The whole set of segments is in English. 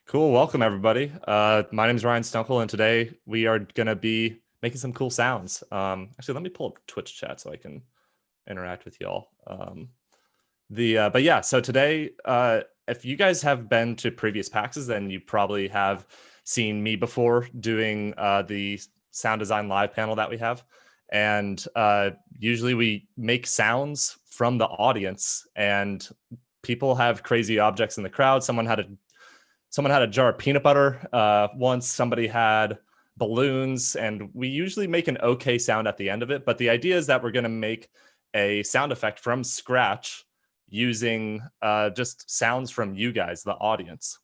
Cool. Welcome, everybody. My name is Ryan Stunkel, and today we are going to be making some cool sounds. Actually, let me pull up Twitch chat so I can interact with y'all. But yeah, so today, if you guys have been to previous PAXs, then you probably have seen me before doing the sound design live panel that we have. And usually we make sounds from the audience, and people have crazy objects in the crowd. Someone had a jar of peanut butter once. Somebody had balloons, and we usually make an okay sound at the end of it. But the idea is that we're going to make a sound effect from scratch using just sounds from you guys, the audience.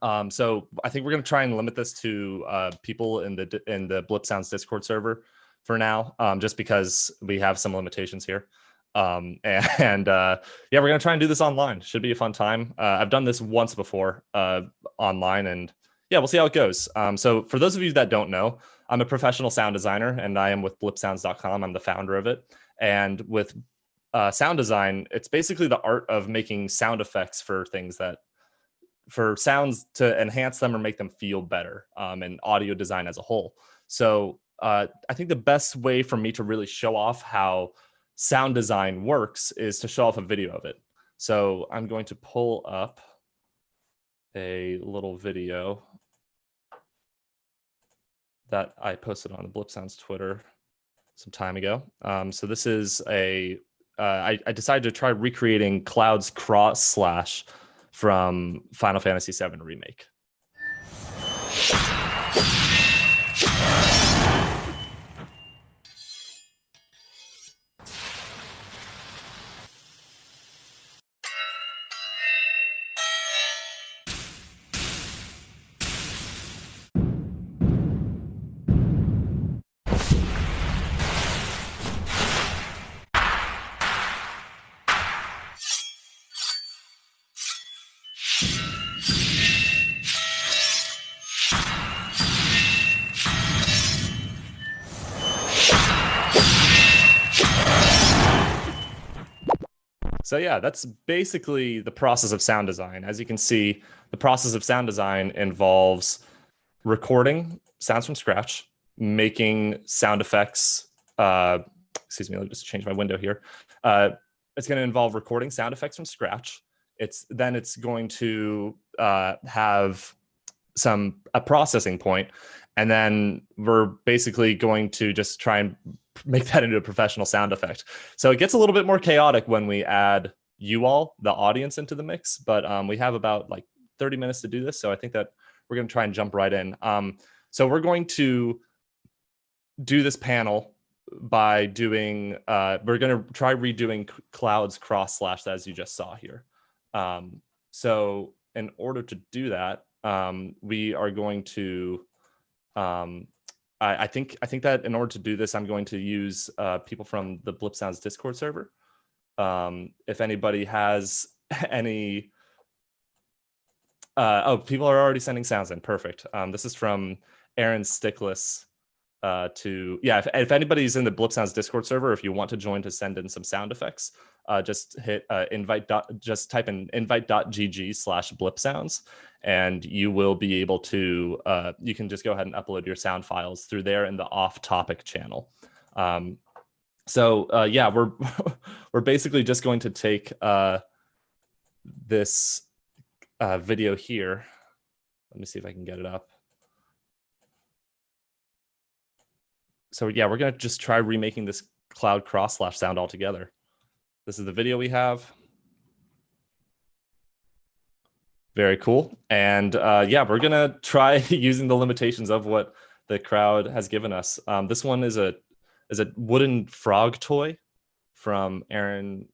So I think we're going to try and limit this to people in the Blip Sounds Discord server for now, just because we have some limitations here. Yeah, we're gonna try and do this online. Should be a fun time. I've done this once before online, and yeah, we'll see how it goes. So for those of you that don't know, I'm a professional sound designer, and I am with blipsounds.com. I'm the founder of it. And with sound design, it's basically the art of making sound effects for sounds to enhance them or make them feel better, and audio design as a whole. So I think the best way for me to really show off how sound design works is to show off a video of it. So I'm going to pull up a little video that I posted on the Blip Sounds Twitter some time ago. So this is I decided to try recreating Cloud's cross slash from Final Fantasy VII Remake. So yeah, that's basically the process of sound design. As you can see, the process of sound design involves recording sounds from scratch, making sound effects. Excuse me, let me just change my window here. It's going to involve recording sound effects from scratch. It's going to have a processing point, and then we're basically going to just try and make that into a professional sound effect. So it gets a little bit more chaotic when we add you all, the audience, into the mix, but we have about like 30 minutes to do this. So I think that we're going to try and jump right in. So we're going to do this panel by doing, we're going to try redoing Cloud's cross slash as you just saw here. So in order to do that, we are going to, I think that in order to do this, I'm going to use people from the Blip Sounds Discord server. If anybody has any, people are already sending sounds in. Perfect. This is from Aaron Stickless. If anybody's in the Blip Sounds Discord server, if you want to join to send in some sound effects, just hit just type in invite.gg/blipsounds, and you will be able to, you can just go ahead and upload your sound files through there in the off-topic channel. We're we're basically just going to take this video here. Let me see if I can get it up. So yeah, we're going to just try remaking this Cloud cross slash sound altogether. This is the video we have. Very cool. And we're going to try using the limitations of what the crowd has given us. This one is a wooden frog toy from Aaron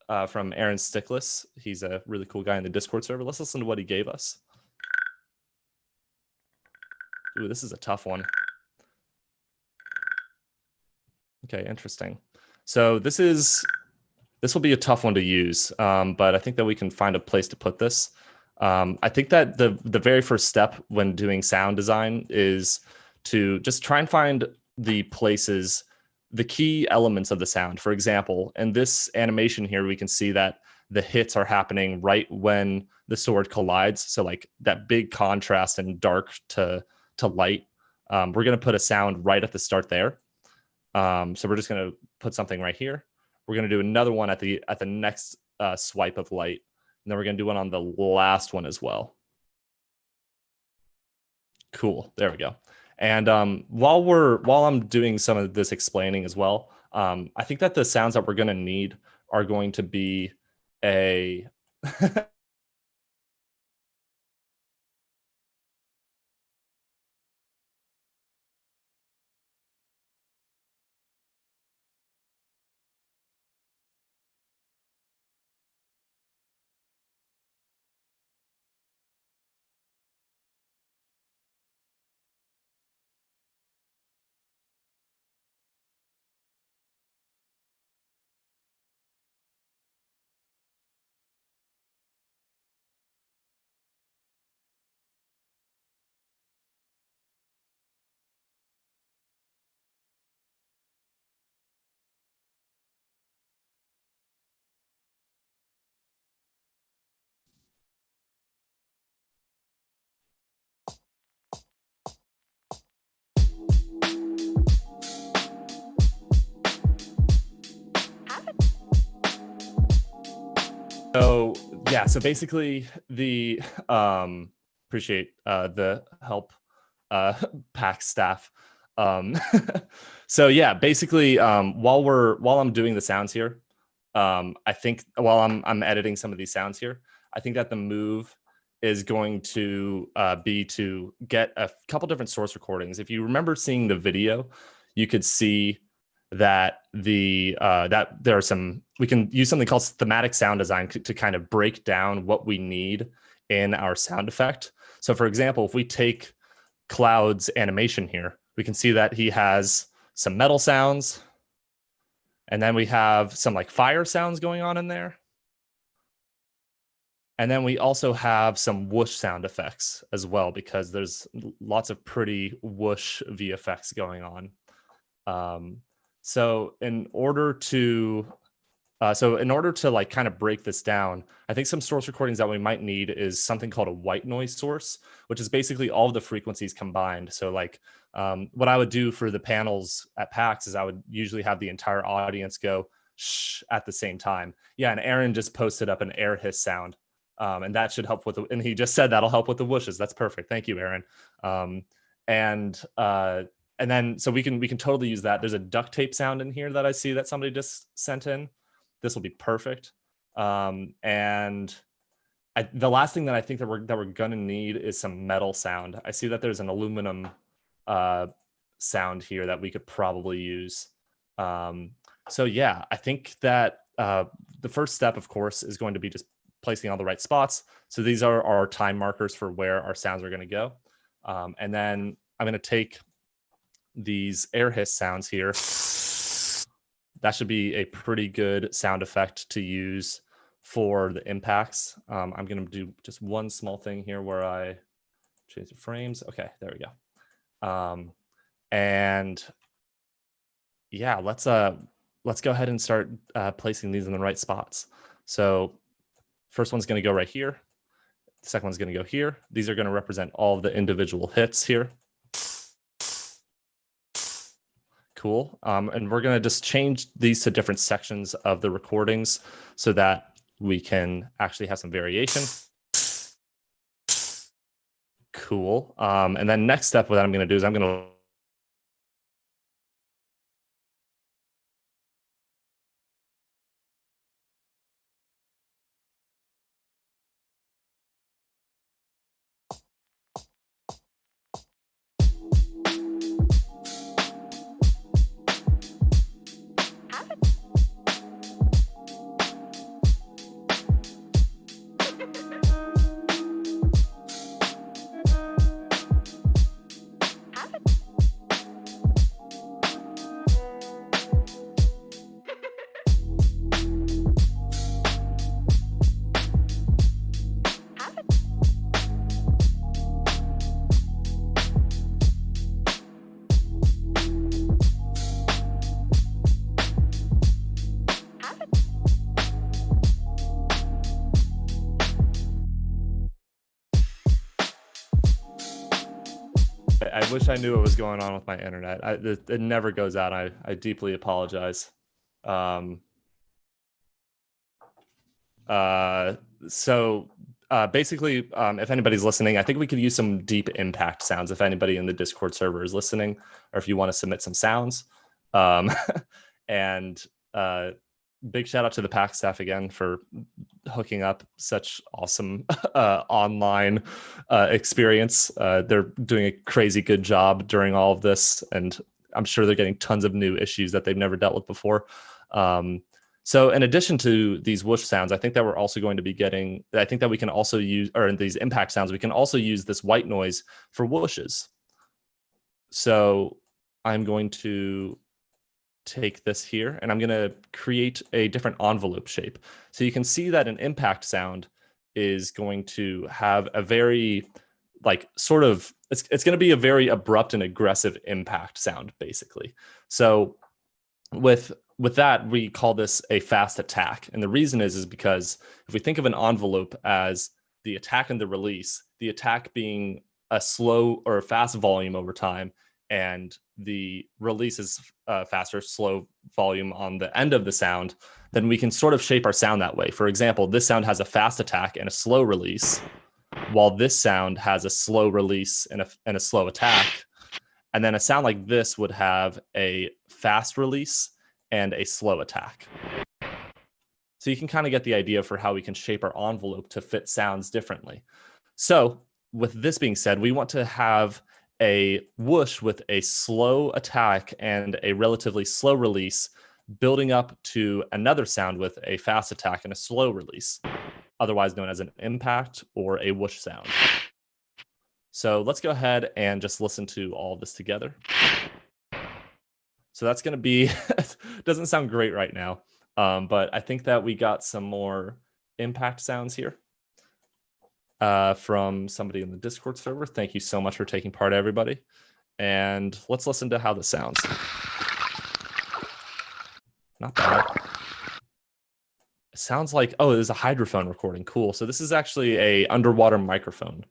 Stickless. He's a really cool guy in the Discord server. Let's listen to what he gave us. Ooh, this is a tough one. Okay, interesting. So this will be a tough one to use, but I think that we can find a place to put this. I think that the very first step when doing sound design is to just try and find the places, the key elements of the sound. For example, in this animation here, we can see that the hits are happening right when the sword collides. So like that big contrast and dark to light. We're going to put a sound right at the start there. So we're just going to put something right here. We're going to do another one at the next swipe of light. And then we're going to do one on the last one as well. Cool. There we go. And while I'm doing some of this explaining as well, I think that the sounds that we're going to need are going to be a So yeah, so basically the appreciate the help PAX staff. So yeah, basically while I'm doing the sounds here, I think while I'm editing some of these sounds here, I think that the move is going to be to get a couple different source recordings. If you remember seeing the video, you could see that that there are some, we can use something called thematic sound design to kind of break down what we need in our sound effect. So for example, if we take Cloud's animation here, we can see that he has some metal sounds, and then we have some like fire sounds going on in there. And then we also have some whoosh sound effects as well, because there's lots of pretty whoosh VFX going on. So in order to like kind of break this down, I think some source recordings that we might need is something called a white noise source, which is basically all of the frequencies combined. So like what I would do for the panels at PAX is I would usually have the entire audience go shh at the same time. Yeah, and Aaron just posted up an air hiss sound. And that should help with and he just said that'll help with the whooshes. That's perfect. Thank you, Aaron. And then so we can totally use that. There's a duct tape sound in here that I see that somebody just sent in. This will be perfect. And the last thing that I think that we're gonna need is some metal sound. I see that there's an aluminum sound here that we could probably use. So yeah, I think that the first step, of course, is going to be just placing all the right spots. So these are our time markers for where our sounds are going to go. And then I'm going to take these air hiss sounds here. That should be a pretty good sound effect to use for the impacts. I'm going to do just one small thing here where I change the frames. Okay, there we go. And yeah, let's go ahead and start placing these in the right spots. So first one's going to go right here. The second one's going to go here. These are going to represent all of the individual hits here. Cool. And we're going to just change these to different sections of the recordings so that we can actually have some variation. Cool. And then next step, what I'm going to do is I'm going to I wish I knew what was going on with my internet. It never goes out. I deeply apologize. Um, so basically, if anybody's listening, I think we could use some deep impact sounds. If anybody in the Discord server is listening, or if you want to submit some sounds, and big shout out to the PAX staff again for hooking up such awesome online experience. They're doing a crazy good job during all of this, and I'm sure they're getting tons of new issues that they've never dealt with before. So in addition to these whoosh sounds, I think that we're also going to be getting, I think that we can also use, or in these impact sounds, we can also use this white noise for whooshes. So I'm going to take this here and I'm going to create a different envelope shape. So you can see that an impact sound is going to have a very like sort of, it's going to be a very abrupt and aggressive impact sound basically. So with that, we call this a fast attack. And the reason is because if we think of an envelope as the attack and the release, the attack being a slow or a fast volume over time, and the release is faster, slow volume on the end of the sound, then we can sort of shape our sound that way. For example, this sound has a fast attack and a slow release, while this sound has a slow release and a slow attack. And then a sound like this would have a fast release and a slow attack. So you can kind of get the idea for how we can shape our envelope to fit sounds differently. So with this being said, we want to have a whoosh with a slow attack and a relatively slow release building up to another sound with a fast attack and a slow release, otherwise known as an impact or a whoosh sound. So let's go ahead and just listen to all of this together. So that's going to be, doesn't sound great right now, but I think that we got some more impact sounds here from somebody in the Discord server. Thank you so much for taking part, everybody. And let's listen to how this sounds. Not bad. It sounds like, oh, there's a hydrophone recording. Cool. So this is actually a underwater microphone.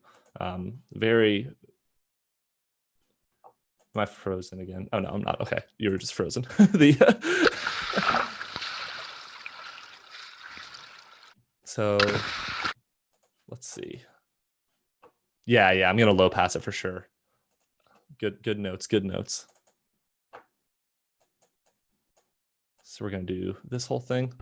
Very... Am I frozen again? Oh, no, I'm not. Okay, you were just frozen. So let's see. Yeah, I'm going to low pass it for sure. Good notes, good notes. So we're going to do this whole thing.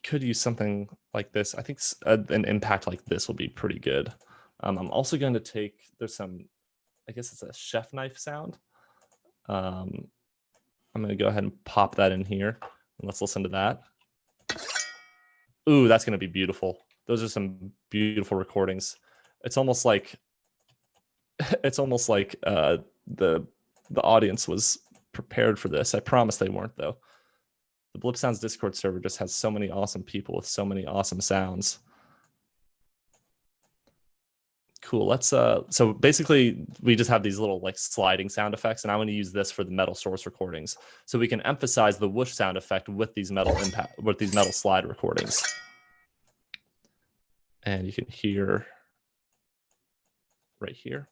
Could use something like this. I think an impact like this will be pretty good. I'm also going to take, there's some, I guess it's a chef knife sound. I'm going to go ahead and pop that in here and let's listen to that. Ooh, that's going to be beautiful. Those are some beautiful recordings. It's almost like the audience was prepared for this. I promise they weren't though. The Blip Sounds Discord server just has so many awesome people with so many awesome sounds. Cool. Let's so basically we just have these little like sliding sound effects, and I want to use this for the metal source recordings. So we can emphasize the whoosh sound effect with these metal slide recordings. And you can hear right here.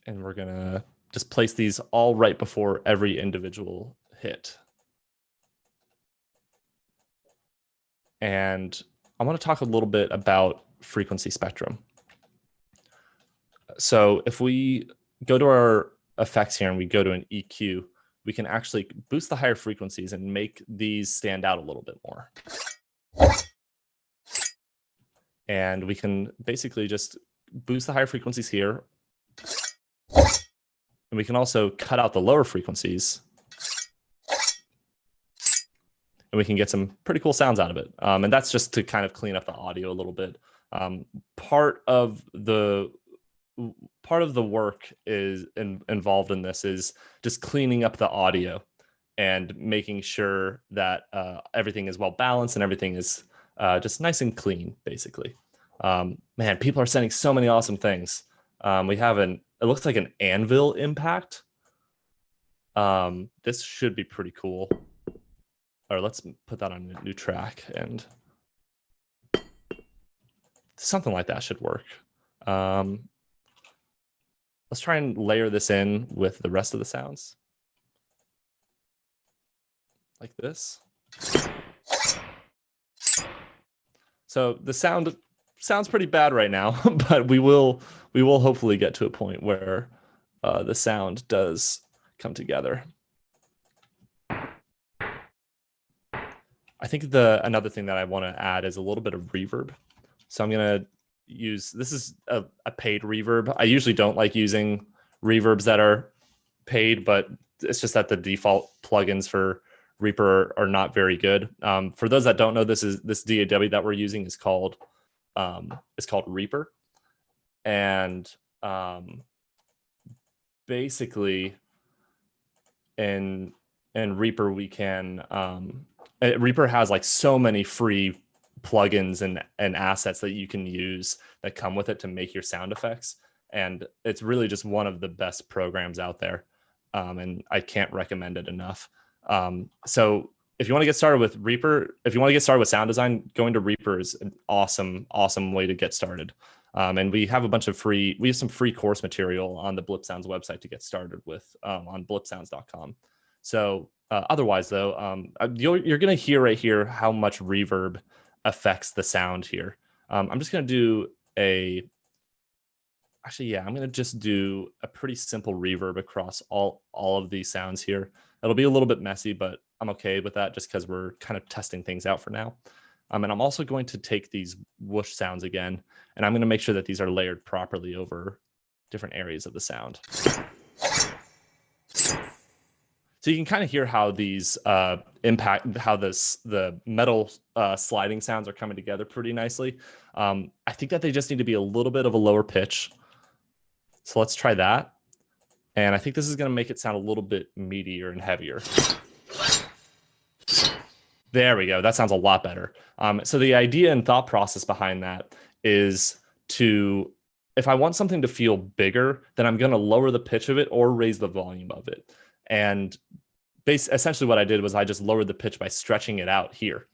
And we're gonna just place these all right before every individual hit. And I want to talk a little bit about frequency spectrum. So if we go to our effects here and we go to an EQ, we can actually boost the higher frequencies and make these stand out a little bit more. And we can basically just boost the higher frequencies here. And we can also cut out the lower frequencies. And we can get some pretty cool sounds out of it. And that's just to kind of clean up the audio a little bit. Part of the work is involved in this is just cleaning up the audio and making sure that everything is well balanced and everything is just nice and clean, basically. Man, people are sending so many awesome things. We have it looks like an anvil impact. This should be pretty cool. Or let's put that on a new track, and something like that should work. Let's try and layer this in with the rest of the sounds. Like this. So the sound sounds pretty bad right now, but we will hopefully get to a point where the sound does come together. I think another thing that I want to add is a little bit of reverb. So I'm gonna use, this is a paid reverb. I usually don't like using reverbs that are paid, but it's just that the default plugins for Reaper are not very good. For those that don't know, this DAW that we're using is called Reaper, and basically in Reaper we can Reaper has like so many free plugins and assets that you can use that come with it to make your sound effects, and it's really just one of the best programs out there, and I can't recommend it enough. So if you want to get started with Reaper, if you want to get started with sound design, going to Reaper is an awesome way to get started. And we have some free course material on the Blip Sounds website to get started with, on blipsounds.com. So otherwise, though, you're going to hear right here how much reverb affects the sound here. I'm just going to do I'm going to just do a pretty simple reverb across all of these sounds here. It'll be a little bit messy, but I'm okay with that just because we're kind of testing things out for now. And I'm also going to take these whoosh sounds again, and I'm going to make sure that these are layered properly over different areas of the sound. So you can kind of hear how these impact, how the metal sliding sounds are coming together pretty nicely. I think that they just need to be a little bit of a lower pitch. So let's try that. And I think this is going to make it sound a little bit meatier and heavier. There we go. That sounds a lot better. So the idea and thought process behind that is if I want something to feel bigger, then I'm going to lower the pitch of it or raise the volume of it. And essentially what I did was I just lowered the pitch by stretching it out here.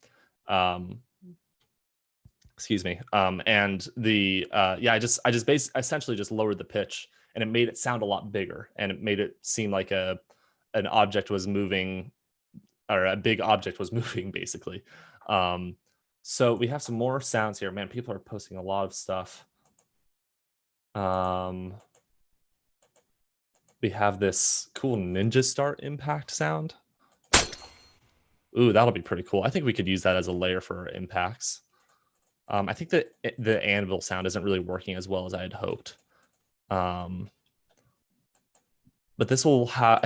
Excuse me. And essentially just lowered the pitch, and it made it sound a lot bigger, and it made it seem like an object was moving, or a big object was moving, basically. So we have some more sounds here. Man, people are posting a lot of stuff. We have this cool Ninja Start impact sound. Ooh, that'll be pretty cool. I think we could use that as a layer for our impacts. I think that the anvil sound isn't really working as well as I had hoped. But I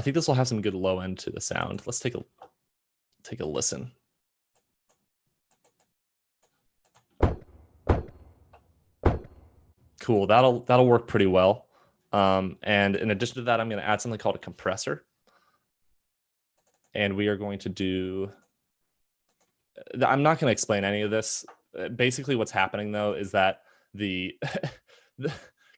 think this will have some good low end to the sound. Let's take a listen. Cool, that'll work pretty well. And in addition to that, I'm going to add something called a compressor. And we are going to do, I'm not going to explain any of this. Basically what's happening though is that the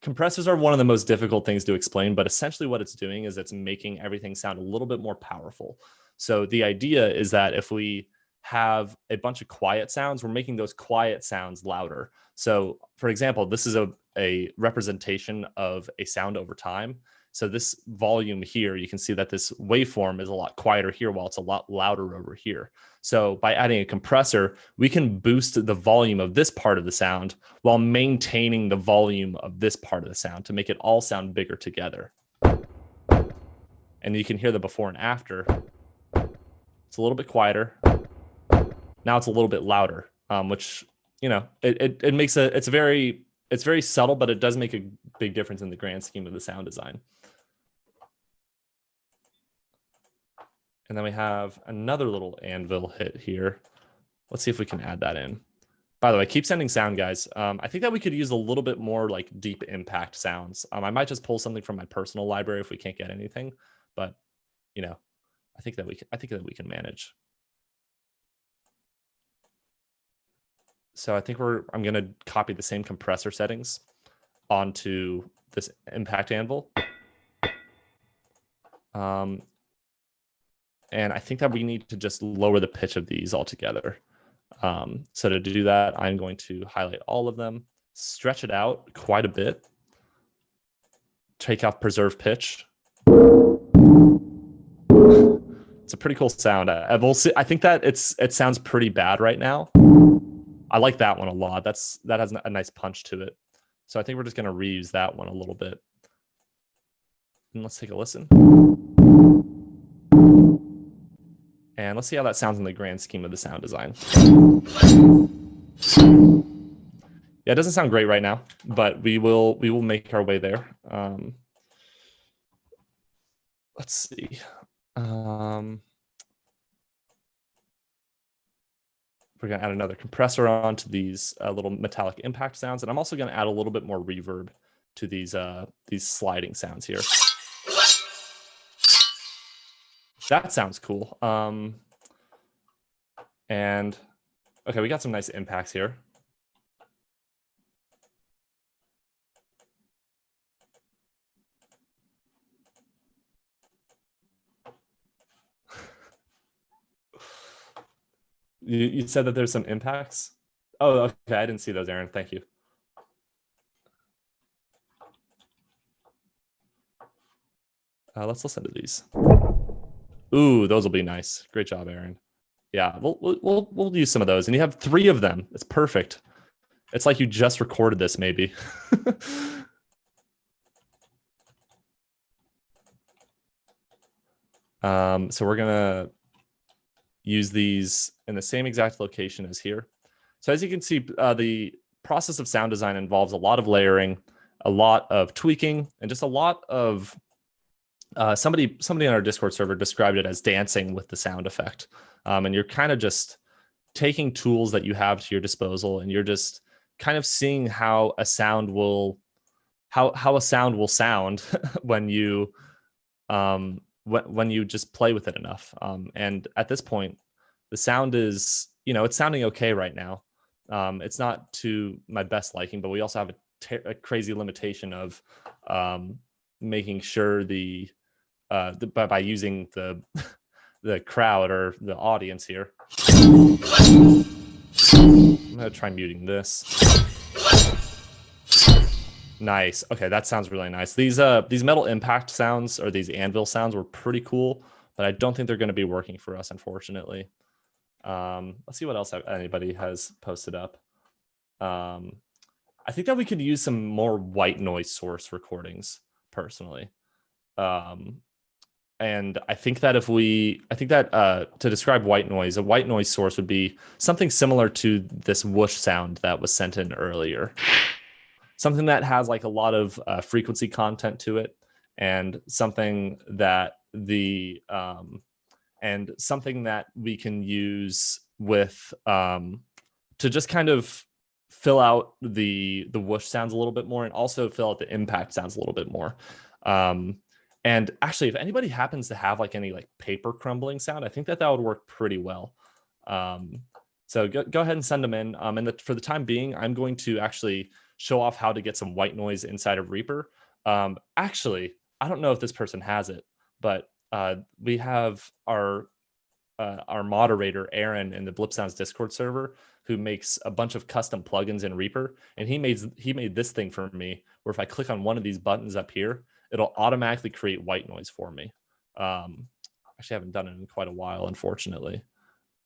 compressors are one of the most difficult things to explain, but essentially what it's doing is it's making everything sound a little bit more powerful. So the idea is that if we have a bunch of quiet sounds, we're making those quiet sounds louder. So for example, this is a representation of a sound over time. So this volume here, you can see that this waveform is a lot quieter here while it's a lot louder over here. So by adding a compressor, we can boost the volume of this part of the sound while maintaining the volume of this part of the sound to make it all sound bigger together. And you can hear the before and after. It's a little bit quieter. Now it's a little bit louder, which, you know, it makes it's very subtle, but it does make a big difference in the grand scheme of the sound design. And then we have another little anvil hit here. Let's see if we can add that in. By the way, keep sending sound, guys. I think that we could use a little bit more like deep impact sounds. I might just pull something from my personal library if we can't get anything, but you know, I think that we can manage. So I think I'm going to copy the same compressor settings onto this impact anvil. And I think that we need to just lower the pitch of these altogether. So to do that, I'm going to highlight all of them, stretch it out quite a bit, take off preserve pitch. It's a pretty cool sound. We'll see. I think that it sounds pretty bad right now. I like that one a lot. That has a nice punch to it. So I think we're just going to reuse that one a little bit. And let's take a listen. And let's see how that sounds in the grand scheme of the sound design. Yeah, it doesn't sound great right now, but we will make our way there. Let's see. We're going to add another compressor onto these little metallic impact sounds, and I'm also going to add a little bit more reverb to these sliding sounds here. That sounds cool. And okay, we got some nice impacts here. You said that there's some impacts? Oh, okay, I didn't see those, Aaron. Thank you. Let's listen to these. Ooh, those will be nice. Great job, Aaron. Yeah, we'll use some of those, and you have 3 of them. It's perfect. It's like you just recorded this, maybe. So we're gonna use these in the same exact location as here. So as you can see, the process of sound design involves a lot of layering, a lot of tweaking, and just a lot of somebody on our Discord server described it as dancing with the sound effect. And you're kind of just taking tools that you have to your disposal, and you're just kind of seeing how a sound will sound when you when you just play with it enough. And at this point, the sound is, it's sounding okay right now. It's not to my best liking, but we also have a crazy limitation of making sure by using the the crowd or the audience here. I'm gonna try muting this. Nice. Okay, that sounds really nice. These metal impact sounds, or these anvil sounds, were pretty cool, but I don't think they're going to be working for us, unfortunately. Let's see what else anybody has posted up. I think that we could use some more white noise source recordings, personally. And I think that to describe white noise, a white noise source would be something similar to this whoosh sound that was sent in earlier. Something that has like a lot of frequency content to it, and something that we can use with to just kind of fill out the whoosh sounds a little bit more, and also fill out the impact sounds a little bit more. And actually, if anybody happens to have like any like paper crumbling sound, I think that would work pretty well. So go ahead and send them in. And for the time being, I'm going to actually show off how to get some white noise inside of Reaper. Actually, I don't know if this person has it, but we have our moderator, Aaron, in the Blip Sounds Discord server, who makes a bunch of custom plugins in Reaper. And he made this thing for me, where if I click on one of these buttons up here, it'll automatically create white noise for me. Actually, I haven't done it in quite a while, unfortunately.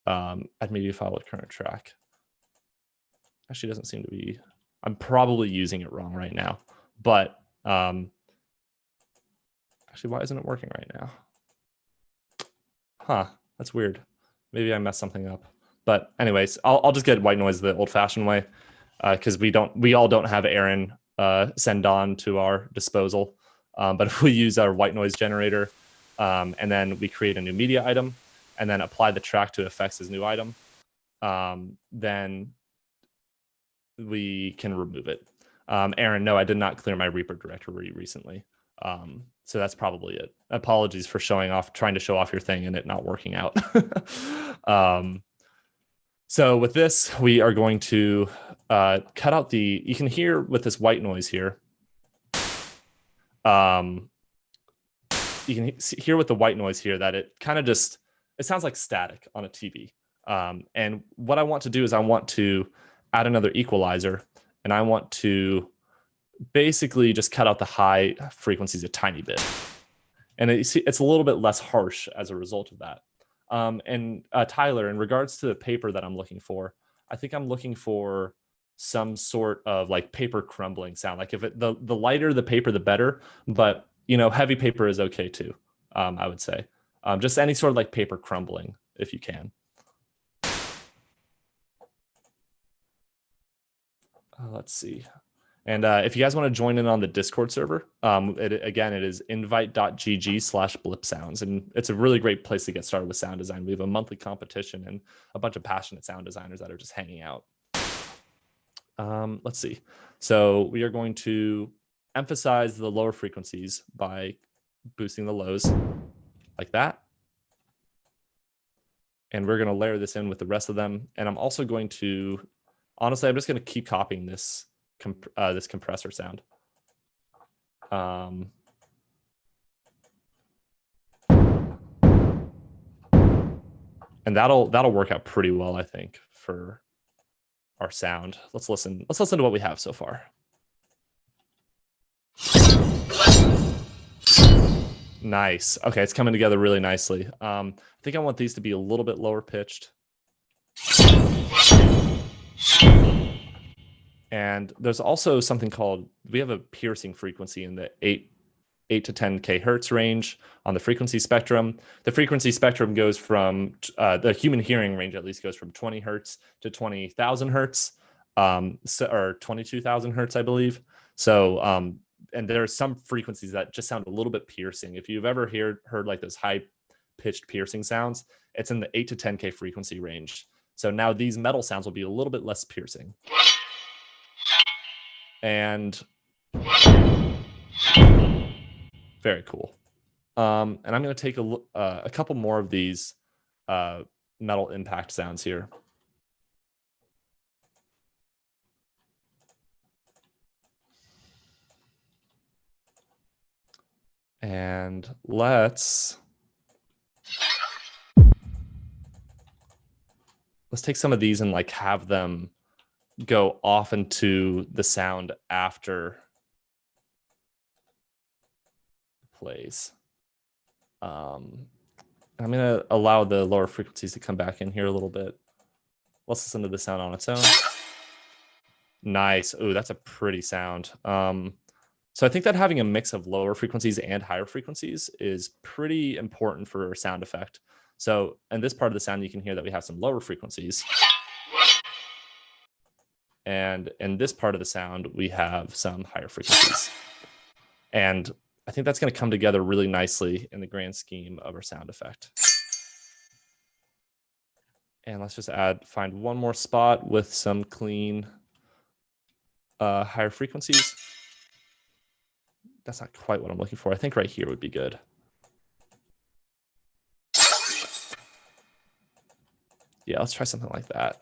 Add media file with current track. Actually, doesn't seem to be. I'm probably using it wrong right now, but actually, why isn't it working right now? Huh, that's weird. Maybe I messed something up. But anyways, I'll just get white noise the old-fashioned way, because we all don't have Aaron send on to our disposal. But if we use our white noise generator, and then we create a new media item, and then apply the track to effects as new item, then we can remove it. Aaron, no, I did not clear my Reaper directory recently. So that's probably it. Apologies for trying to show off your thing and it not working out. So with this, we are going to cut out you can hear with this white noise here. You can hear with the white noise here that it kind of just it sounds like static on a TV. And what I want to do is I want to add another equalizer, and I want to basically just cut out the high frequencies a tiny bit. And it's a little bit less harsh as a result of that. And Tyler, in regards to the paper that I'm looking for, I think I'm looking for some sort of like paper crumbling sound. Like if the lighter the paper, the better. But heavy paper is okay too. I would say just any sort of like paper crumbling if you can. Let's see. And if you guys want to join in on the Discord server, again, it is invite.gg/blip sounds. And it's a really great place to get started with sound design. We have a monthly competition and a bunch of passionate sound designers that are just hanging out. Let's see. So we are going to emphasize the lower frequencies by boosting the lows like that. And we're going to layer this in with the rest of them. And I'm also going to, honestly, I'm just going to keep copying this compressor sound. And that'll work out pretty well, I think, for our sound. Let's listen to what we have so far. Nice. Okay, it's coming together really nicely. I think I want these to be a little bit lower pitched. And there's also something called, we have a piercing frequency in the 8 to 10 kHz range on the frequency spectrum. The frequency spectrum goes from, the human hearing range at least goes from 20 hertz to 20,000 hertz, or 22,000 hertz, I believe. So, and there are some frequencies that just sound a little bit piercing. If you've ever heard like those high pitched piercing sounds, it's in the 8 to 10K frequency range. So now these metal sounds will be a little bit less piercing. And very cool. And I'm going to take a couple more of these metal impact sounds here. And let's take some of these and like have them go off into the sound after plays. I'm going to allow the lower frequencies to come back in here a little bit. Let's listen to the sound on its own. Nice. Ooh, that's a pretty sound. So I think that having a mix of lower frequencies and higher frequencies is pretty important for a sound effect. So in this part of the sound, you can hear that we have some lower frequencies. And in this part of the sound, we have some higher frequencies. And I think that's going to come together really nicely in the grand scheme of our sound effect. And let's just find one more spot with some clean higher frequencies. That's not quite what I'm looking for. I think right here would be good. Yeah, let's try something like that.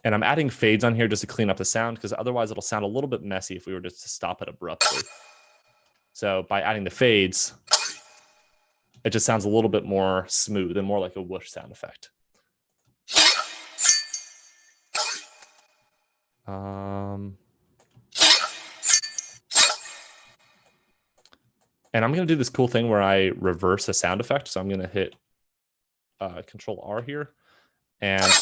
And I'm adding fades on here just to clean up the sound, because otherwise it'll sound a little bit messy if we were just to stop it abruptly. So by adding the fades, it just sounds a little bit more smooth and more like a whoosh sound effect. And I'm going to do this cool thing where I reverse a sound effect. So I'm going to hit Control R here. And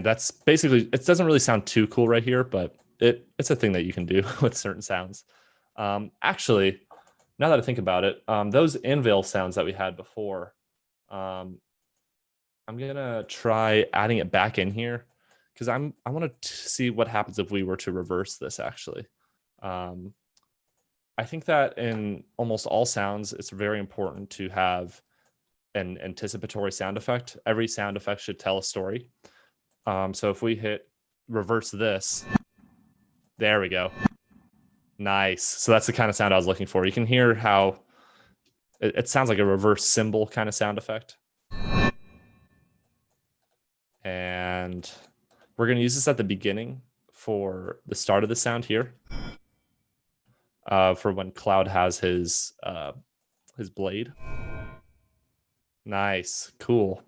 that's basically, it doesn't really sound too cool right here, but it's a thing that you can do with certain sounds. Actually, now that I think about it, those anvil sounds that we had before, I'm going to try adding it back in here, because I want to see what happens if we were to reverse this, actually. I think that in almost all sounds, it's very important to have an anticipatory sound effect. Every sound effect should tell a story. So if we hit reverse this, there we go. Nice. So that's the kind of sound I was looking for. You can hear how it sounds like a reverse cymbal kind of sound effect. And we're going to use this at the beginning for the start of the sound here. For when Cloud has his his blade. Nice, cool.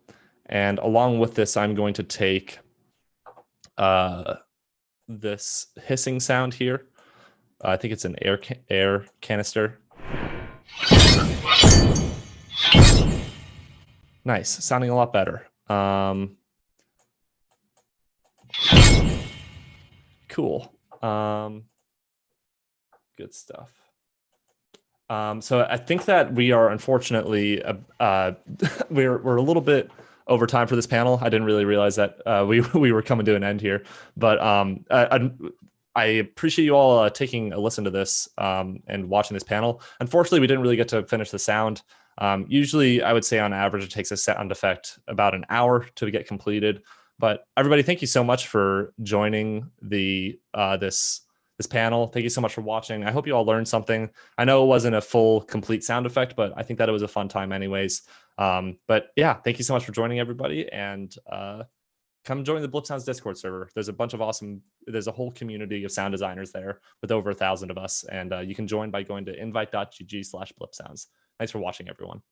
And along with this, I'm going to take this hissing sound here. I think it's an air canister. Nice, sounding a lot better. Cool. Good stuff. So I think that we are unfortunately we're a little bit over time for this panel. I didn't really realize that we were coming to an end here, but I appreciate you all taking a listen to this and watching this panel. Unfortunately, we didn't really get to finish the sound. Usually, I would say on average, it takes a sound effect about an hour to get completed. But everybody, thank you so much for joining the this panel. Thank you so much for watching. I hope you all learned something. I know it wasn't a full, complete sound effect, but I think that it was a fun time anyways. But yeah, thank you so much for joining, everybody. And come join the Blip Sounds Discord server. There's a bunch of there's a whole community of sound designers there with over 1,000 of us. And you can join by going to invite.gg/blipsounds. Thanks for watching, everyone.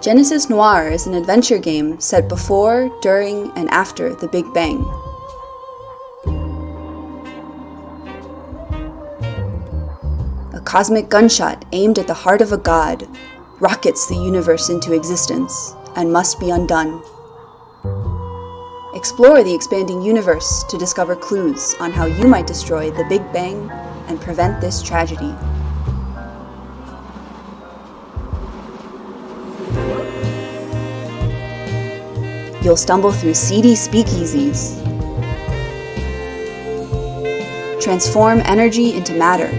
Genesis Noir is an adventure game set before, during, and after the Big Bang. A cosmic gunshot aimed at the heart of a god rockets the universe into existence and must be undone. Explore the expanding universe to discover clues on how you might destroy the Big Bang and prevent this tragedy. You'll stumble through seedy speakeasies, transform energy into matter,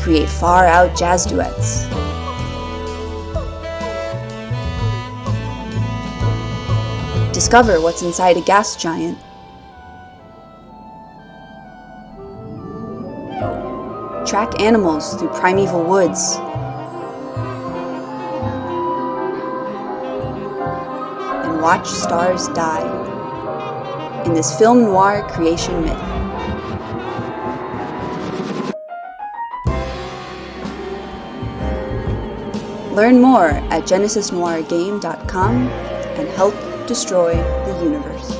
create far-out jazz duets, discover what's inside a gas giant, track animals through primeval woods, and watch stars die in this film noir creation myth. Learn more at genesisnoirgame.com and help destroy the universe.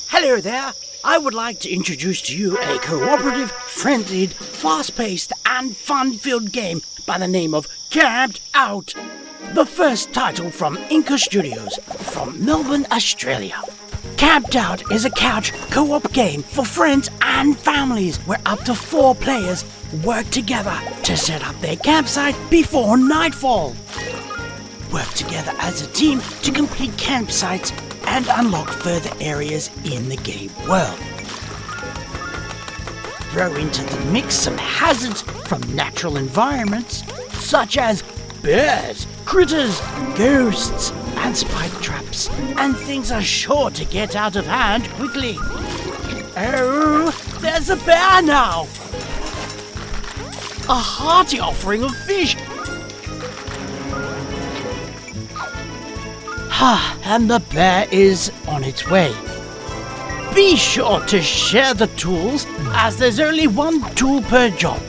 Hello there! I would like to introduce to you a cooperative, friendly, fast-paced and fun-filled game by the name of Camped Out. The first title from Inca Studios from Melbourne, Australia. Camped Out is a couch co-op game for friends and families where up to 4 players work together to set up their campsite before nightfall. Work together as a team to complete campsites and unlock further areas in the game world. Throw into the mix some hazards from natural environments, such as bears, critters, ghosts, and spike traps, and things are sure to get out of hand quickly. Oh, there's a bear now! A hearty offering of fish! And the bear is on its way. Be sure to share the tools, as there's only 1 tool per job.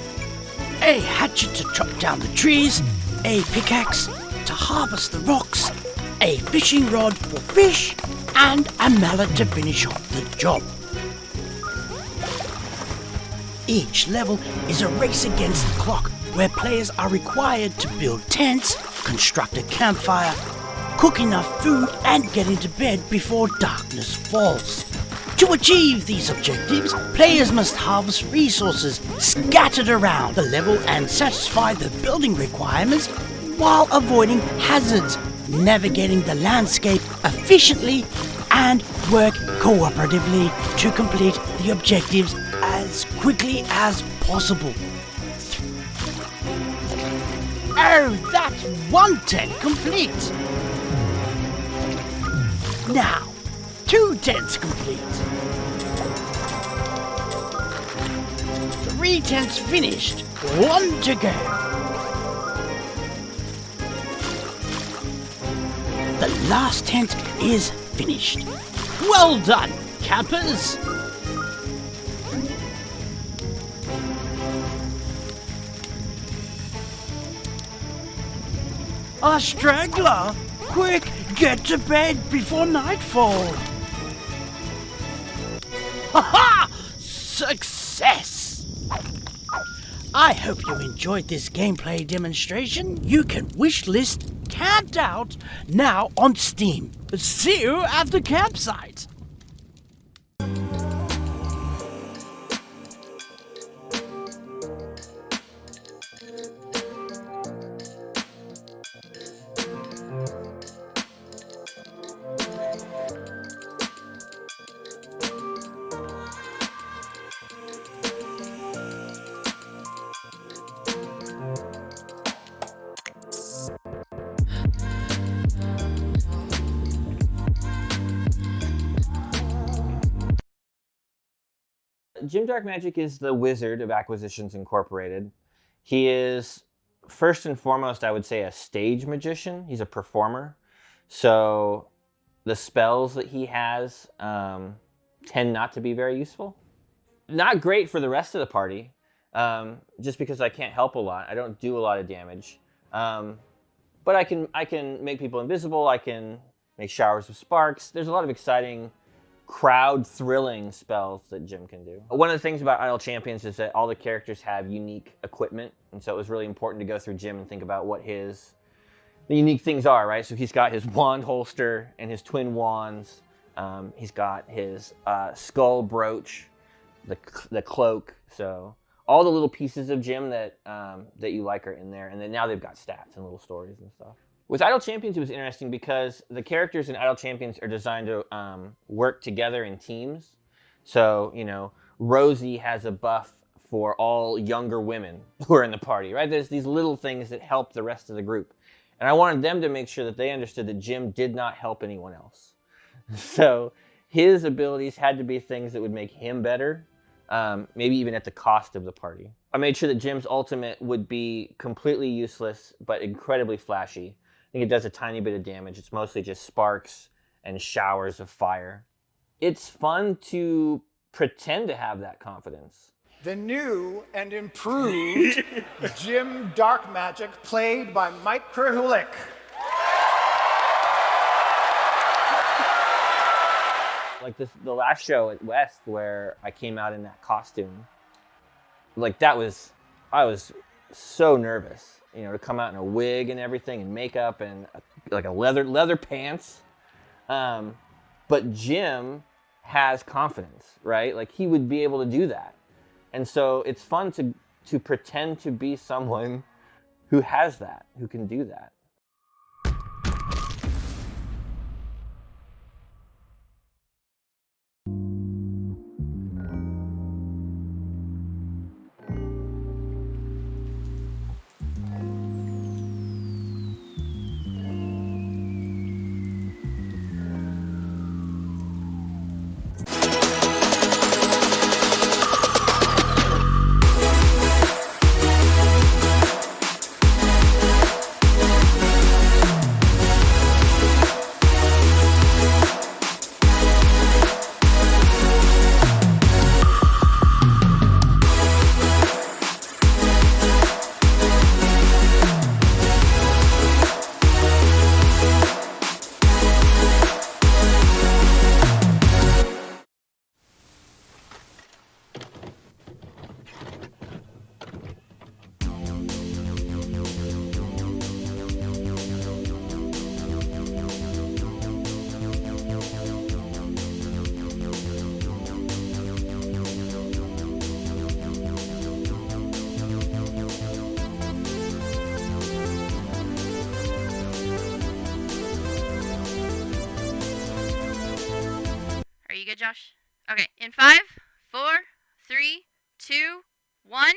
A hatchet to chop down the trees, a pickaxe to harvest the rocks, a fishing rod for fish, and a mallet to finish off the job. Each level is a race against the clock, where players are required to build tents, construct a campfire, cook enough food, and get into bed before darkness falls. To achieve these objectives, players must harvest resources scattered around the level and satisfy the building requirements while avoiding hazards, navigating the landscape efficiently, and work cooperatively to complete the objectives as quickly as possible. Oh, that's 1 tent complete! Now, 2 tents complete. 3 tents finished. 1 to go. The last tent is finished. Well done, campers! A straggler! Quick, get to bed before nightfall! Ha-ha! Success! I hope you enjoyed this gameplay demonstration. You can wishlist Camped Out now on Steam. See you at the campsite! Jim Dark Magic is the wizard of Acquisitions Incorporated. He is, first and foremost, I would say, a stage magician. He's a performer. So the spells that he has tend not to be very useful. Not great for the rest of the party, just because I can't help a lot. I don't do a lot of damage. But I can make people invisible. I can make showers of sparks. There's a lot of exciting, crowd-thrilling spells that Jim can do. One of the things about Idle Champions is that all the characters have unique equipment, and so it was really important to go through Jim and think about what the unique things are, right? So he's got his wand holster and his twin wands. He's got his skull brooch, the cloak. So all the little pieces of Jim that you like are in there, and then now they've got stats and little stories and stuff. With Idle Champions, it was interesting because the characters in Idle Champions are designed to work together in teams. So, Rosie has a buff for all younger women who are in the party, right? There's these little things that help the rest of the group. And I wanted them to make sure that they understood that Jim did not help anyone else. So his abilities had to be things that would make him better, maybe even at the cost of the party. I made sure that Jim's ultimate would be completely useless, but incredibly flashy. I think it does a tiny bit of damage. It's mostly just sparks and showers of fire. It's fun to pretend to have that confidence. The new and improved Jim Dark Magic, played by Mike Krahulik. Like the last show at West where I came out in that costume, I was so nervous, to come out in a wig and everything and makeup and a leather pants. But Jim has confidence, right? Like he would be able to do that. And so it's fun to pretend to be someone who has that, who can do that. You good, Josh? Okay, in 5, 4, 3, 2, 1.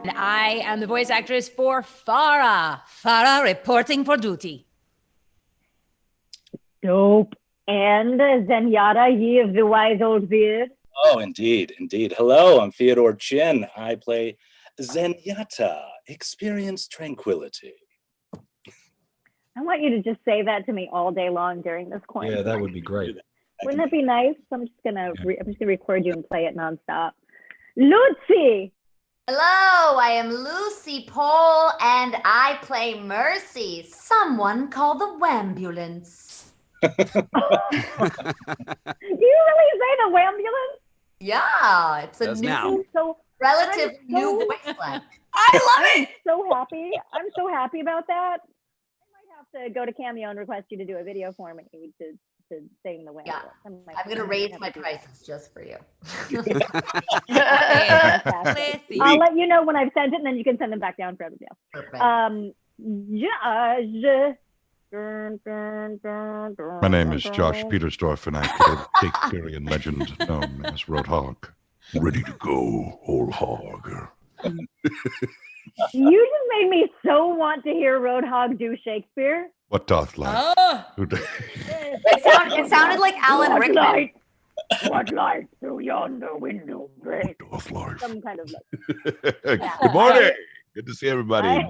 And I am the voice actress for Farah. Farah reporting for duty. Dope. And Zenyatta, ye of the wise old beard. Oh, indeed. Hello, I'm Fyodor Chin. I play Zenyatta. Experience tranquility. I want you to just say that to me all day long during this quarantine. Yeah, that would be great. Wouldn't that be nice? I'm just gonna record you and play it nonstop. Lucy. Hello, I am Lucy Pole, and I play Mercy. Someone call the Wambulance. Do you really say the Wambulance? Yeah, it's a relative new voice line. I love it. I'm so happy about that. I might have to go to Cameo and request you to do a video for me to sing the Wambulance. Yeah, I'm gonna raise my prices just for you. I'll let you know when I've sent it, and then you can send them back down for everybody else. Perfect. Josh. My name is Josh Petersdorf, and I play the Shakespearean legend known as Roadhog. Ready to go, whole hog. You just made me so want to hear Roadhog do Shakespeare. What doth light? Oh. It sounded like Alan Rickman. What light through yonder window break? Doth life? Some kind of like. Good morning. Good to see everybody.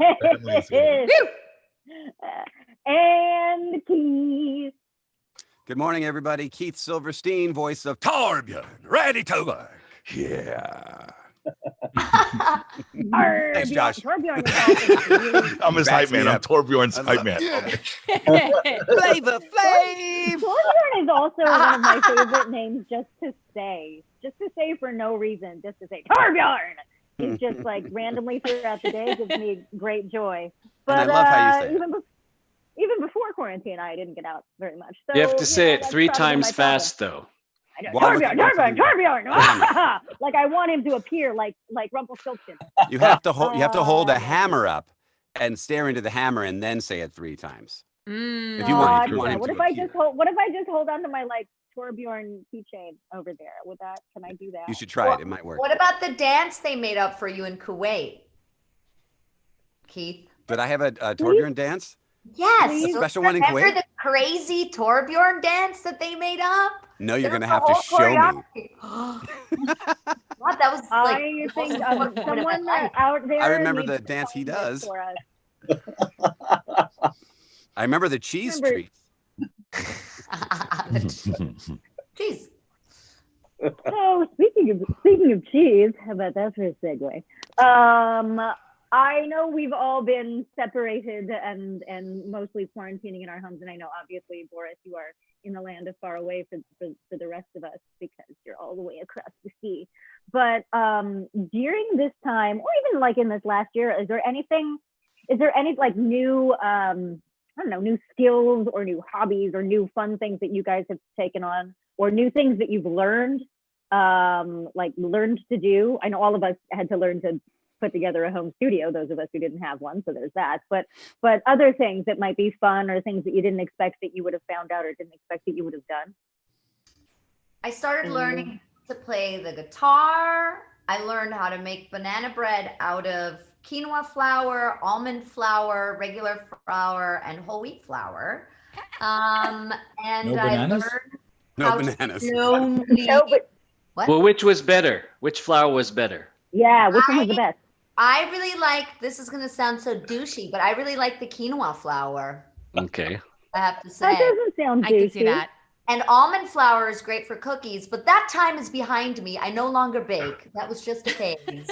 And Keith. Good morning, everybody. Keith Silverstein, voice of Torbjörn. Ready to work. Yeah. Thanks, Josh. I'm his hype man. I'm Torbjorn's hype man. Flavor Flav. Torbjorn is also one of my favorite names just to say for no reason, just to say Torbjorn. He's just like randomly throughout the day gives me great joy. But and I love how you say it. Even before quarantine, I didn't get out very much. So, you have to say it 3 times fast, though. Torbjorn! Like I want him to appear like Rumpelstiltskin. You have to hold a hammer up and stare into the hammer and then say it 3 times. If you want him what to if I just hold on to my like Torbjorn keychain over there? Can I do that? You should try it. It might work. What about the dance they made up for you in Kuwait, Keith? Did I have a Torbjorn dance? Yes. A special one in Kuwait? Remember the crazy Torbjorn dance that they made up? No, you're going to have to show me. What? That was like... I think someone out there... I remember the dance he does. I remember the cheese treats. Cheese. So speaking of cheese, how about that for a segue? I know we've all been separated and mostly quarantining in our homes, and I know obviously, Boris, you are in the land of far away for the rest of us because you're all the way across the sea. But during this time, or even like in this last year, is there any like new new skills or new hobbies or new fun things that you guys have taken on, or new things that you've learned to do? I know all of us had to learn to put together a home studio, those of us who didn't have one, so there's that. But other things that might be fun, or things that you didn't expect that you would have found out, or didn't expect that you would have done. I started learning to play the guitar. I learned how to make banana bread out of quinoa flour, almond flour, regular flour, and whole wheat flour. And no bananas? No bananas. What? Well, which was better? Which flour was better? Yeah, which one was the best? I really like, this is going to sound so douchey, but I really like the quinoa flour. Okay. I have to say. That doesn't sound douchey. I can see that. And almond flour is great for cookies, but that time is behind me. I no longer bake. That was just a phase. Okay.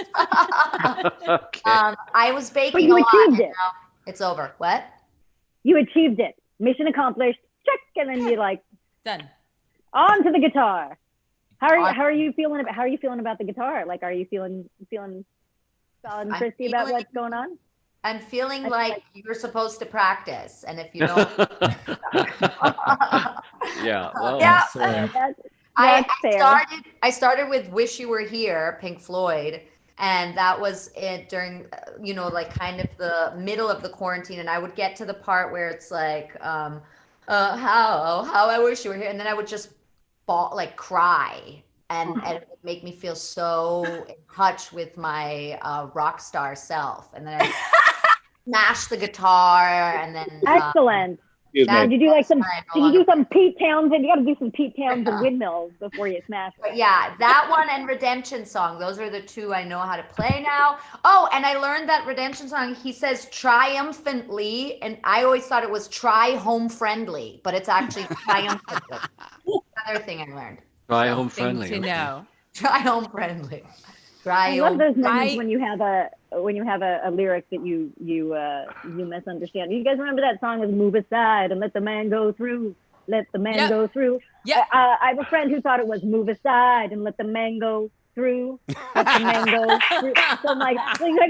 I was baking But you a lot. achieved it. Now it's over. What? You achieved it. Mission accomplished. Check, and then you're like, done. On to the guitar. How are you feeling about the guitar? Like, are you feeling solid and crispy about what's going on? I'm feeling like you're supposed to practice, and if you don't, Yeah. Well, yeah. That's I started with "Wish You Were Here," Pink Floyd, and that was it during, like kind of the middle of the quarantine. And I would get to the part where it's like, how I wish you were here, and then I would just cry and it would make me feel so in touch with my rock star self. And then I smash the guitar, and then Excellent. Did you do like some? Did you do some Pete Townsend? You got to do some Pete Townsend windmills before you smash it. But yeah, that one and Redemption Song. Those are the two I know how to play now. Oh, and I learned that Redemption Song. He says triumphantly, and I always thought it was try home friendly, but it's actually triumphantly. Another thing I learned. Try home friendly. To know. Try home friendly. I love those moments when you have a lyric that you misunderstand. You guys remember that song with "Move Aside and Let the Man Go Through"? Let the man go through. Yeah. I have a friend who thought it was "Move aside and let the man go through." Let the man go through. So I'm like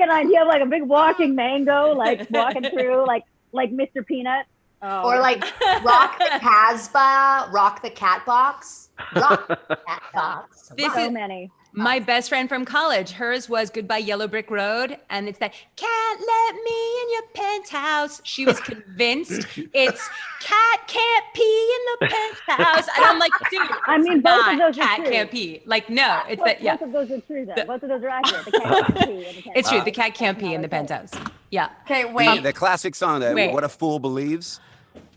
an idea of like a big walking mango, like walking through, like Mr. Peanut. Or like rock the Casbah, rock the cat box, rock the cat box. This so is many. My best friend from college. Hers was "Goodbye Yellow Brick Road," and it's that "Can't let me in your penthouse." She was convinced it's "Cat can't pee in the penthouse," and I'm like, dude, I mean, both of those cat are true. can't pee. Like, no, it's that. Yeah, Both of those are true, though. Both of those are accurate. The cat can't pee in the penthouse. it's true. The cat can't pee in the penthouse. Yeah. Okay, The classic song that Wait. "What a Fool Believes."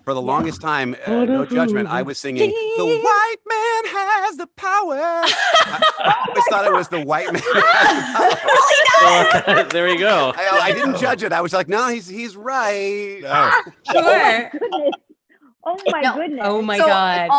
For the longest time, no judgment, I was singing, "The white man has the power." I always thought it was "The white man has the power." There you go. I didn't judge it. I was like, no, he's right. Sure. Oh my goodness. Oh my God.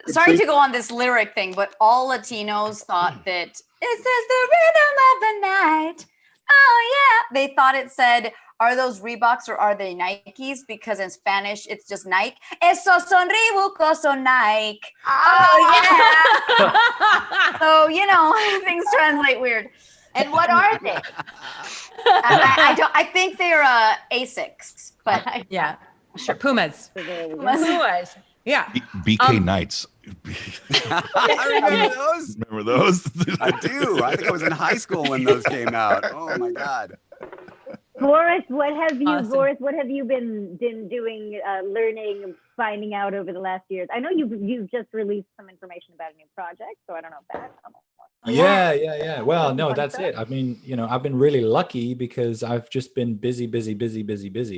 Sorry to go on this lyric thing, but all Latinos thought that "This is the rhythm of the night." Oh yeah. They thought it said, "Are those Reeboks or are they Nikes?" Because in Spanish, it's just Nike. Esos son Reeboks o Nike. Oh yeah. So, things translate weird. And what are they? I think they're Asics, but yeah, sure. Pumas. Pumas. Yeah. BK Knights. I remember those. Remember those? I do. I think I was in high school when those came out. Oh my God. Boris, what have you been doing, learning, finding out over the last years? I know you've just released some information about a new project, so I don't know if that. Yeah. Well, no, that's it. I mean, I've been really lucky because I've just been busy.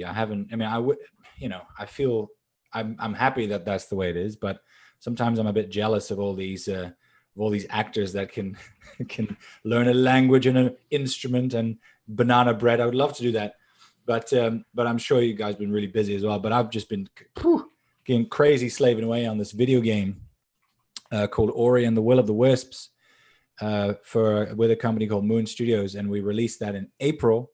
I haven't. I mean, I feel I'm happy that that's the way it is, but sometimes I'm a bit jealous of all these actors that can learn a language and an instrument and banana bread. I would love to do that, but I'm sure you guys have been really busy as well. But I've just been getting crazy slaving away on this video game called Ori and the Will of the Wisps with a company called Moon Studios, and we released that in April.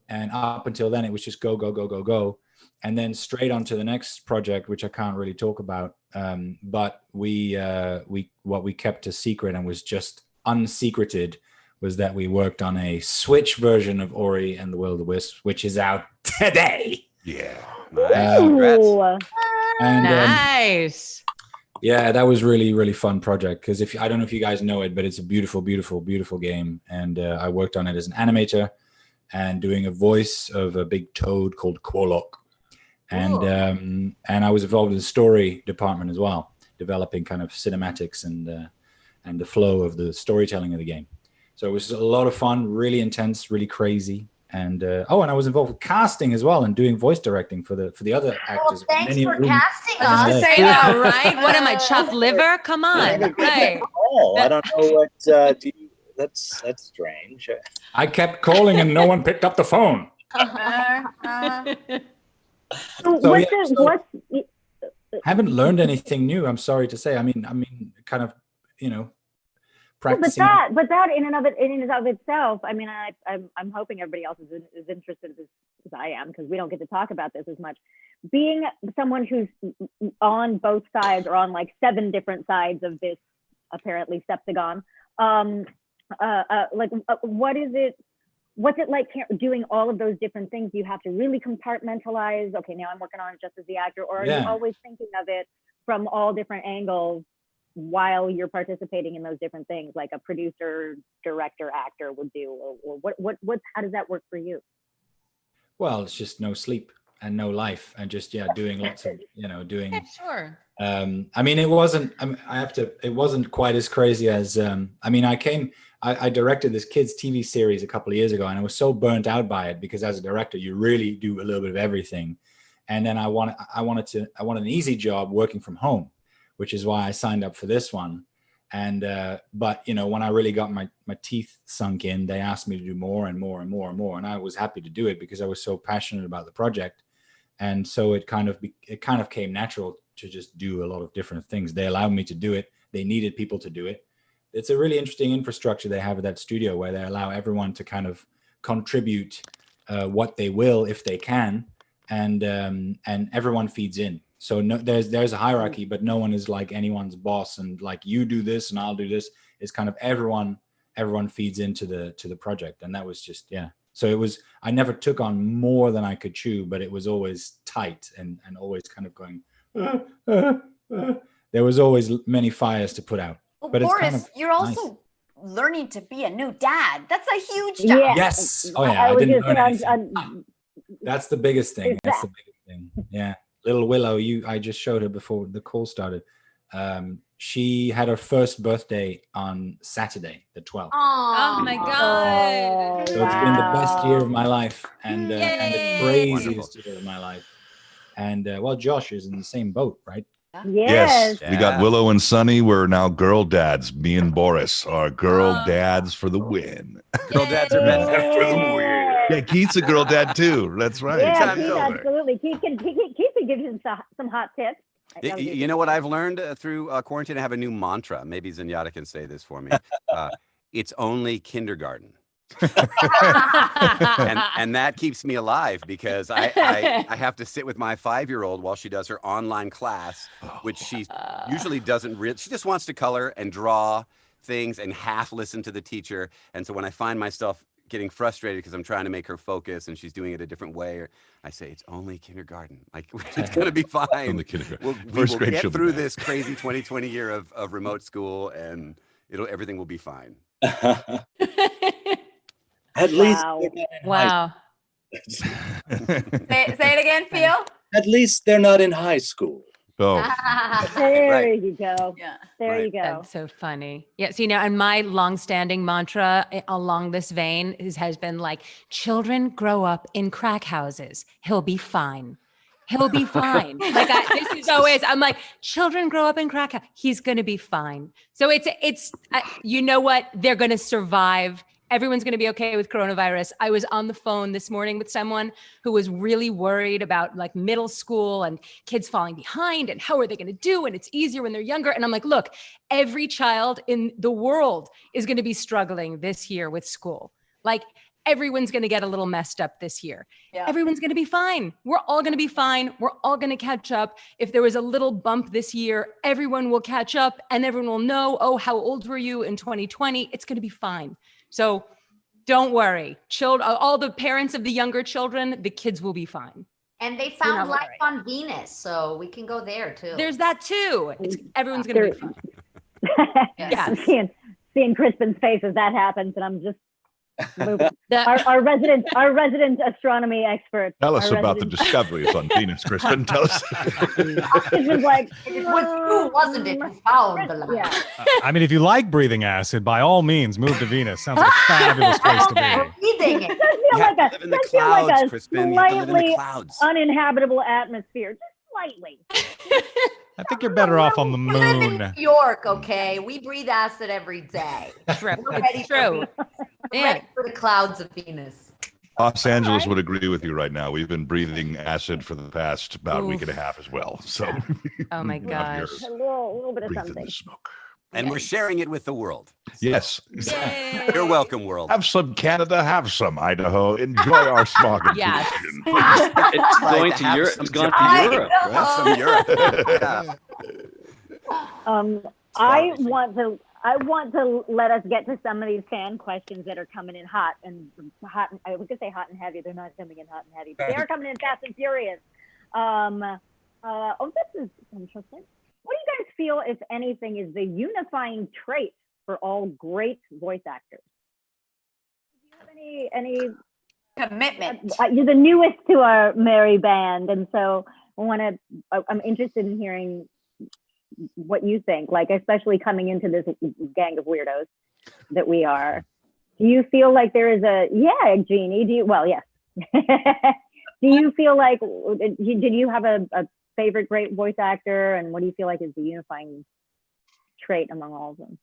And up until then, it was just go, and then straight on to the next project, which I can't really talk about. But what we kept a secret and was just unsecreted was that we worked on a Switch version of Ori and the Will of the Wisps, which is out today. Yeah. Congrats. And, Nice. yeah, that was really, really fun project because I don't know if you guys know it, but it's a beautiful, beautiful, beautiful game. And I worked on it as an animator and doing a voice of a big toad called Quolok. And I was involved in the story department as well, developing kind of cinematics and the flow of the storytelling of the game. So it was a lot of fun, really intense, really crazy. And and I was involved with casting as well and doing voice directing for the other actors. Well, thanks for casting us. Say that, right? What am I, chopped liver? Come on. Right. Oh, I don't know what that's strange. I kept calling and no one picked up the phone. Haven't learned anything new. I'm sorry to say. I mean, kind of, practicing. But that in and of itself, I mean, I'm hoping everybody else is interested as I am, because we don't get to talk about this as much. Being someone who's on both sides or on like 7 different sides of this apparently septagon, what's it like doing all of those different things? You have to really compartmentalize. Okay, now I'm working on it just as the actor, or are you always thinking of it from all different angles while you're participating in those different things, like a producer, director, actor would do? Or how does that work for you? Well, it's just no sleep. no life, and just doing lots of doing. Yeah, sure. I mean, it wasn't. It wasn't quite as crazy as. I directed this kids TV series a couple of years ago, and I was so burnt out by it because as a director, you really do a little bit of everything. And then I wanted an easy job working from home, which is why I signed up for this one. And but when I really got my teeth sunk in, they asked me to do more and more and more and more, and I was happy to do it because I was so passionate about the project. And so it kind of came natural to just do a lot of different things. They allowed me to do it. They needed people to do it. It's a really interesting infrastructure they have at that studio where they allow everyone to kind of contribute what they will if they can, and everyone feeds in. So there's a hierarchy, but no one is like anyone's boss and like you do this and I'll do this. It's kind of everyone feeds into the project, and that was just So it was, I never took on more than I could chew, but it was always tight and always kind of going. There was always many fires to put out. Well, but Boris, it's kind of you're also learning to be a new dad. That's a huge job. Yeah. Yes. Oh yeah. I didn't learn anything. That's the biggest thing. That's the biggest thing. Yeah. Little Willow, I just showed her before the call started. She had her first birthday on Saturday, the 12th. Oh my God. So it's been the best year of my life and the craziest year of my life. And well, Josh is in the same boat, right? Yes. We got Willow and Sunny. We're now girl dads. Me and Boris are girl dads for the win. Girl dads are best for the win. Yeah, Keith's a girl dad too. That's right. Yeah, Keith, absolutely. Keith can give you some hot tips. You know what I've learned through quarantine? I have a new mantra. Maybe Zenyatta can say this for me. It's only kindergarten. and that keeps me alive because I have to sit with my 5-year-old while she does her online class, which she usually doesn't she just wants to color and draw things and half listen to the teacher. And so when I find myself getting frustrated because I'm trying to make her focus and she's doing it a different way, or I say it's only kindergarten, like it's gonna be fine. Only kindergarten. We will get through this crazy 2020 year of remote school, and everything will be fine. At least wow. Say it again, Phil. At least they're not in high school. Oh. There you go. Yeah. There you go. That's so funny. Yeah. So, and my longstanding mantra along this vein has been like, children grow up in crack houses. He'll be fine. He'll be fine. Like this is always, I'm like, children grow up in crack house. He's going to be fine. So it's you know what? They're going to survive. Everyone's going to be okay with coronavirus. I was on the phone this morning with someone who was really worried about like middle school and kids falling behind and how are they going to do? And it's easier when they're younger. And I'm like, look, every child in the world is going to be struggling this year with school. Like everyone's going to get a little messed up this year. Yeah. Everyone's going to be fine. We're all going to be fine. We're all going to catch up. If there was a little bump this year, everyone will catch up and everyone will know, oh, how old were you in 2020? It's going to be fine. So don't worry, all the parents of the younger children, the kids will be fine. And they found life on Venus, so we can go there too. There's that too. Everyone's going to be fine. I'm seeing Crispin's face as that happens, and I'm just moving. Our resident astronomy expert. Tell us about the discoveries on Venus, Crispin. Tell us. It was like, it was you, wasn't it? You found the life. Yeah. I mean, if you like breathing acid, by all means, move to Venus. Sounds like a fabulous place to be. Breathing it. It does live in the feel like clouds, a Crispin. You have to live in the slightly clouds. uninhabitable atmosphere, just slightly. I think you're better off on the We live in moon. New York, okay? We breathe acid every day. True. We're ready It's true. ready for the clouds of Venus. Los Angeles would agree with you right now. We've been breathing acid for the past about week and a half as well. So, oh my gosh, A little bit of breathing something. the smoke. And we're sharing it with the world. Yes. You're welcome, world. Have some Canada, have some Idaho. Enjoy our smog and Yes. pollution. It's Like going to to have Europe. some It's gone Japan. to Europe. Have some Europe. Yeah. I want to let us get to some of these fan questions that are coming in hot. I was gonna say hot and heavy. They're not coming in hot and heavy, but they are coming in fast and furious. This is interesting. What do you guys feel, if anything, is the unifying trait for all great voice actors? Do you have any Commitment. You're the newest to our merry band, and so I'm interested in hearing what you think, like especially coming into this gang of weirdos that we are. Do you feel like there is Jeannie? Yes. Do you feel like, did you have a favorite great voice actor, and what do you feel like is the unifying trait among all of them?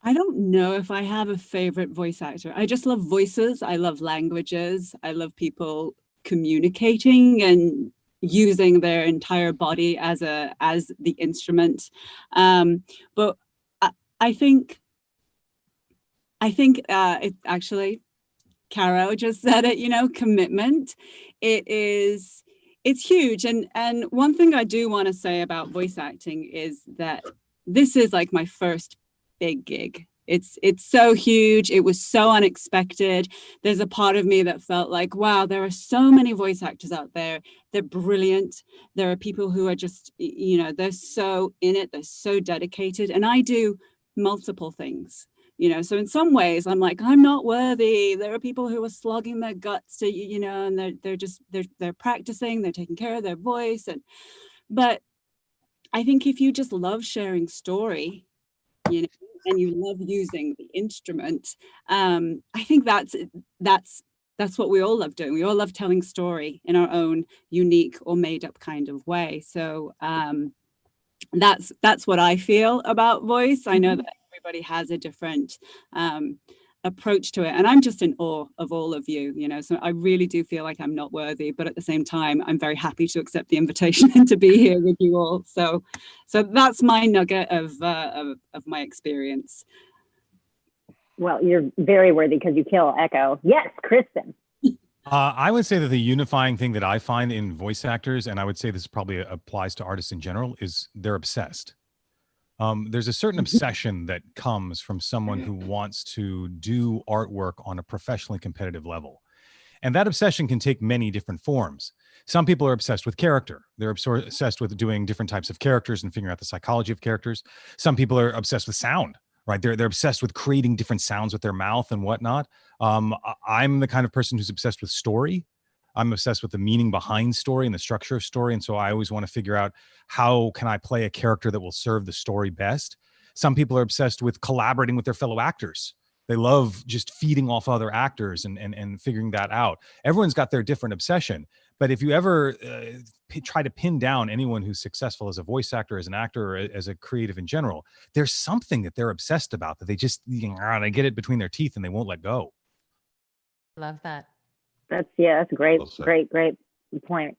I don't know if I have a favorite voice actor. I just love voices. I love languages. I love people communicating and using their entire body as the instrument. But I think it actually, Caro just said it, commitment. It's huge. And one thing I do want to say about voice acting is that this is like my first big gig. It's so huge. It was so unexpected. There's a part of me that felt like, wow, there are so many voice actors out there. They're brilliant. There are people who are just, they're so in it. They're so dedicated. And I do multiple things. So in some ways I'm like, I'm not worthy. There are people who are slogging their guts to, and they're practicing, they're taking care of their voice. But I think if you just love sharing story, and you love using the instrument, I think that's what we all love doing. We all love telling story in our own unique or made up kind of way. So that's what I feel about voice. I know that everybody has a different approach to it, and I'm just in awe of all of you, so I really do feel like I'm not worthy, but at the same time I'm very happy to accept the invitation and to be here with you all. So that's my nugget of my experience. Well, you're very worthy because you kill Echo. Yes, Kristen. I would say that the unifying thing that I find in voice actors, and I would say this probably applies to artists in general, is they're obsessed. There's a certain obsession that comes from someone who wants to do artwork on a professionally competitive level. And that obsession can take many different forms. Some people are obsessed with character. They're obsessed with doing different types of characters and figuring out the psychology of characters. Some people are obsessed with sound, right? They're obsessed with creating different sounds with their mouth and whatnot. I'm the kind of person who's obsessed with story. I'm obsessed with the meaning behind story and the structure of story. And so I always want to figure out, how can I play a character that will serve the story best? Some people are obsessed with collaborating with their fellow actors. They love just feeding off other actors and figuring that out. Everyone's got their different obsession. But if you ever try to pin down anyone who's successful as a voice actor, as an actor, or as a creative in general, there's something that they're obsessed about that they just, they get it between their teeth and they won't let go. Love that. That's a great point.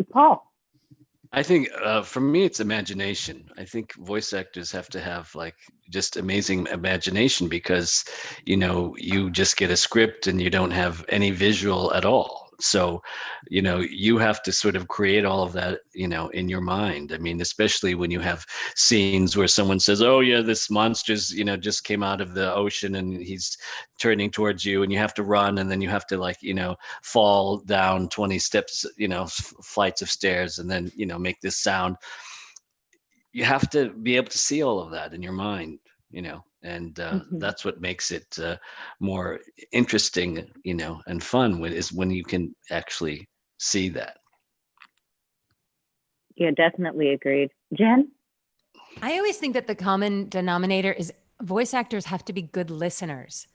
Paul. I think for me, it's imagination. I think voice actors have to have just amazing imagination, because, you just get a script and you don't have any visual at all. So, you have to sort of create all of that, in your mind. I mean, especially when you have scenes where someone says, oh yeah, this monster's, just came out of the ocean and he's turning towards you, and you have to run, and then you have to fall down 20 steps, flights of stairs, and then, make this sound. You have to be able to see all of that in your mind, and that's what makes it more interesting, and fun, is when you can actually see that. Yeah, definitely agreed. Jen? I always think that the common denominator is voice actors have to be good listeners.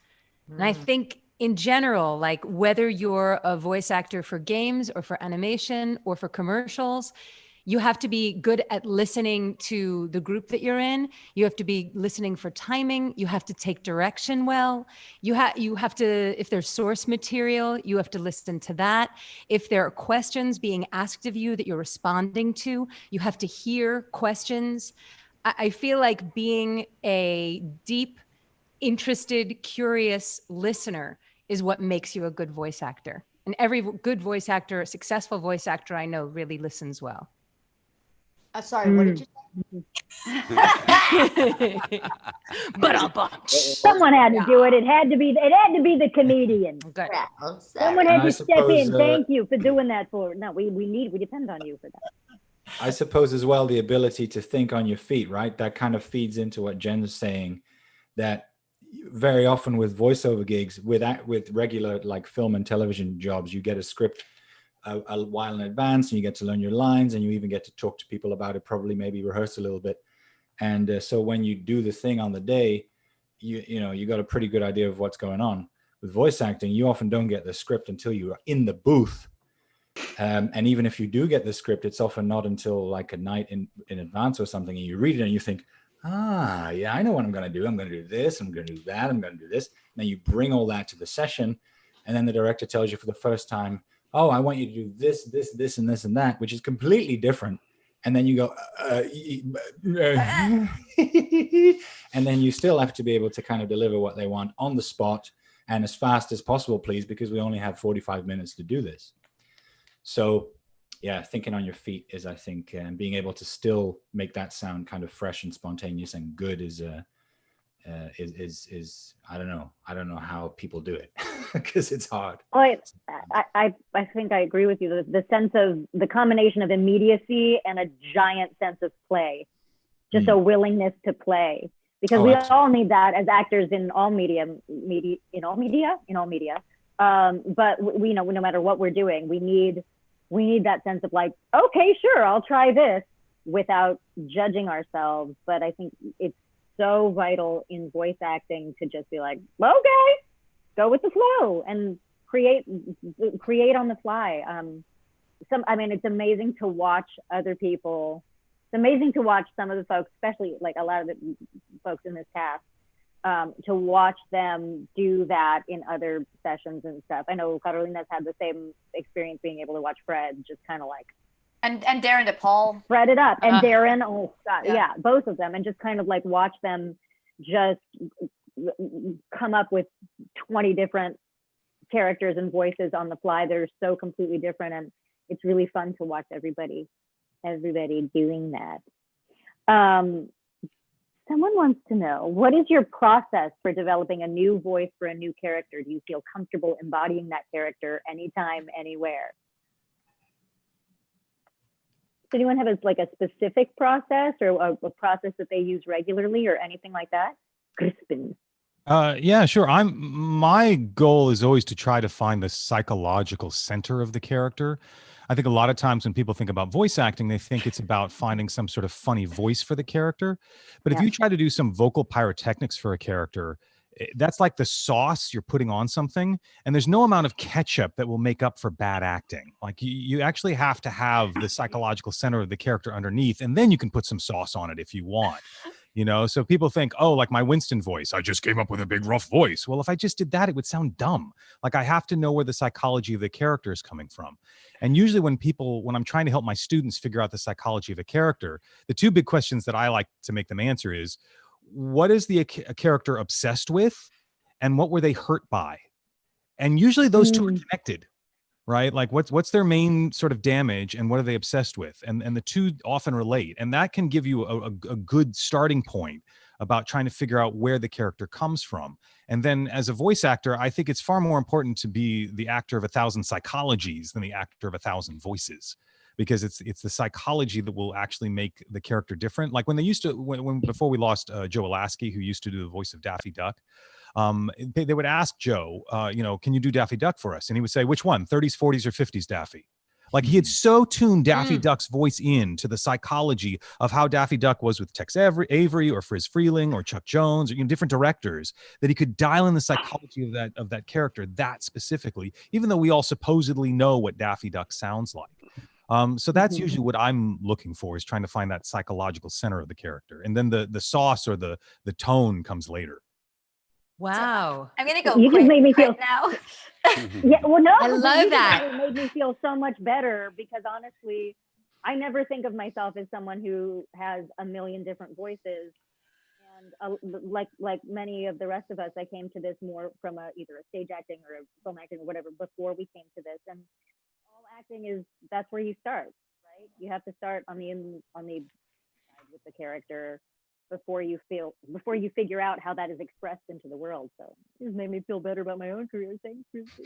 And I think in general, whether you're a voice actor for games or for animation or for commercials, you have to be good at listening to the group that you're in. You have to be listening for timing. You have to take direction well. You have to, if there's source material, you have to listen to that. If there are questions being asked of you that you're responding to, you have to hear questions. I feel like being a deep, interested, curious listener is what makes you a good voice actor. And every good voice actor, a successful voice actor I know, really listens well. Sorry, what did you say? Someone had to do it. It had to be the comedian. Good. Someone had And I to step in. suppose, Thank you for doing that for. No, we depend on you for that. I suppose as well, the ability to think on your feet, right? That kind of feeds into what Jen's saying, that very often with voiceover gigs, with regular like film and television jobs, you get a script a while in advance, and you get to learn your lines, and you even get to talk to people about it, probably maybe rehearse a little bit. And so when you do the thing on the day, you got a pretty good idea of what's going on. With voice acting, you often don't get the script until you're in the booth. And even if you do get the script, it's often not until like a night in advance or something, and you read it and you think, yeah, I know what I'm going to do. I'm going to do this. I'm going to do that. I'm going to do this. And then you bring all that to the session. And then the director tells you for the first time, oh, I want you to do this, this, this, and this, and that, which is completely different. And then you go, and then you still have to be able to kind of deliver what they want on the spot and as fast as possible, please, because we only have 45 minutes to do this. So yeah, thinking on your feet is, I think, and being able to still make that sound kind of fresh and spontaneous and good is I don't know how people do it because it's hard. Well, I think I agree with you. The sense of the combination of immediacy and a giant sense of play, just a willingness to play, because we all need that as actors in all media. But we know no matter what we're doing, we need that sense of like, okay, sure, I'll try this without judging ourselves. But I think it's so vital in voice acting to just be like, okay, go with the flow and create on the fly. It's amazing to watch other people. It's amazing to watch some of the folks, especially like a lot of the folks in this cast, to watch them do that in other sessions and stuff. I know Carolina's had the same experience being able to watch Fred just kind of like, and Darren DePaul. Fred it up. And Darren, oh God, yeah, both of them. And just kind of like watch them just come up with 20 different characters and voices on the fly. They're so completely different. And it's really fun to watch everybody doing that. Someone wants to know, what is your process for developing a new voice for a new character? Do you feel comfortable embodying that character anytime, anywhere? Does anyone have a specific process or a process that they use regularly or anything like that? Crispin. Yeah, sure. My goal is always to try to find the psychological center of the character. I think a lot of times when people think about voice acting, they think it's about finding some sort of funny voice for the character. But if you try to do some vocal pyrotechnics for a character, that's like the sauce you're putting on something, and there's no amount of ketchup that will make up for bad acting. Like you actually have to have the psychological center of the character underneath, and then you can put some sauce on it if you want. So people think, oh, like my Winston voice, I just came up with a big rough voice. Well, if I just did that, it would sound dumb. Like I have to know where the psychology of the character is coming from. And usually when I'm trying to help my students figure out the psychology of a character, the two big questions that I like to make them answer is, what is a character obsessed with, and what were they hurt by? And usually those two are connected, right? Like what's their main sort of damage, and what are they obsessed with? And the two often relate, and that can give you a good starting point about trying to figure out where the character comes from. And then as a voice actor, I think it's far more important to be the actor of 1,000 psychologies than the actor of 1,000 voices, because it's the psychology that will actually make the character different. Like when they used to, before we lost Joe Alasky, who used to do the voice of Daffy Duck, they would ask Joe, can you do Daffy Duck for us? And he would say, which one, 30s, 40s, or 50s Daffy? Like he had so tuned Daffy Duck's voice in to the psychology of how Daffy Duck was with Tex Avery or Friz Freleng or Chuck Jones or different directors, that he could dial in the psychology of that character that specifically, even though we all supposedly know what Daffy Duck sounds like. So that's usually what I'm looking for, is trying to find that psychological center of the character. And then the sauce or the tone comes later. Wow. I'm going to go You just made me feel now. Yeah, well, no, I love that. It made me feel so much better, because honestly, I never think of myself as someone who has a million different voices. And like many of the rest of us, I came to this more from either a stage acting or a film acting or whatever before we came to this. And all acting that's where you start, right? You have to start on the side with the character before you figure out how that is expressed into the world. So it just made me feel better about my own career. Thanks, Christy.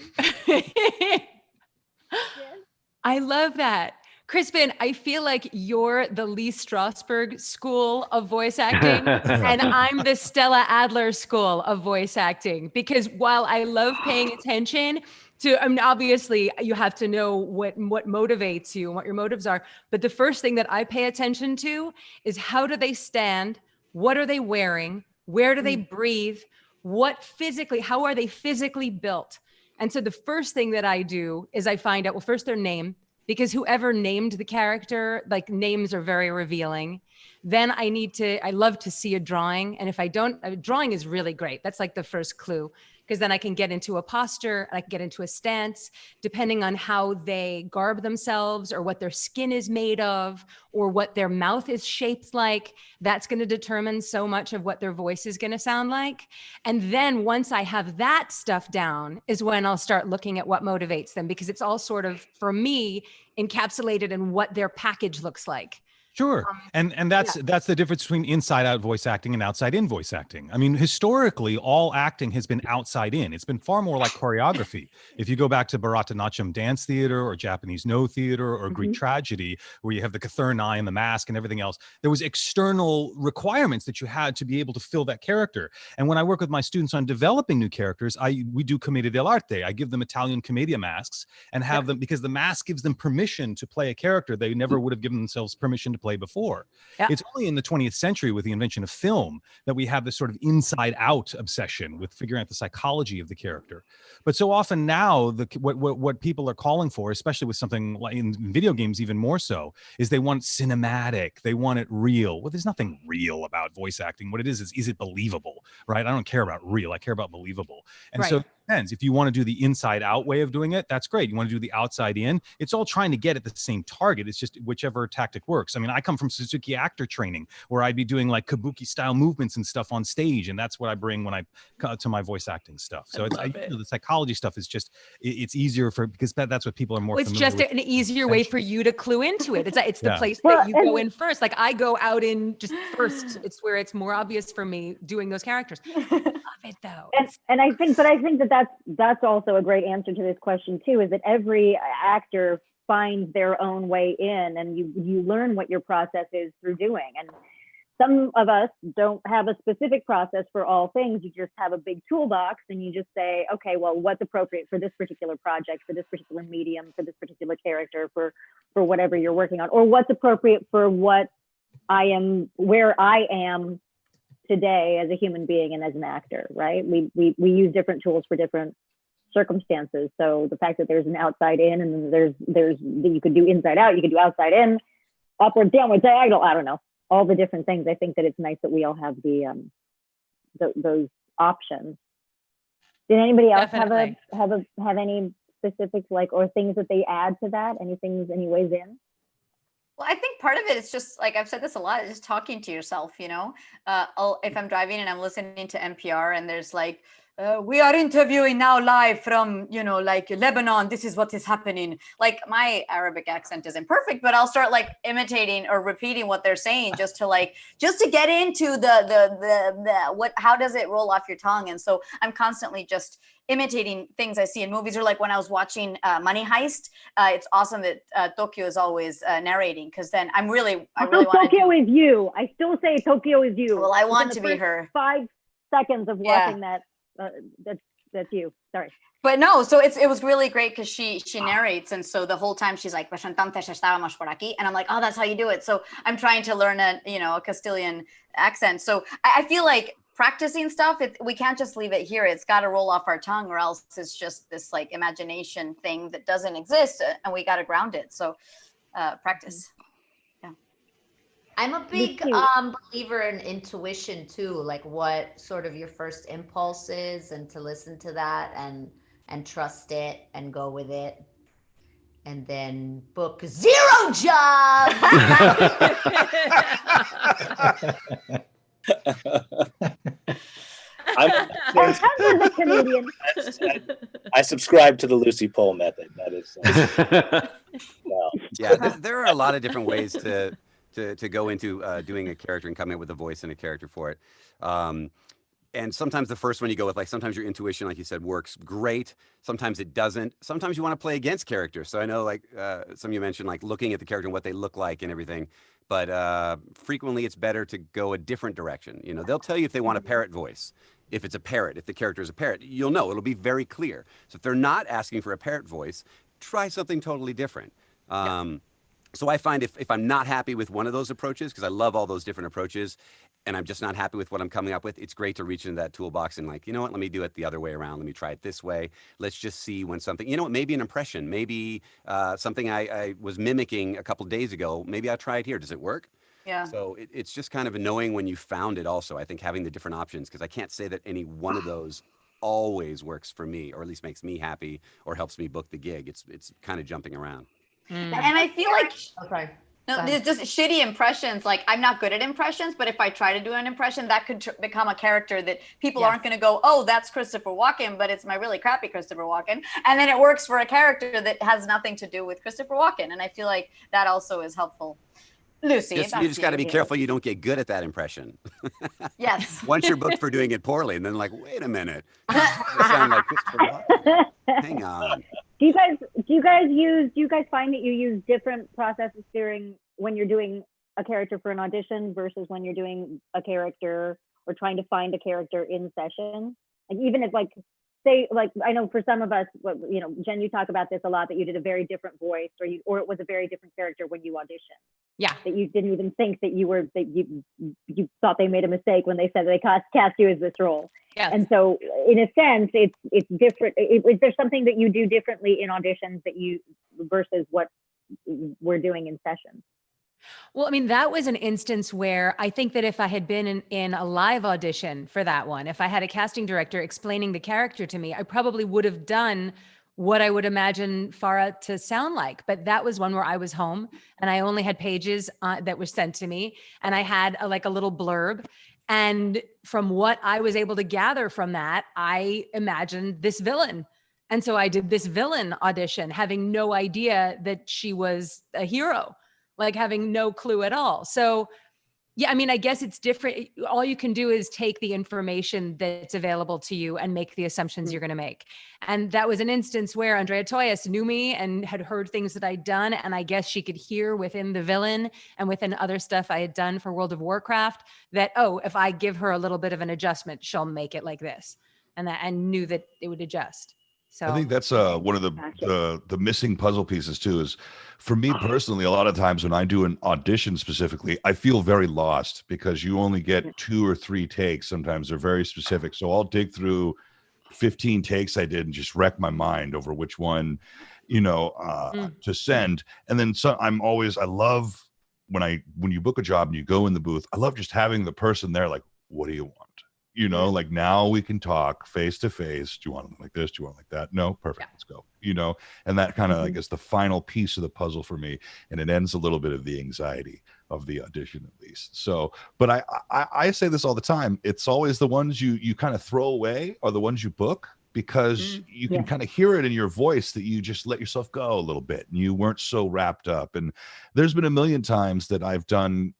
I love that. Crispin, I feel like you're the Lee Strasberg school of voice acting, and I'm the Stella Adler school of voice acting. Because while I love paying attention to, I mean, obviously you have to know what motivates you and what your motives are. But the first thing that I pay attention to is how do they stand? What are they wearing? Where do they breathe? How are they physically built? And so the first thing that I do is I find out, well, first their name, because whoever named the character, like names are very revealing. Then I love to see a drawing. And if I don't, a drawing is really great. That's like the first clue, because then I can get into a posture, I can get into a stance, depending on how they garb themselves or what their skin is made of or what their mouth is shaped like. That's going to determine so much of what their voice is going to sound like. And then once I have that stuff down is when I'll start looking at what motivates them, because it's all sort of, for me, encapsulated in what their package looks like. Sure. And that's the difference between inside out voice acting and outside in voice acting. I mean, historically, all acting has been outside in. It's been far more like choreography. If you go back to Bharatanatyam dance theater or Japanese no theater or Greek tragedy, where you have the Cathurn eye and the mask and everything else, there was external requirements that you had to be able to fill that character. And when I work with my students on developing new characters, we do commedia dell'arte. I give them Italian commedia masks and have them, because the mask gives them permission to play a character they never would have given themselves permission to play before. It's only in the 20th century with the invention of film that we have this sort of inside out obsession with figuring out the psychology of the character. But so often now what people are calling for, especially with something like in video games even more so, is they want cinematic, they want it real. Well, there's nothing real about voice acting. What it is it believable, right? I don't care about real, I care about believable. And so it depends. If you want to do the inside out way of doing it, that's great. You want to do the outside in, it's all trying to get at the same target. It's just whichever tactic works. I mean, I come from Suzuki actor training where I'd be doing like kabuki style movements and stuff on stage. And that's what I bring when I come to my voice acting stuff. So the psychology stuff is just, it's easier because that's what people are more It's familiar just with. an easier way for you to clue into it. It's the place that you go in first. Like I go out in just first. It's where it's more obvious for me doing those characters. I love it though. And I think that's also a great answer to this question too, is that every actor finds their own way in, and you learn what your process is through doing. And some of us don't have a specific process for all things. You just have a big toolbox and you just say, okay, well, what's appropriate for this particular project, for this particular medium, for this particular character, for whatever you're working on, or what's appropriate for where I am today as a human being and as an actor, right? We use different tools for different circumstances. So the fact that there's an outside in and there's you could do inside out, you could do outside in, upward, downward, diagonal, I don't know, all the different things. I think that it's nice that we all have those options. Did anybody else have any specifics or things that they add to that? Any ways in? Well, I think part of it is just like I've said this a lot, is just talking to yourself, if I'm driving and I'm listening to NPR and there's like, we are interviewing now live from, Lebanon. This is what is happening. Like my Arabic accent isn't perfect, but I'll start like imitating or repeating what they're saying just to get into how does it roll off your tongue? And so I'm constantly just imitating things I see in movies, or like when I was watching Money Heist. It's awesome that Tokyo is always narrating, because then I really Tokyo is you. I still say Tokyo is you. Well, I want to be her. 5 seconds of watching that. That's you. Sorry. But no, so it was really great because she narrates, and so the whole time she's like, and I'm like, oh, that's how you do it. So I'm trying to learn a Castilian accent. So I feel like practicing stuff, we can't just leave it here. It's got to roll off our tongue, or else it's just this like imagination thing that doesn't exist, and we got to ground it. So practice. I'm a big believer in intuition too, like what sort of your first impulse is, and to listen to that and trust it and go with it, and then book 0 job. I'm a comedian. I subscribe to the Lucy Pohl method. That is. There are a lot of different ways to go into doing a character and coming up with a voice and a character for it. And sometimes the first one you go with, like sometimes your intuition, like you said, works great. Sometimes it doesn't. Sometimes you want to play against characters. So I know like some of you mentioned like looking at the character and what they look like and everything. But frequently it's better to go a different direction. You know, they'll tell you if they want a parrot voice. If it's a parrot, if the character is a parrot, you'll know. It'll be very clear. So if they're not asking for a parrot voice, try something totally different. So I find if I'm not happy with one of those approaches, because I love all those different approaches, and I'm just not happy with what I'm coming up with, it's great to reach into that toolbox and like, you know what, let me do it the other way around. Let me try it this way. Let's just see when something, you know what, maybe an impression, maybe something I was mimicking a couple days ago, maybe I'll try it here. Does it work? Yeah. So it's just kind of knowing when you found it also. I think having the different options, because I can't say that any one of those always works for me, or at least makes me happy or helps me book the gig. It's kind of jumping around. And I feel like okay. no, there's just shitty impressions. Like I'm not good at impressions, but if I try to do an impression, that could become a character that people aren't going to go, oh, that's Christopher Walken, but it's my really crappy Christopher Walken. And then it works for a character that has nothing to do with Christopher Walken. And I feel like that also is helpful. Lucy, You just got to be careful you don't get good at that impression. Yes. Once you're booked for doing it poorly, and then like, wait a minute, I sound like Christopher Walken. Hang on. Do you guys find that you use different processes when you're doing a character for an audition versus when you're doing a character or trying to find a character in session? Like even if like say like I know for some of us, you know, Jen, you talk about this a lot, that you did a very different voice or it was a very different character when you auditioned. Yeah. That you didn't even think that you thought they made a mistake when they said they cast you as this role. Yes. And so in a sense, it's different. Is there something that you do differently in auditions versus what we're doing in sessions? Well, I mean, that was an instance where I think that if I had been in a live audition for that one, if I had a casting director explaining the character to me, I probably would have done what I would imagine Farah to sound like. But that was one where I was home and I only had pages that were sent to me, and I had a little blurb. And from what I was able to gather from that, I imagined this villain. And so I did this villain audition, having no idea that she was a hero, like having no clue at all. So yeah, I mean, I guess it's different. All you can do is take the information that's available to you and make the assumptions you're going to make. And that was an instance where Andrea Toyas knew me and had heard things that I'd done. And I guess she could hear within the villain and within other stuff I had done for World of Warcraft that, oh, if I give her a little bit of an adjustment, she'll make it like this. And I knew that it would adjust. So I think that's one of the missing puzzle pieces too, is for me personally, a lot of times when I do an audition specifically, I feel very lost because you only get 2 or 3 takes. Sometimes they're very specific. So I'll dig through 15 takes I did and just wreck my mind over which one, to send. And then I love when you book a job and you go in the booth, I love just having the person there like, what do you want? Like now we can talk face to face. Do you want it like this? Do you want it like that? No, perfect. Let's go. And that kind of I guess the final piece of the puzzle for me, and it ends a little bit of the anxiety of the audition at least. So, but I say this all the time. It's always the ones you kind of throw away are the ones you book, because you can kind of hear it in your voice that you just let yourself go a little bit and you weren't so wrapped up. And there's been a million times that I've done,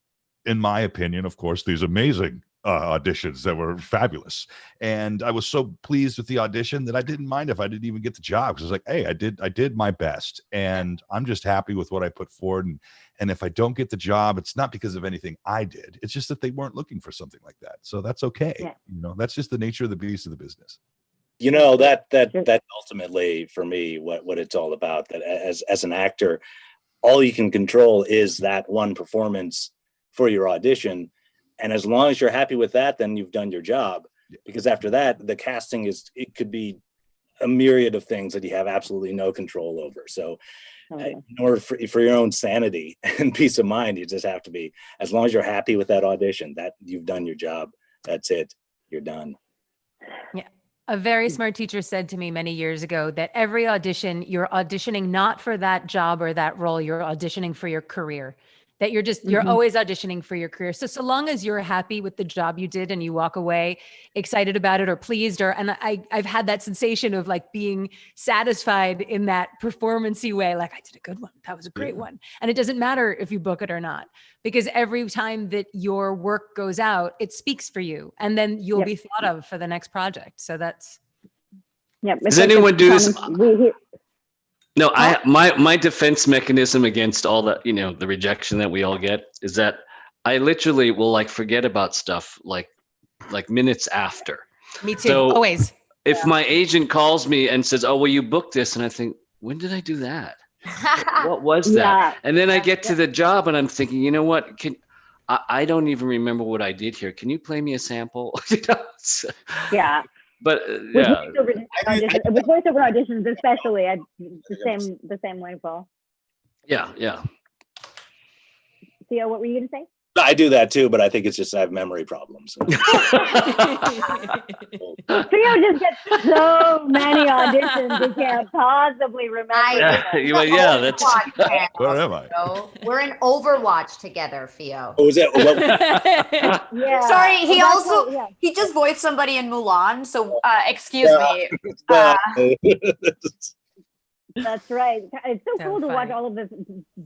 in my opinion, of course, these amazing auditions that were fabulous, and I was so pleased with the audition that I didn't mind if I didn't even get the job, because I was like, hey, I did my best, and I'm just happy with what I put forward. And if I don't get the job, it's not because of anything I did, it's just that they weren't looking for something like that. So that's okay. That's just the nature of the beast of the business. That ultimately for me what it's all about, that as an actor, all you can control is that one performance for your audition. And as long as you're happy with that, then you've done your job. Because after that, the casting it could be a myriad of things that you have absolutely no control over. So in order for your own sanity and peace of mind, you just have to be, as long as you're happy with that audition, that you've done your job, that's it, you're done. Yeah. A very smart teacher said to me many years ago that every audition, you're auditioning not for that job or that role, you're auditioning for your career. that you're just, you're Mhm. always auditioning for your career. So long as you're happy with the job you did and you walk away excited about it or pleased, and I've had that sensation of like being satisfied in that performance-y way. Like, I did a good one. That was a great one. And it doesn't matter if you book it or not, because every time that your work goes out, it speaks for you, and then you'll be thought of for the next project. So that's. Yeah. Does anyone do this? No, my defense mechanism against all the, the rejection that we all get is that I literally will like forget about stuff like minutes after. Me too. So always. If my agent calls me and says, "Oh, well, you booked this," and I think, when did I do that? What was that? And then I get to the job and I'm thinking, you know what? I don't even remember what I did here. Can you play me a sample? Yeah. But With voiceover auditions, especially, the same way, Paul. Yeah. Theo, what were you gonna say? I do that too, but I think it's just I have memory problems. Theo just gets so many auditions he can't possibly remember. That's where am I? We're in Overwatch together, Theo. What was that? Yeah. Sorry, he Well, also he just voiced somebody in Mulan, so excuse me. That's right. It's so cool to watch funny. all of the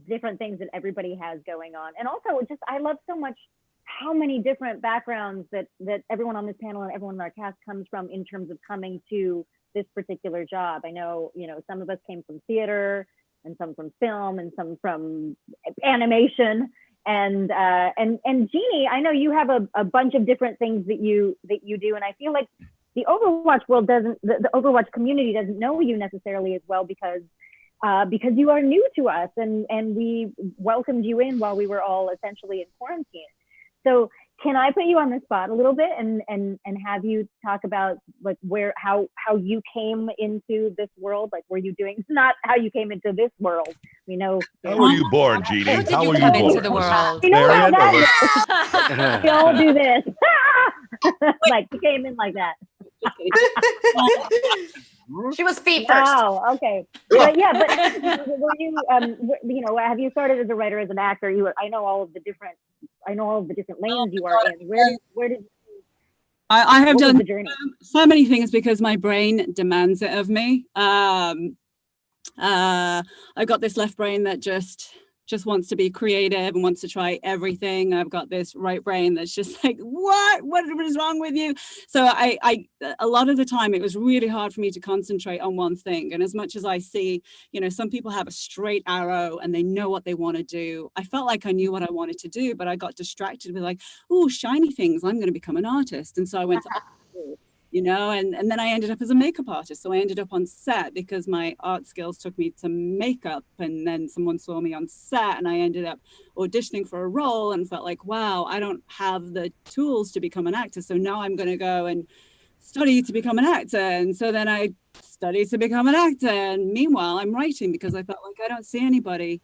different things that everybody has going on. And also just, I love so much how many different backgrounds that everyone on this panel and everyone in our cast comes from in terms of coming to this particular job. I know, some of us came from theater and some from film and some from animation. And Jeannie, I know you have a bunch of different things that you do. And I feel like the Overwatch world the Overwatch community doesn't know you necessarily as well because you are new to us and we welcomed you in while we were all essentially in quarantine. So can I put you on the spot a little bit and have you talk about like how you came into this world? Like, were you doing, not how you came into this world? We know. How were you born, Jeannie? How were you come born? into the world? We know how that is. We all do this. Like, you came in like that. She was feet first. Wow. Okay. But were you? Have you started as a writer, as an actor? I know all of the different lanes you are in. Where did? I have done the journey? So many things because my brain demands it of me. I've got this left brain that just wants to be creative and wants to try everything. I've got this right brain that's just like, what is wrong with you? So I a lot of the time it was really hard for me to concentrate on one thing. And as much as I see, some people have a straight arrow and they know what they want to do, I felt like I knew what I wanted to do, but I got distracted with like, oh, shiny things, I'm going to become an artist. And so I went to and then I ended up as a makeup artist. So I ended up on set because my art skills took me to makeup, and then someone saw me on set and I ended up auditioning for a role and felt like, wow, I don't have the tools to become an actor. So now I'm going to go and study to become an actor. And so then I studied to become an actor. And meanwhile, I'm writing because I felt like I don't see anybody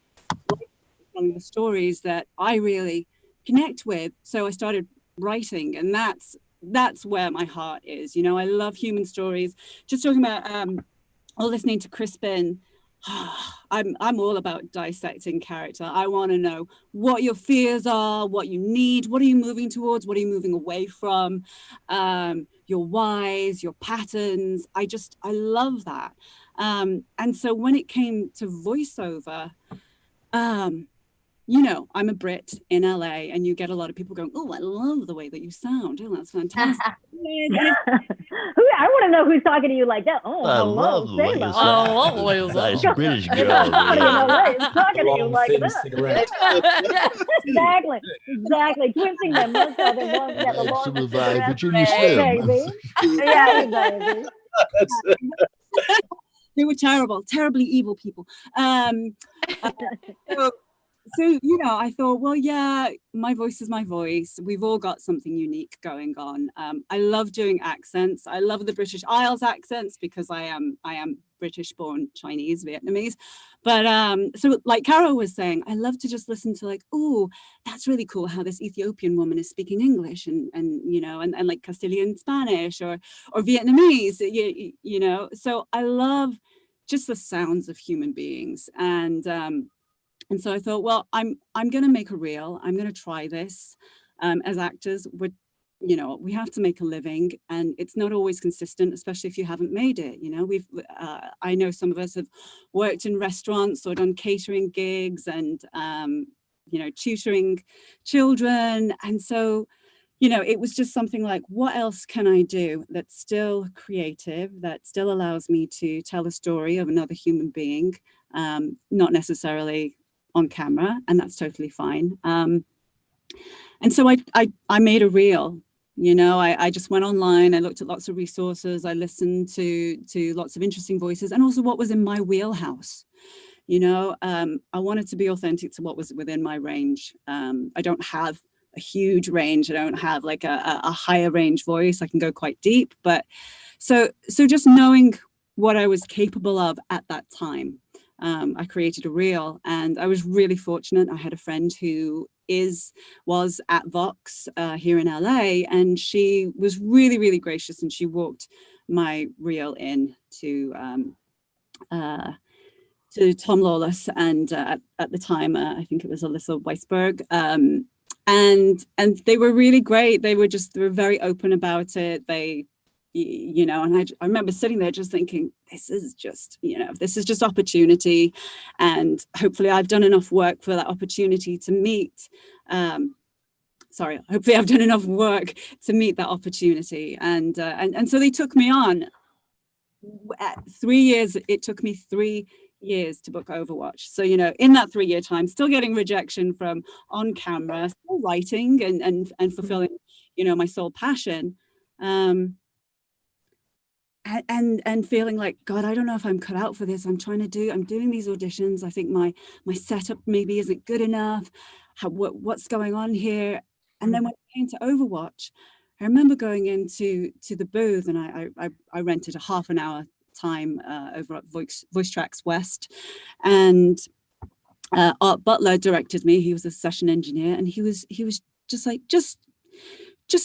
telling the stories that I really connect with. So I started writing, and that's where my heart is. I love human stories. Just talking about listening to Crispin, I'm all about dissecting character. I want to know what your fears are, what you need, what are you moving towards, what are you moving away from, your whys, your patterns. I love that. And so when it came to voiceover, I'm a Brit in LA, and you get a lot of people going, "Oh, I love the way that you sound. Oh, that's fantastic." I want to know who's talking to you like that. Oh, I hello, love the way you Sailor. sound. Nice British girl. Somebody in LA is talking to you like that. Exactly. Twisting them. The Some of my cigarette. Virginia Hey, Slim. baby. Hey, baby. They were terribly evil people. So, I thought, well, yeah, my voice is my voice. We've all got something unique going on. I love doing accents. I love the British Isles accents because I am British born Chinese, Vietnamese. But so like Carol was saying, I love to just listen to like, oh, that's really cool how this Ethiopian woman is speaking English and like Castilian Spanish or Vietnamese, So I love just the sounds of human beings. And And so I thought, well, I'm going to make a reel. I'm going to try this. As actors, we have to make a living, and it's not always consistent, especially if you haven't made it. I know some of us have worked in restaurants or done catering gigs and tutoring children, and so it was just something like, what else can I do that's still creative, that still allows me to tell a story of another human being, not necessarily on camera, and that's totally fine. And so I made a reel. I just went online, I looked at lots of resources, I listened to lots of interesting voices, and also what was in my wheelhouse. I wanted to be authentic to what was within my range. I don't have a huge range. I don't have like a higher range voice. I can go quite deep, but so just knowing what I was capable of at that time, I created a reel, and I was really fortunate. I had a friend who was at Vox here in LA, and she was really, really gracious, and she walked my reel in to Tom Lawless and at the time I think it was Alyssa Weisberg, and they were really great. They were very open about it. And I remember sitting there just thinking, this is just opportunity, and hopefully I've done enough work for that opportunity to meet. Hopefully I've done enough work to meet that opportunity, and so they took me on. At 3 years, it took me 3 years to book Overwatch. So in that 3-year time, still getting rejection from on camera, still writing and fulfilling my sole passion. And feeling like, God, I don't know if I'm cut out for this. I'm doing these auditions. I think my setup maybe isn't good enough. What's going on here? And then when it came to Overwatch, I remember going into the booth, and I rented a half an hour time over at Voice Tracks West, and Art Butler directed me. He was a session engineer, and he was just like, just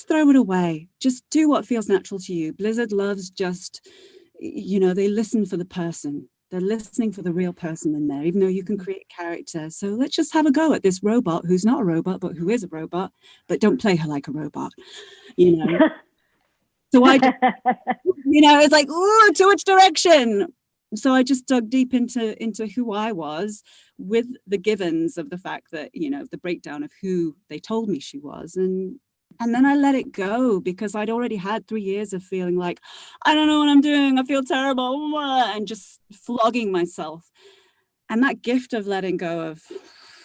throw it away. Just do what feels natural to you. Blizzard loves they listen for the person. They're listening for the real person in there, even though you can create character. So let's just have a go at this robot who's not a robot, but who is a robot, but don't play her like a robot, So I, it's like, ooh, too much direction. So I just dug deep into who I was, with the givens of the fact that, the breakdown of who they told me she was. And then I let it go, because I'd already had 3 years of feeling like, I don't know what I'm doing. I feel terrible, and just flogging myself. And that gift of letting go of,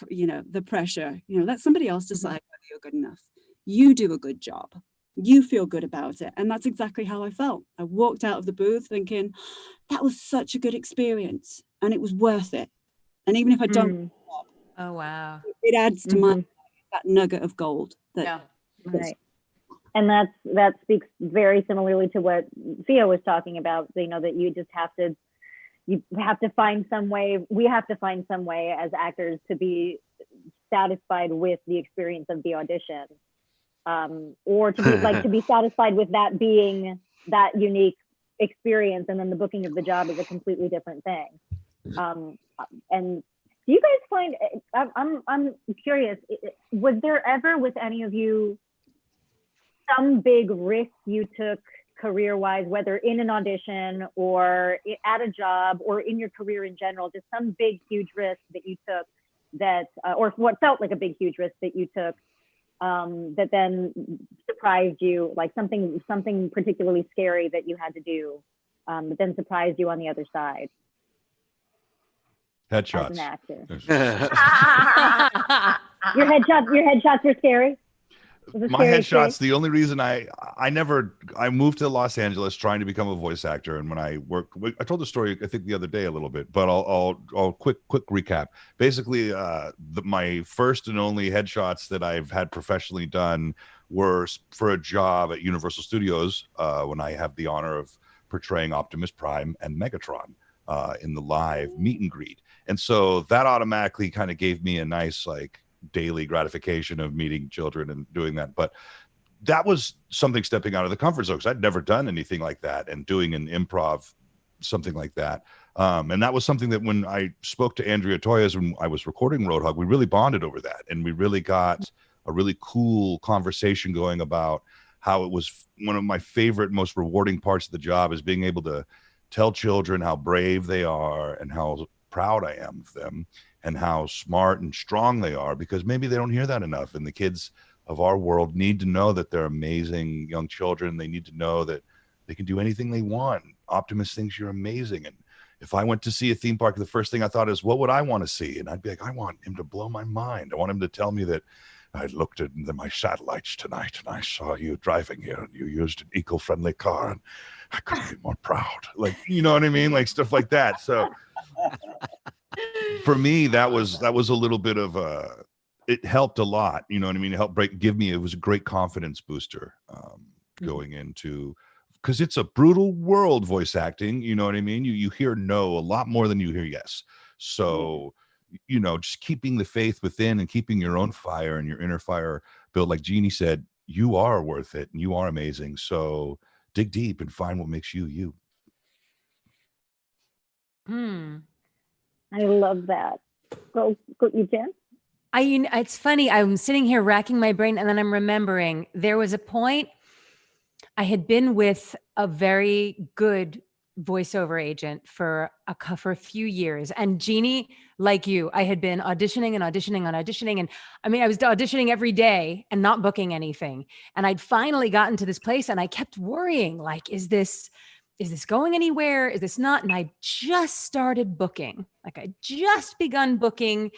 the pressure, let somebody else decide whether you're good enough. You do a good job. You feel good about it. And that's exactly how I felt. I walked out of the booth thinking, that was such a good experience, and it was worth it. And even if I don't, oh wow, it adds to my that nugget of gold. Right. And that speaks very similarly to what Theo was talking about, that you have to find some way, we have to find some way as actors to be satisfied with the experience of the audition, or to be satisfied with that being that unique experience, and then the booking of the job is a completely different thing. And do you guys find, I'm curious, was there ever with any of you some big risk you took career-wise, whether in an audition or at a job or in your career in general, just some big, huge risk that you took that, or what felt like a big, huge risk that you took that then surprised you, like something particularly scary that you had to do, but then surprised you on the other side? Headshots. As an actor. Your headshots were scary? My headshots, the only reason I moved to Los Angeles trying to become a voice actor, and when I told the story I think the other day a little bit, but I'll quick recap. Basically, my first and only headshots that I've had professionally done were for a job at Universal Studios when I have the honor of portraying Optimus Prime and Megatron in the live meet and greet, and so that automatically kind of gave me a nice daily gratification of meeting children and doing that. But that was something stepping out of the comfort zone, because I'd never done anything like that, and doing an improv something like that. And that was something that when I spoke to Andrea Toyas when I was recording Roadhog, we really bonded over that, and we really got a really cool conversation going about how it was one of my favorite, most rewarding parts of the job is being able to tell children how brave they are and how proud I am of them and how smart and strong they are, because maybe they don't hear that enough. And the kids of our world need to know that they're amazing young children. They need to know that they can do anything they want. Optimus thinks you're amazing. And if I went to see a theme park, the first thing I thought is, what would I want to see? And I'd be like, I want him to blow my mind. I want him to tell me that I looked at my satellites tonight and I saw you driving here and you used an eco-friendly car and I couldn't be more proud. Like, you know what I mean? Like stuff like that. So for me, that was a little bit of it helped a lot. You know what I mean? It helped it was a great confidence booster going into, because it's a brutal world, voice acting. You know what I mean? You hear no a lot more than you hear yes. So, you know, just keeping the faith within and keeping your own fire and your inner fire built, like Jeannie said, you are worth it and you are amazing. So dig deep and find what makes you, you. I love that. Go, you, Jen. It's funny. I'm sitting here racking my brain, and then I'm remembering there was a point I had been with a very good voiceover agent for a few years, and Jeannie, like you, I had been auditioning and auditioning and auditioning, and I mean, I was auditioning every day and not booking anything. And I'd finally gotten to this place, and I kept worrying, like, is this going anywhere? Is this not? And I just started booking. Like, I just begun booking.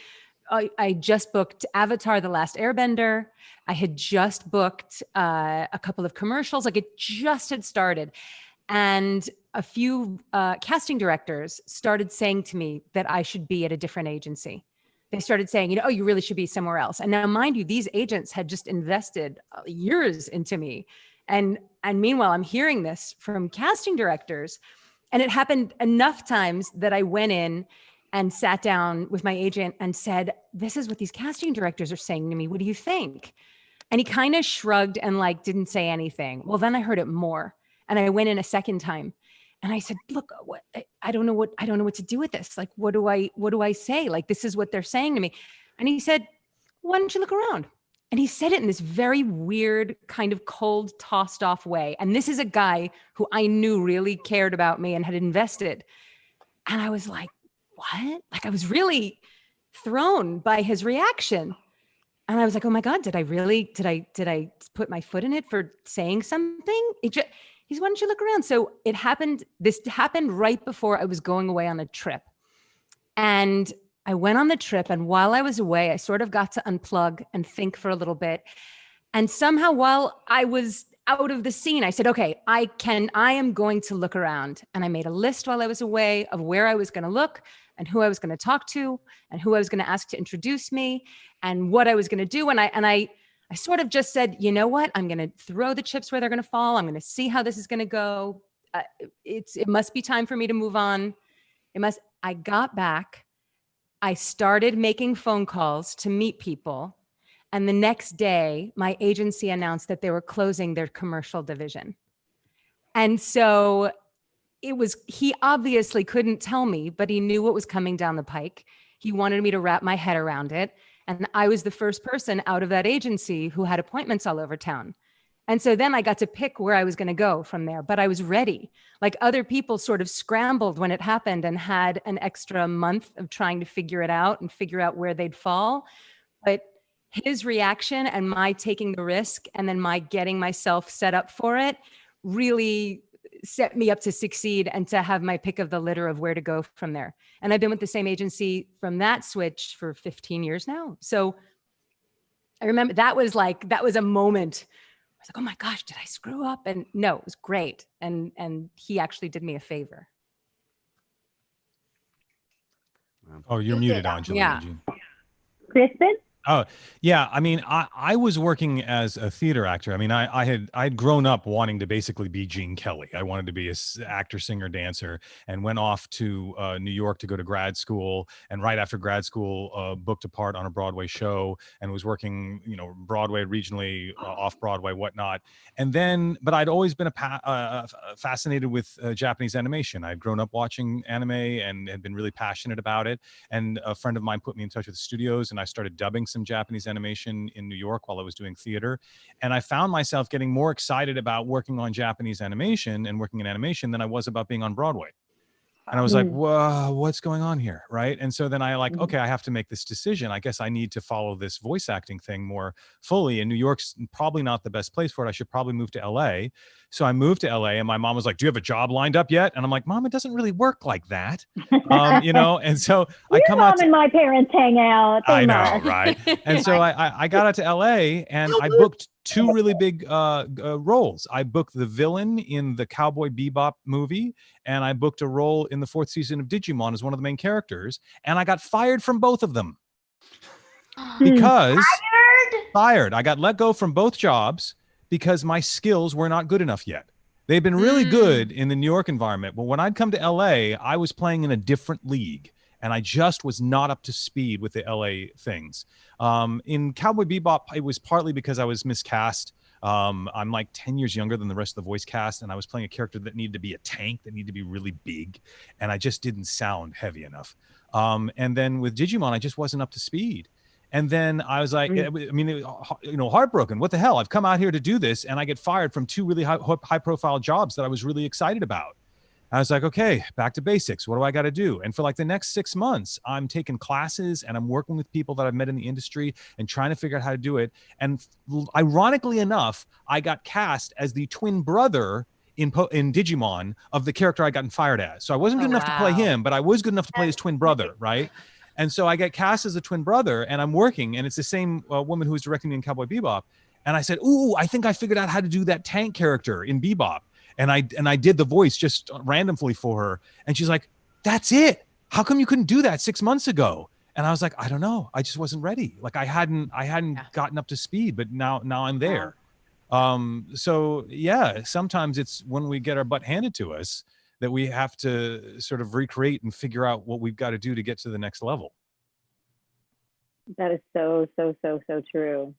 I just booked Avatar: The Last Airbender. I had just booked a couple of commercials. Like, it just had started. And a few casting directors started saying to me that I should be at a different agency. They started saying, oh, you really should be somewhere else. And now, mind you, these agents had just invested years into me. And meanwhile, I'm hearing this from casting directors. And it happened enough times that I went in and sat down with my agent and said, this is what these casting directors are saying to me. What do you think? And he kind of shrugged and like didn't say anything. Well, then I heard it more. And I went in a second time and I said, look, I don't know what to do with this. Like, what do I say? Like, this is what they're saying to me. And he said, why don't you look around? And he said it in this very weird, kind of cold, tossed off way. And this is a guy who I knew really cared about me and had invested. And I was like, what? Like, I was really thrown by his reaction. And I was like, oh my God, did I put my foot in it for saying something? He's, why don't you look around? So this happened right before I was going away on a trip. And I went on the trip, and while I was away, I sort of got to unplug and think for a little bit. And somehow, while I was out of the scene, I said, okay, I am going to look around. And I made a list while I was away of where I was going to look and who I was going to talk to and who I was going to ask to introduce me and what I was going to do. And I sort of just said, you know what? I'm going to throw the chips where they're going to fall. I'm going to see how this is going to go. It must be time for me to move on. I got back. I started making phone calls to meet people. And the next day, my agency announced that they were closing their commercial division. And so he obviously couldn't tell me, but he knew what was coming down the pike. He wanted me to wrap my head around it. And I was the first person out of that agency who had appointments all over town. And so then I got to pick where I was going to go from there, but I was ready. Like, other people sort of scrambled when it happened and had an extra month of trying to figure it out and figure out where they'd fall. But his reaction and my taking the risk and then my getting myself set up for it really set me up to succeed and to have my pick of the litter of where to go from there. And I've been with the same agency from that switch for 15 years now. So I remember that was a moment. I was like, oh my gosh, did I screw up? And no, it was great. And he actually did me a favor. Oh, you're muted, Angelina. Yeah. Kristen? Oh, yeah. I mean, I was working as a theater actor. I mean, I'd grown up wanting to basically be Gene Kelly. I wanted to be a actor, singer, dancer, and went off to New York to go to grad school. And right after grad school, booked a part on a Broadway show and was working, Broadway regionally, off Broadway, whatnot. And then, but I'd always been fascinated with Japanese animation. I'd grown up watching anime and had been really passionate about it. And a friend of mine put me in touch with studios, and I started dubbing some Japanese animation in New York while I was doing theater. And I found myself getting more excited about working on Japanese animation and working in animation than I was about being on Broadway. And I was like, whoa, what's going on here? Right. And so then okay, I have to make this decision. I guess I need to follow this voice acting thing more fully. And New York's probably not the best place for it. I should probably move to LA. So I moved to LA, and my mom was like, do you have a job lined up yet? And I'm like, Mom, it doesn't really work like that. And so I Your come mom out to, and my parents hang out. They I know, must. right? And so I got out to LA, and I booked two really big roles. I booked the villain in the Cowboy Bebop movie, and I booked a role in the 4th season of Digimon as one of the main characters, and I got fired from both of them. Because fired. I got let go from both jobs because my skills were not good enough yet. They've been really good in the New York environment, but when I'd come to LA, I was playing in a different league, and I just was not up to speed with the LA things. In Cowboy Bebop, it was partly because I was miscast. I'm like 10 years younger than the rest of the voice cast, and I was playing a character that needed to be a tank, that needed to be really big, and I just didn't sound heavy enough. And then with Digimon, I just wasn't up to speed. And then I was like, heartbroken. What the hell? I've come out here to do this, and I get fired from two really high profile jobs that I was really excited about. I was like, okay, back to basics. What do I got to do? And for like the next 6 months, I'm taking classes and I'm working with people that I've met in the industry and trying to figure out how to do it. And ironically enough, I got cast as the twin brother in Digimon of the character I gotten fired as. So I wasn't good enough to play him, but I was good enough to play his twin brother, right? And so I get cast as a twin brother, and I'm working, and it's the same woman who was directing me in Cowboy Bebop. And I said, ooh, I think I figured out how to do that tank character in Bebop. And I did the voice just randomly for her. And she's like, that's it. How come you couldn't do that 6 months ago? And I was like, I don't know. I just wasn't ready. Like I hadn't gotten up to speed, but now I'm there. So yeah, sometimes it's when we get our butt handed to us that we have to sort of recreate and figure out what we've got to do to get to the next level. That is so true.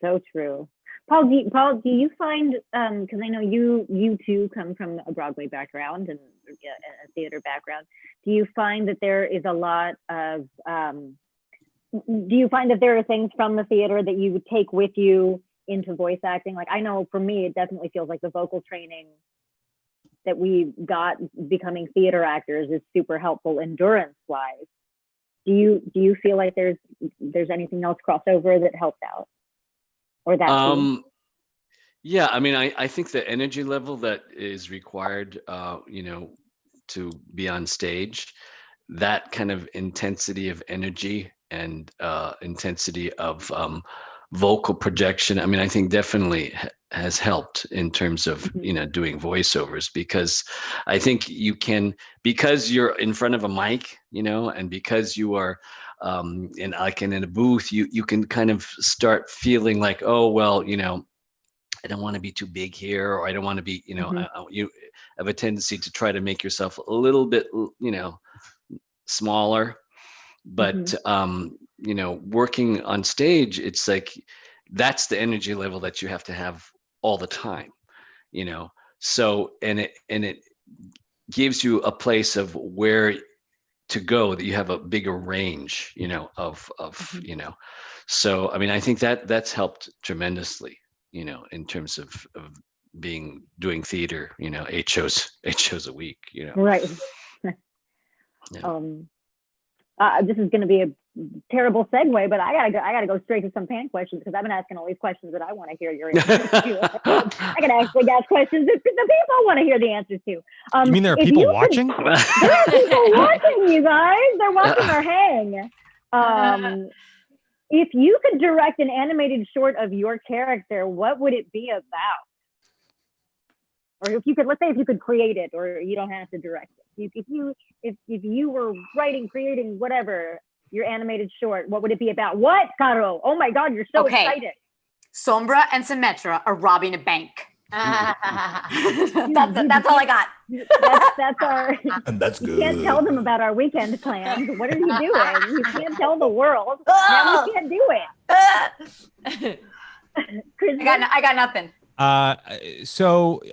So true. Paul, do you find, because I know you too come from a Broadway background and a theater background, do you find that there is a lot of, do you find that there are things from the theater that you would take with you into voice acting? Like I know for me, it definitely feels like the vocal training that we got becoming theater actors is super helpful endurance wise. Do you feel like there's anything else crossover that helped out? Or that yeah, I mean, I think the energy level that is required, to be on stage, that kind of intensity of energy and intensity of vocal projection, I mean, I think definitely has helped in terms of, doing voiceovers, because I think you can, because you're in front of a mic, and because you are in a booth, you can kind of start feeling like, oh, well, I don't want to be too big here, or I don't want to be, you have a tendency to try to make yourself a little bit, smaller. But, working on stage, it's like, that's the energy level that you have to have all the time, So, and it gives you a place of where to go, that you have a bigger range, of so, I mean, I think that's helped tremendously, in terms of doing theater, 8 shows a week, Right. Yeah. This is going to be a terrible segue, but I gotta go straight to some fan questions, because I've been asking all these questions that I want to hear your answers to. I gotta actually ask questions that the people want to hear the answers to. You mean there are people watching? There are people watching, you guys. They're watching our hang. If you could direct an animated short of your character, what would it be about? Or if you could, let's say if you could create it, or you don't have to direct it. If you were writing, creating, whatever, your animated short, what would it be about? What, Caro? Oh my God, you're so excited. Sombra and Symmetra are robbing a bank. that's all I got. That's our. And that's You good. can't tell them about our weekend plans. What are you doing? You can't tell the world. Now we can't do it. I got nothing. So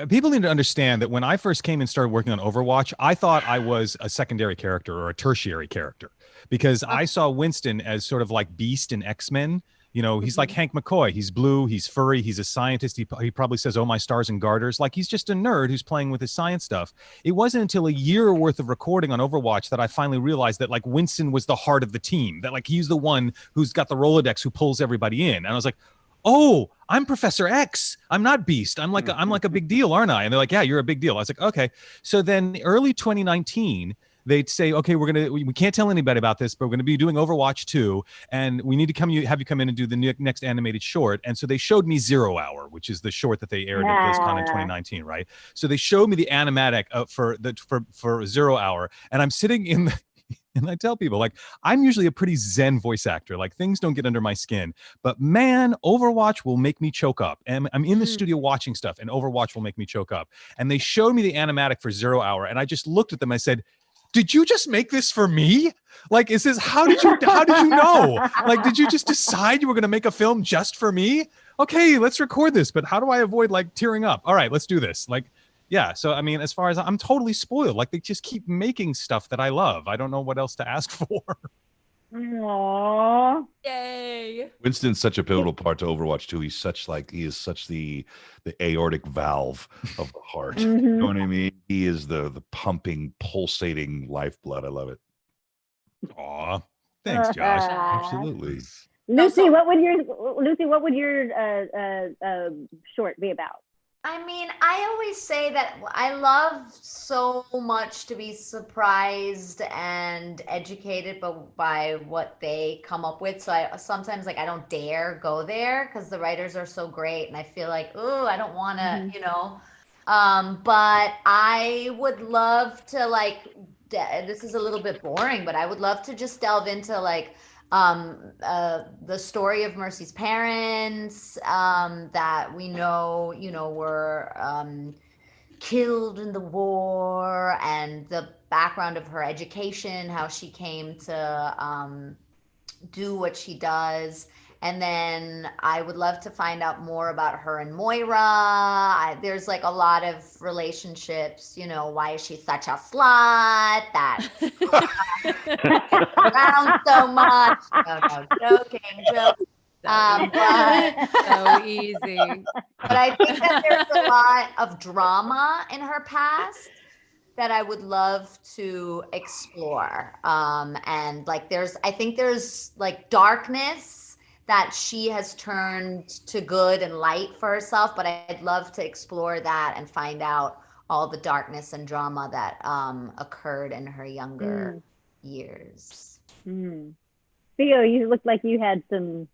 people need to understand that when I first came and started working on Overwatch, I thought I was a secondary character or a tertiary character because I saw Winston as sort of like Beast in X-Men. You know, he's like Hank McCoy. He's blue. He's furry. He's a scientist. He probably says, "Oh, my stars and garters." Like he's just a nerd who's playing with his science stuff. It wasn't until a year worth of recording on Overwatch that I finally realized that like Winston was the heart of the team. That like he's the one who's got the Rolodex who pulls everybody in. And I was like, "Oh, I'm Professor X. I'm not Beast. I'm like a big deal, aren't I?" And they're like, "Yeah, you're a big deal." I was like, "Okay." So then early 2019. They'd say, "Okay, we can't tell anybody about this, but we're going to be doing Overwatch 2, and we need to have you come in and do the next animated short." And so they showed me 0 Hour, which is the short that they aired at BlizzCon in 2019, right? So they showed me the animatic for 0 Hour, and I'm sitting in the and I tell people, like, I'm usually a pretty zen voice actor. Like, things don't get under my skin. But man, Overwatch will make me choke up. And I'm in the studio watching stuff, and Overwatch will make me choke up. And they showed me the animatic for 0 Hour, and I just looked at them. I said, "Did you just make this for me? Like, is this, how did you know? Like, did you just decide you were going to make a film just for me? Okay, let's record this, but how do I avoid like tearing up? All right, let's do this." Like, yeah. So, I mean, as far as I'm totally spoiled, like they just keep making stuff that I love. I don't know what else to ask for. Aww. Yay. Winston's such a pivotal part to Overwatch 2. He is such the aortic valve of the heart. You know what I mean? He is the pumping, pulsating lifeblood. I love it. Aw. Thanks, Josh. Absolutely. Lucy, what would your short be about? I mean, I always say that I love so much to be surprised and educated by what they come up with. So I sometimes like I don't dare go there because the writers are so great, and I feel like, oh, I don't want to, you know. But I would love to like. This is a little bit boring, but I would love to just delve into like the story of Mercy's parents that we know, were killed in the war, and the background of her education, how she came to do what she does. And then I would love to find out more about her and Moira. There's like a lot of relationships, why is she such a slut? That around so much. No, joking. So easy. But I think that there's a lot of drama in her past that I would love to explore. And like I think there's like darkness that she has turned to good and light for herself, but I'd love to explore that and find out all the darkness and drama that occurred in her younger years. Theo, you look like you had some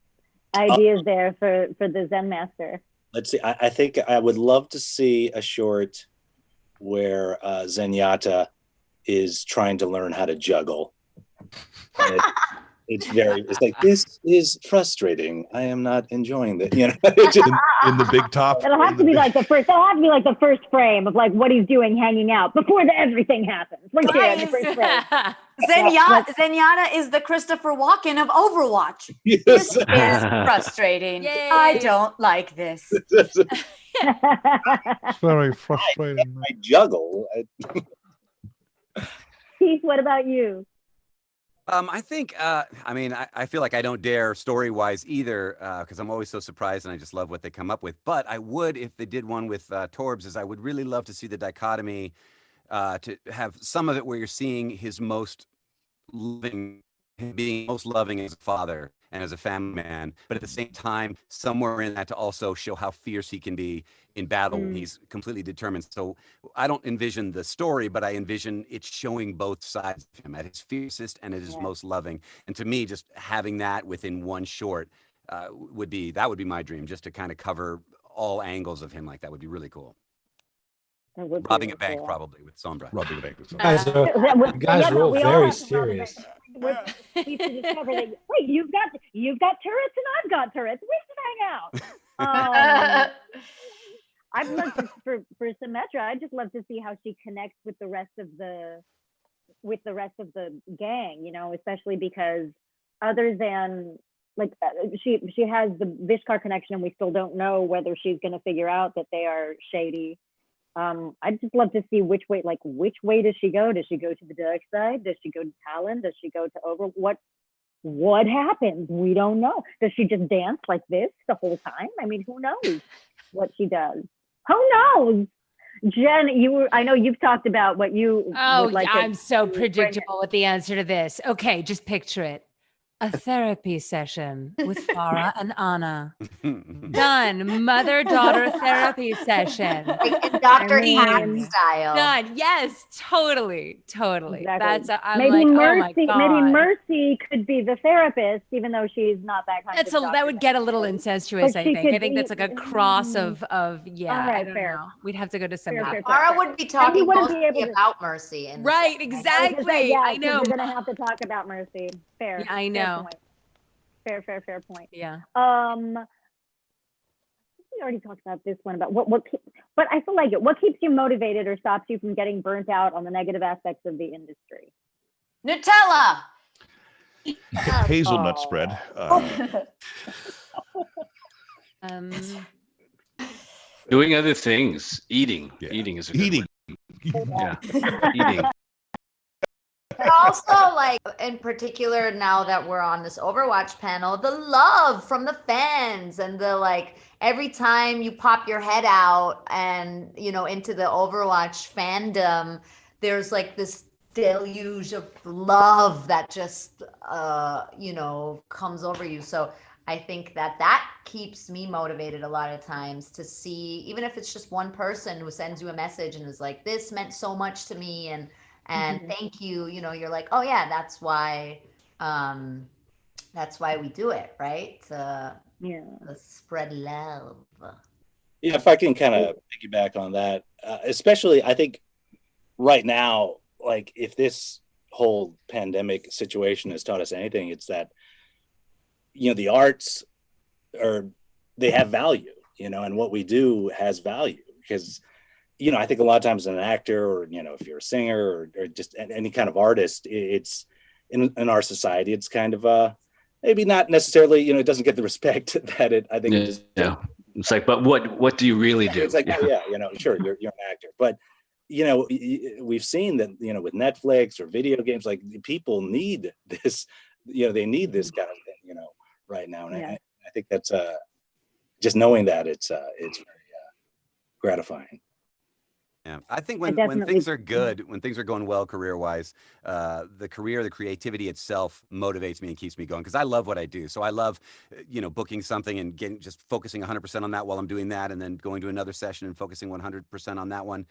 ideas there for the Zen Master. Let's see. I think I would love to see a short where Zenyatta is trying to learn how to juggle. It's like, this is frustrating. I am not enjoying that. In the big top. It'll have to be like the first frame of like what he's doing hanging out before everything happens. Right there in the first frame. Zenyatta is the Christopher Walken of Overwatch. Yes. This is frustrating. Yay. I don't like this. It's very frustrating. I juggle. Keith, what about you? I think, I feel like I don't dare story-wise either because I'm always so surprised and I just love what they come up with. But I would, if they did one with Torbs, is I would really love to see the dichotomy, to have some of it where you're seeing his most loving, him being most loving as a father and as a family man, but at the same time, somewhere in that to also show how fierce he can be in battle. He's completely determined. So I don't envision the story, but I envision it showing both sides of him at his fiercest and at his most loving. And to me, just having that within one short would be my dream, just to kind of cover all angles of him like that would be really cool. Robbing a bank, probably with Sombra. Robbing a bank with Sombra. You guys are all very serious. we're pleased to discover that. Wait, you've got turrets and I've got turrets. We should hang out. I'd love to for Symmetra. I'd just love to see how she connects with the rest of the gang. You know, especially because other than like she has the Vishkar connection, and we still don't know whether she's going to figure out that they are shady. I'd just love to see which way does she go? Does she go to the dark side? Does she go to Talon? Does she go to Over? What happens? We don't know. Does she just dance like this the whole time? I mean, who knows what she does? Who knows? Jen, I know you've talked about what you would like. I'm so predictable with the answer to this. Okay, just picture it. A therapy session with Farah and Anna. Done. Mother-daughter therapy session. Like in Dr. Hack style. Done. Yes, totally. Exactly. I'm maybe like, Mercy, oh my God. maybe Mercy could be the therapist, even though she's not that kind of doctor. That would get a little incestuous, But I she think. could I think that's like a cross of yeah. All right, I don't fair. know. We'd have to go to some. Farah would be talking mostly about Mercy. In the Right, second. exactly. Yeah, I know. We're gonna have to talk about Mercy. Fair. Yeah, I know. Fair point. Yeah. We already talked about this one about but I feel like what keeps you motivated or stops you from getting burnt out on the negative aspects of the industry? Nutella. Hazelnut spread. Doing other things, eating is a good one. Yeah, eating. But also, like, in particular, now that we're on this Overwatch panel, the love from the fans and the, like, every time you pop your head out and, you know, into the Overwatch fandom, there's like this deluge of love that just, you know, comes over you. So I think that keeps me motivated a lot of times to see, even if it's just one person who sends you a message and is like, this meant so much to me, and thank you, you know, you're like, oh yeah, that's why we do it, right? To spread love. Yeah, if I can kind of piggyback on that, especially I think right now, like if this whole pandemic situation has taught us anything, it's that, you know, the arts they have value, you know, and what we do has value because, you know, I think a lot of times an actor or, you know, if you're a singer or just any kind of artist, it's in our society, it's kind of maybe not necessarily, you know, it doesn't get the respect that I think it just. Yeah. It's like, but what do you really do? It's like, yeah, you know, sure, you're an actor, but, you know, we've seen that, you know, with Netflix or video games, like people need this, you know, they need this kind of thing, you know, right now. And I think that's just knowing that it's very gratifying. Yeah, I think when things are good, when things are going well career-wise, the creativity itself motivates me and keeps me going because I love what I do. So I love, you know, booking something and just focusing 100% on that while I'm doing that, and then going to another session and focusing 100% on that one.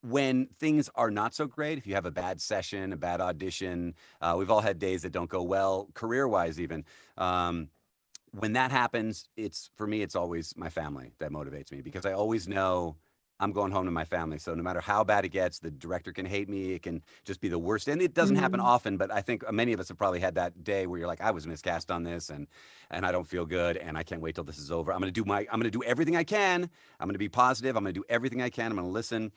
When things are not so great, if you have a bad session, a bad audition, we've all had days that don't go well, career-wise even. When that happens, for me, it's always my family that motivates me because I always know I'm going home to my family. So no matter how bad it gets, the director can hate me. It can just be the worst. And it doesn't happen often, but I think many of us have probably had that day where you're like, I was miscast on this and I don't feel good and I can't wait till this is over. I'm going to do everything I can. I'm going to be positive. I'm going to do everything I can. I'm going to listen.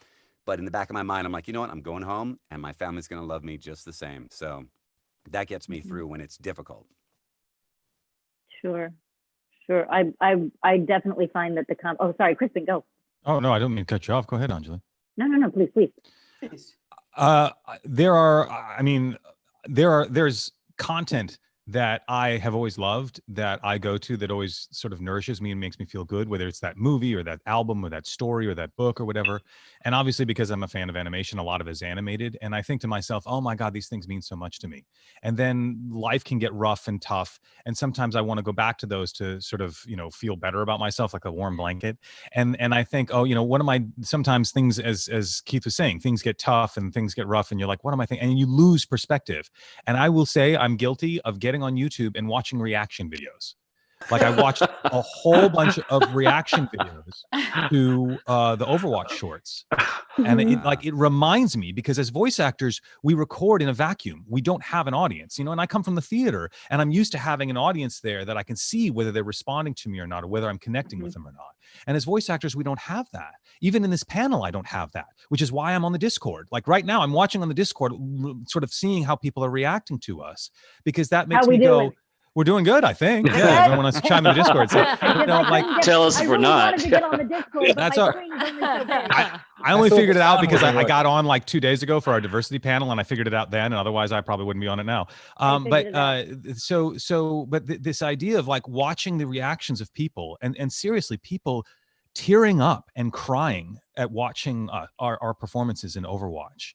But in the back of my mind, I'm like, you know what? I'm going home and my family's going to love me just the same. So that gets me through when it's difficult. Sure. I definitely find that oh, sorry, Kristen, go. Oh, no, I don't mean to cut you off. Go ahead, Anjali. No, please. There's content that I have always loved, that I go to, that always sort of nourishes me and makes me feel good, whether it's that movie or that album or that story or that book or whatever. And obviously, because I'm a fan of animation, a lot of it is animated. And I think to myself, oh my God, these things mean so much to me. And then life can get rough and tough. And sometimes I want to go back to those to sort of, you know, feel better about myself, like a warm blanket. And I think, oh, you know, sometimes things, as Keith was saying, things get tough and things get rough and you're like, what am I thinking? And you lose perspective. And I will say I'm guilty of getting on YouTube and watching reaction videos. Like I watched a whole bunch of reaction videos to the Overwatch shorts. And it reminds me, because as voice actors, we record in a vacuum. We don't have an audience, and I come from the theater and I'm used to having an audience there that I can see whether they're responding to me or not, or whether I'm connecting with them or not. And as voice actors, we don't have that. Even in this panel, I don't have that, which is why I'm on the Discord. Like right now, I'm watching on the Discord, sort of seeing how people are reacting to us, because that makes me go, we're doing good, I think. Yeah, everyone wants to chime in the Discord. So, tell us if we're not. That's all. I only figured it out because I got on like 2 days ago for our diversity panel, and I figured it out then. And otherwise, I probably wouldn't be on it now. But this idea of like watching the reactions of people, and seriously, people tearing up and crying at watching our performances in Overwatch.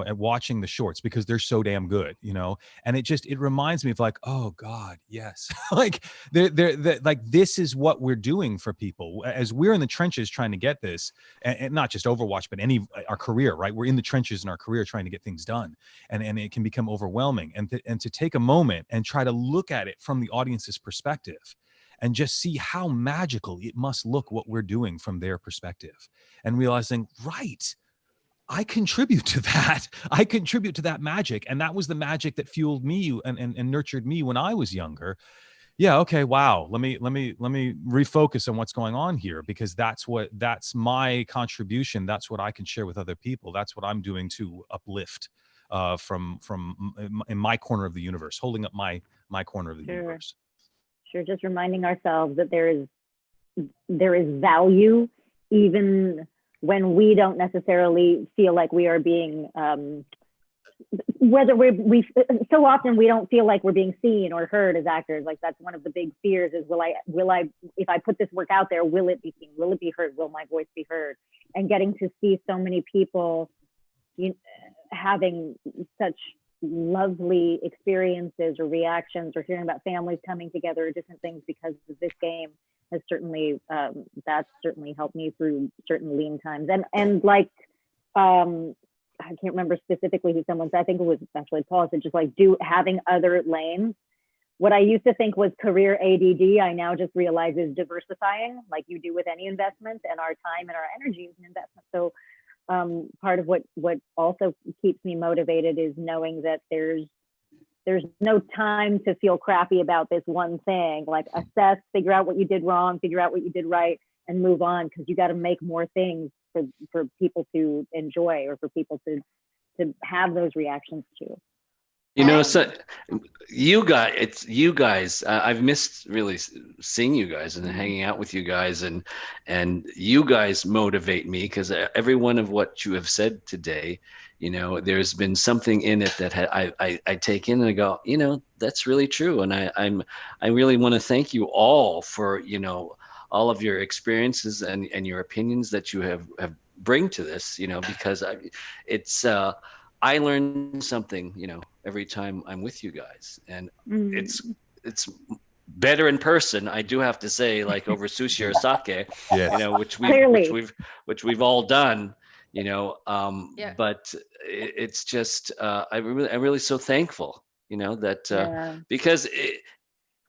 At watching the shorts because they're so damn good, and it reminds me of like, oh God, yes. Like they're like, this is what we're doing for people as we're in the trenches trying to get this, and not just Overwatch, but our career, right? We're in the trenches in our career trying to get things done, and it can become overwhelming, and to take a moment and try to look at it from the audience's perspective and just see how magical it must look what we're doing from their perspective, and realizing, right, I contribute to that. I contribute to that magic. And that was the magic that fueled me and nurtured me when I was younger. Yeah. Okay. Wow. Let me refocus on what's going on here, because that's my contribution. That's what I can share with other people. That's what I'm doing to uplift from in my corner of the universe, holding up my corner of the universe. Sure. Just reminding ourselves that there is value even when we don't necessarily feel like we are being, whether we so often we don't feel like we're being seen or heard as actors. Like that's one of the big fears is, will I, if I put this work out there, will it be seen? Will it be heard? Will my voice be heard? And getting to see so many people having such lovely experiences or reactions, or hearing about families coming together or different things because of this game has certainly that's certainly helped me through certain lean times. And like I can't remember specifically who someone said, I think it was actually Paul, said just like having other lanes. What I used to think was career ADD, I now just realize is diversifying, like you do with any investment, and our time and our energy is an investment. So part of what also keeps me motivated is knowing that there's no time to feel crappy about this one thing. Like assess, figure out what you did wrong, figure out what you did right, and move on, because you got to make more things for people to enjoy, or for people to have those reactions to. So you guys, I've missed really seeing you guys and hanging out with you guys, and you guys motivate me, because every one of what you have said today, there's been something in it that I take in and I go, that's really true. And I really want to thank you all for, all of your experiences and your opinions that you have bring to this, because I learn something, every time I'm with you guys, and it's better in person. I do have to say, like over sushi or sake, yes. which we've all done, but it's just, I'm really so thankful, that because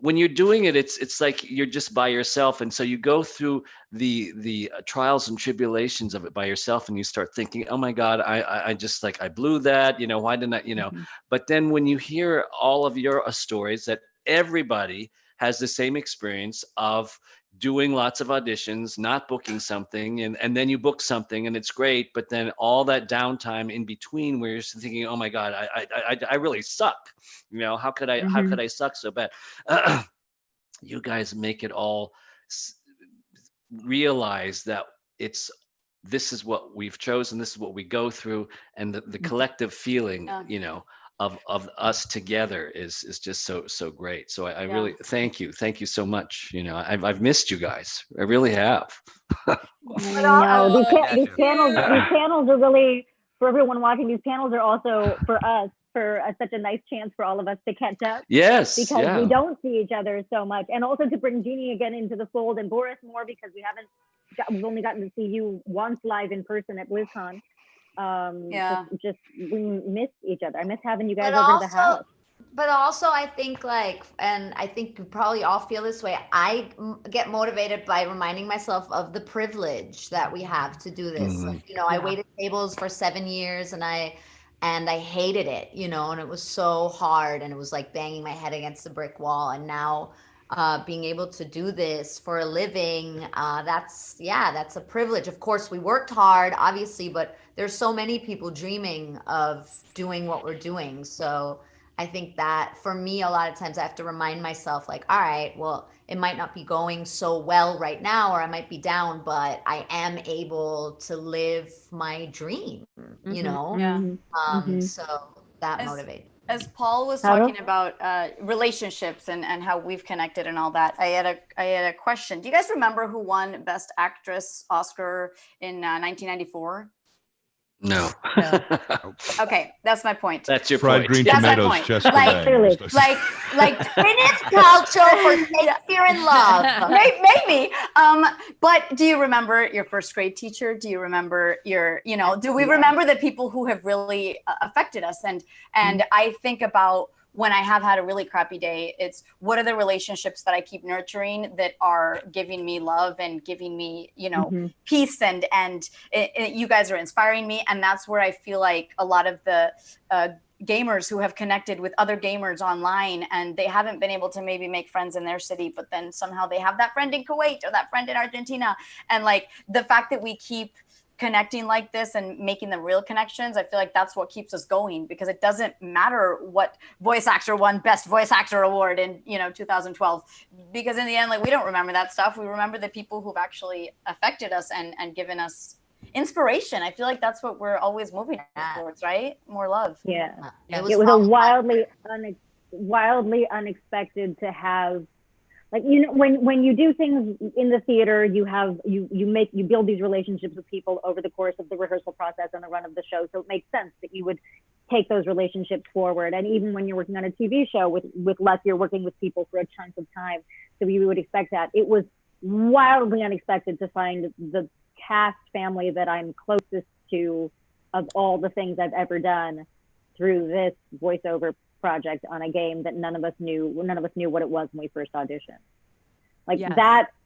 when you're doing it, it's like you're just by yourself, and so you go through the trials and tribulations of it by yourself, and you start thinking, oh my God, I just like I blew that, why didn't I, But then when you hear all of your stories, that everybody has the same experience of doing lots of auditions, not booking something, and then you book something and it's great, but then all that downtime in between where you're thinking, oh my God, I really suck. How could I suck so bad? You guys make it all realize that this is what we've chosen, this is what we go through, and the collective feeling, of us together is just so great. So I really thank you so much. I've missed you guys. I really have. These panels are really, for everyone watching, these panels are also for us, for such a nice chance for all of us to catch up. Yes, because we don't see each other so much, and also to bring Jeannie again into the fold, and Boris more, because we've only gotten to see you once live in person at BlizzCon. Just we miss each other. I miss having you guys over to the house. But also, I think and I think you probably all feel this way. I get motivated by reminding myself of the privilege that we have to do this. Mhm. Like, I waited tables for 7 years, and I hated it, and it was so hard, and it was like banging my head against the brick wall. And now, being able to do this for a living, that's a privilege. Of course, we worked hard, obviously, but there's so many people dreaming of doing what we're doing. So I think that for me, a lot of times I have to remind myself, like, all right, well, it might not be going so well right now, or I might be down, but I am able to live my dream, Yeah. So that motivates. As Paul was Hello? talking about relationships and how we've connected and all that, I had a question. Do you guys remember who won Best Actress Oscar in 1994? No. Okay, that's my point. That's your Fried point. green That's my tomatoes, point. Jessica Like, Lange. like Gwyneth Paltrow for Shakespeare in Love. Maybe. But do you remember your first grade teacher? Do you remember do we remember the people who have really affected us? And I think about when I have had a really crappy day, it's what are the relationships that I keep nurturing that are giving me love and giving me, peace, and you guys are inspiring me. And that's where I feel like a lot of the gamers who have connected with other gamers online, and they haven't been able to maybe make friends in their city, but then somehow they have that friend in Kuwait or that friend in Argentina. And like the fact that we keep connecting like this and making the real connections, I feel like that's what keeps us going, because it doesn't matter what voice actor won Best Voice Actor Award in 2012, because in the end, like, we don't remember that stuff. We remember the people who've actually affected us and given us inspiration. I feel like that's what we're always moving towards, right? More love. Yeah. It It was a wildly unexpected to have, like, when you do things in the theater, you build these relationships with people over the course of the rehearsal process and the run of the show. So it makes sense that you would take those relationships forward. And even when you're working on a TV show with Les, you're working with people for a chunk of time. So you would expect that. It was wildly unexpected to find the cast family that I'm closest to of all the things I've ever done through this voiceover project on a game that none of us knew what it was when we first auditioned. Like, Yes.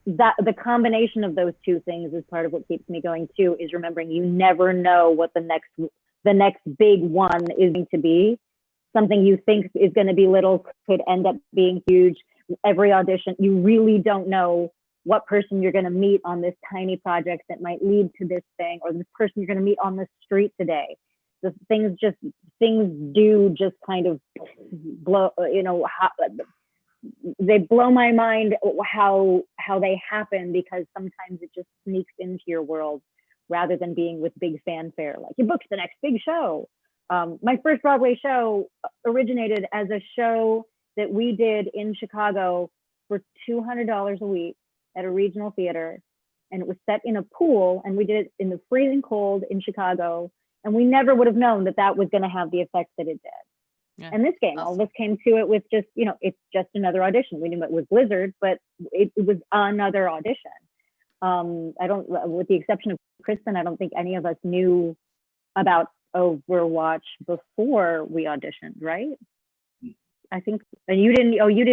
that the combination of those two things is part of what keeps me going too, is remembering you never know what the next big one is going to be. Something you think is going to be little could end up being huge. Every audition, you really don't know what person you're going to meet on this tiny project that might lead to this thing, or this person you're going to meet on the street today. The things do just kind of blow, they blow my mind how they happen, because sometimes it just sneaks into your world rather than being with big fanfare, like you booked the next big show. My first Broadway show originated as a show that we did in Chicago for $200 a week at a regional theater, and it was set in a pool, and we did it in the freezing cold in Chicago, and we never would have known that was going to have the effect that it did. Yeah. And this game, all of us came to it with just, it's just another audition. We knew it was Blizzard, but it was another audition. With the exception of Kristen, I don't think any of us knew about Overwatch before we auditioned, right? I think, and you didn't either. You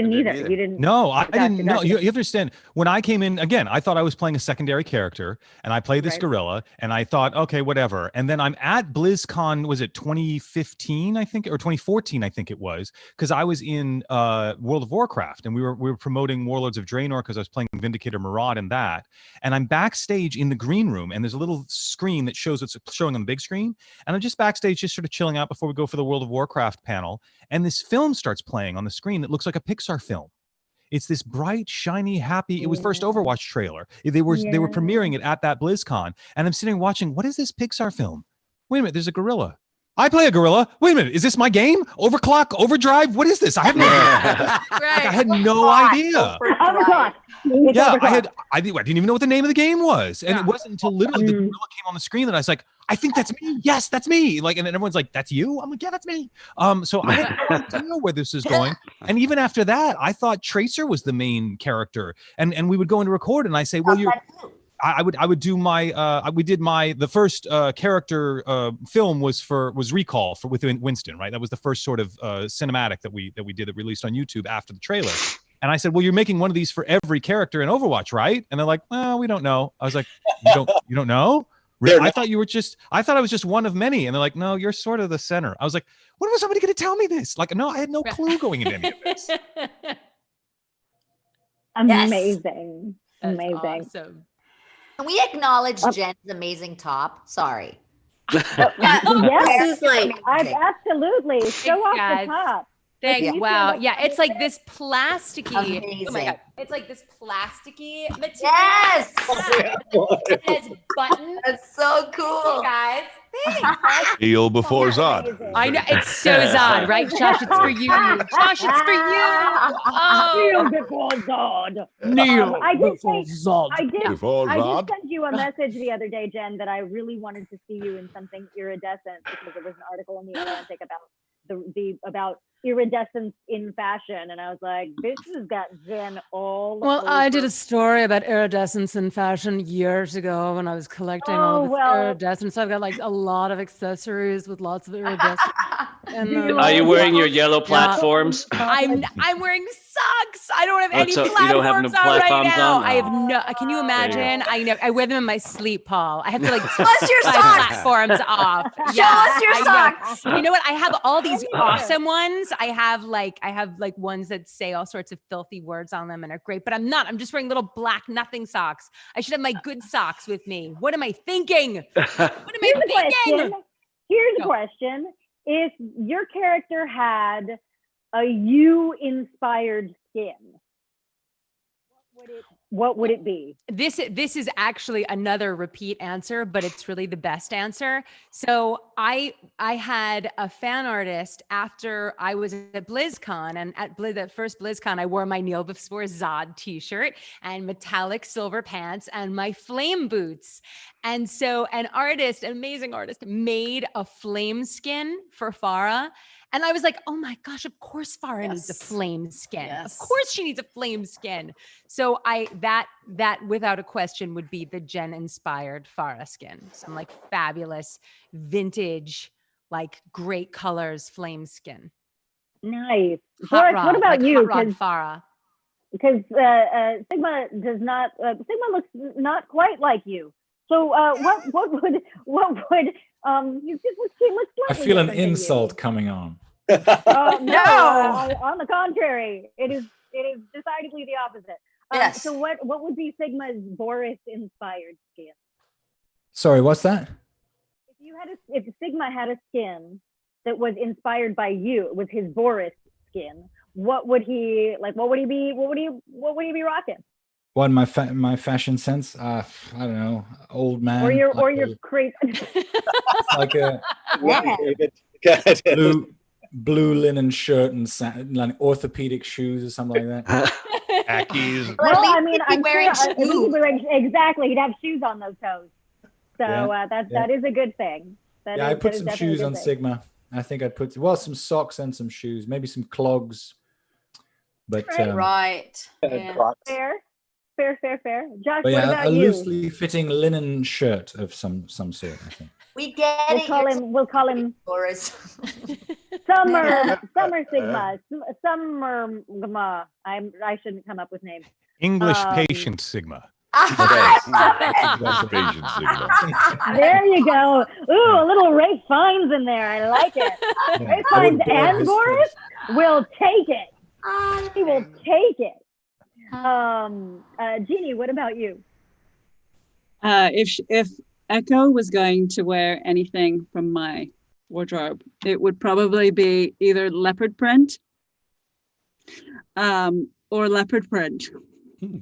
didn't. No, I didn't know. Gotcha. You understand, when I came in, again, I thought I was playing a secondary character, and I played this gorilla, and I thought, okay, whatever. And then I'm at BlizzCon, was it 2015, I think, or 2014, I think it was, because I was in World of Warcraft, and we were promoting Warlords of Draenor, because I was playing Vindicator Maraud in that. And I'm backstage in the green room, and there's a little screen that shows what's showing on the big screen. And I'm just backstage, just sort of chilling out before we go for the World of Warcraft panel. And this film starts playing on the screen that looks like a Pixar film. It's this bright, shiny, happy. It was first Overwatch trailer. They were premiering it at that BlizzCon, and I'm sitting watching. What is this Pixar film? Wait a minute, there's a gorilla. I play a gorilla. Wait a minute, is this my game? Overclock, Overdrive? What is this? I have no idea. I had no idea. Yeah, I didn't even know what the name of the game was, and it wasn't until literally the gorilla came on the screen that I was like, I think that's me. Yes, that's me. Like, and then everyone's like, "That's you." I'm like, "Yeah, that's me." So I had no idea where this is going. And even after that, I thought Tracer was the main character, and we would go into record, and I say, "Well, I would do my the first character film was Recall with Winston, right? That was the first sort of cinematic that we did that released on YouTube after the trailer. And I said, well, you're making one of these for every character in Overwatch, right? And they're like, well, we don't know. I was like, you don't know? Really? I thought I was just one of many. And they're like, no, you're sort of the center. I was like, when was somebody going to tell me this? Like, no, I had no clue going into any of this. Amazing. That's Amazing. awesome. Can we acknowledge Jen's amazing top? Sorry. Yes, like absolutely. Show off guys. the top. Thanks. Like, Wow. you Yeah, it's like this plasticky. Amazing. Oh my god. It's like this plasticky material. Yes. It has buttons. That's so cool. Guys. Thanks. Heel before Zod. I know it's so Zod, right? Josh, it's for you. Josh, it's for you. Kneel before Zod. Kneel I did before say, Zod. I did Zod. send you a message the other day, Jen, that I really wanted to see you in something iridescent because there was an article in the Atlantic about iridescence in fashion, and I was like, this has got Jen all Well, over. I did a story about iridescence in fashion years ago when I was collecting all this iridescence. So I've got like a lot of accessories with lots of iridescence. And, Are you wearing your yellow platforms? I'm wearing socks. I don't have Oh, any so platforms you don't have no on right platforms now. on? I have no. Can you There you imagine? I wear them in my sleep, Paul. I have to like Show us your my socks. platforms off. Show us your I know. socks. You know what? I have all these awesome ones. I have like ones that say all sorts of filthy words on them and are great, but I'm not. I'm just wearing little black nothing socks. I should have my good socks with me. What am I thinking? What am I thinking? Here's a question. If your character had a you-inspired skin, what would it be? This is actually another repeat answer, but it's really the best answer. So I had a fan artist after I was at BlizzCon, and at first BlizzCon, I wore my Kneel Before Zod t-shirt and metallic silver pants and my flame boots. And so an amazing artist, made a flame skin for Farah. And I was like, oh my gosh, of course Farah needs a flame skin. Of course she needs a flame skin. So that without a question would be the Jen inspired Farah skin. Some like fabulous vintage, like great colors, flame skin. Nice. Hot Boris, rod, what about like you? Hot rod Farah. Because Sigma does not. Sigma looks not quite like you. So what would you just looks I slightly feel an different than you. insult coming on. No. On the contrary, it is decidedly the opposite. Yes. So what would be Sigma's Boris inspired skin? Sorry, what's that? If Sigma had a skin that was inspired by you, with his Boris skin, what would he like? What would he be? What would he be rocking? What, my fashion sense? I don't know, old man. Or your like crazy. like a blue linen shirt and like orthopedic shoes or something like that. Khakis. Well, I mean, I'm wearing sure, shoes. exactly. He'd have shoes on those toes. So Yeah. that is a good thing. I put some shoes on Sigma. I think I'd put some socks and some shoes, maybe some clogs. But Right. Yeah. Fair. Josh, but what about a you? loosely fitting linen shirt of some sort, I think. We get We'll call him Boris. Summer Sigma. Summer. I shouldn't come up with names. English patient Sigma. There you go. Ooh, a little Ray Fiennes in there. I like it. Ray Fiennes and Boris will take it. He will take it. Jeannie, what about you? If Echo was going to wear anything from my wardrobe, it would probably be either leopard print or leopard print.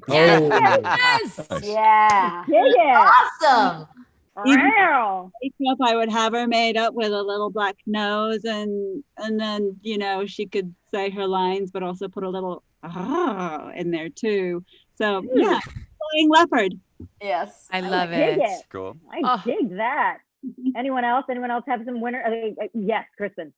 Yes. Yeah. Awesome. Wow. Makeup, I would have her made up with a little black nose, and then she could say her lines, but also put a little in there too. So yeah, flying leopard. Yes, I love dig it. Cool. I dig that. Anyone else have some winner? Yes, Kristen.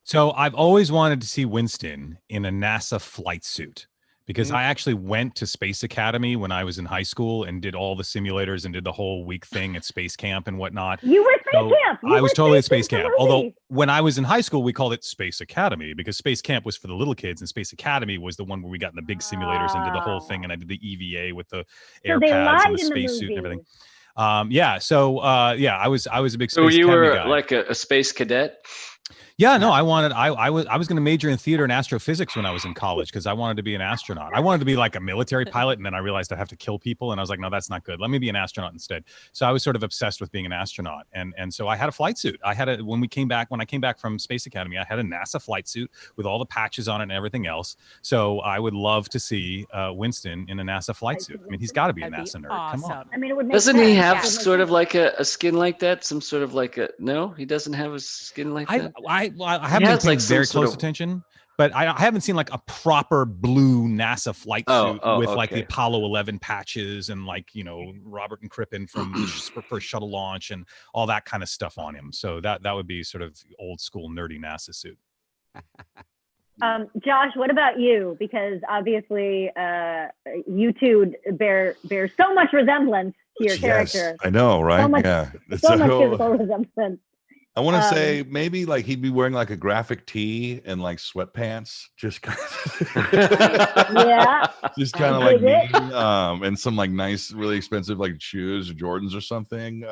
So I've always wanted to see Winston in a NASA flight suit, because I actually went to Space Academy when I was in high school and did all the simulators and did the whole week thing at Space Camp and whatnot. You were Space Camp. I was totally at Space Camp. Although when I was in high school, we called it Space Academy because Space Camp was for the little kids and Space Academy was the one where we got in the big simulators and did the whole thing. And I did the EVA with the air pads and the spacesuit and everything. I was a big Space So you Academy were guy. like a space cadet? Yeah, no, I was going to major in theater and astrophysics when I was in college because I wanted to be an astronaut. I wanted to be like a military pilot, and then I realized I have to kill people, and I was like, no, that's not good. Let me be an astronaut instead. So I was sort of obsessed with being an astronaut, and so I had a flight suit. When I came back from Space Academy, I had a NASA flight suit with all the patches on it and everything else. So I would love to see Winston in a NASA flight suit. I mean, he's got to be a NASA nerd. Awesome. Come on. I mean, it would make Doesn't sense. he have Yeah. sort of like a skin like that? Some sort of like a no? He doesn't have a skin like that. I haven't been paying very close attention, but I haven't seen like a proper blue NASA flight suit with like the Apollo 11 patches and like, you know, Robert and Crippen from the first shuttle launch and all that kind of stuff on him. So that would be sort of old school nerdy NASA suit. Josh, what about you? Because obviously, you two bear so much resemblance to your character. I know, right? So much, yeah. so much physical resemblance. I want to say maybe like he'd be wearing like a graphic tee and like sweatpants, just kind of, just kind of like me, and some like nice, really expensive like shoes or Jordans or something.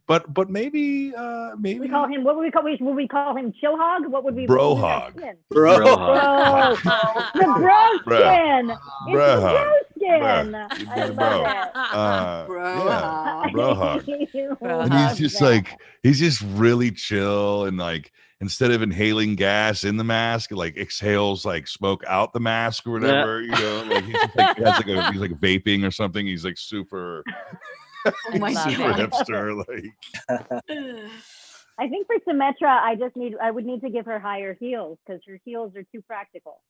But maybe we call him, what would we call? Would we call him Chill Hog? What would we? Bro Hog. Bro. The bro skin. It's the bro skin. I love it. Bro Hog. And he's just really chill and like instead of inhaling gas in the mask, like exhales like smoke out the mask or whatever. You know, like he's like vaping or something. He's like super. Oh my super God. hipster, like. I think for Symmetra, I would need to give her higher heels because her heels are too practical.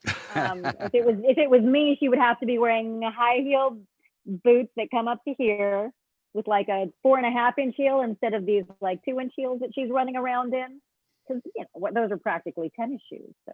If it was me, she would have to be wearing high-heeled boots that come up to here with like a 4.5-inch heel instead of these like 2-inch heels that she's running around in. Because those are practically tennis shoes. So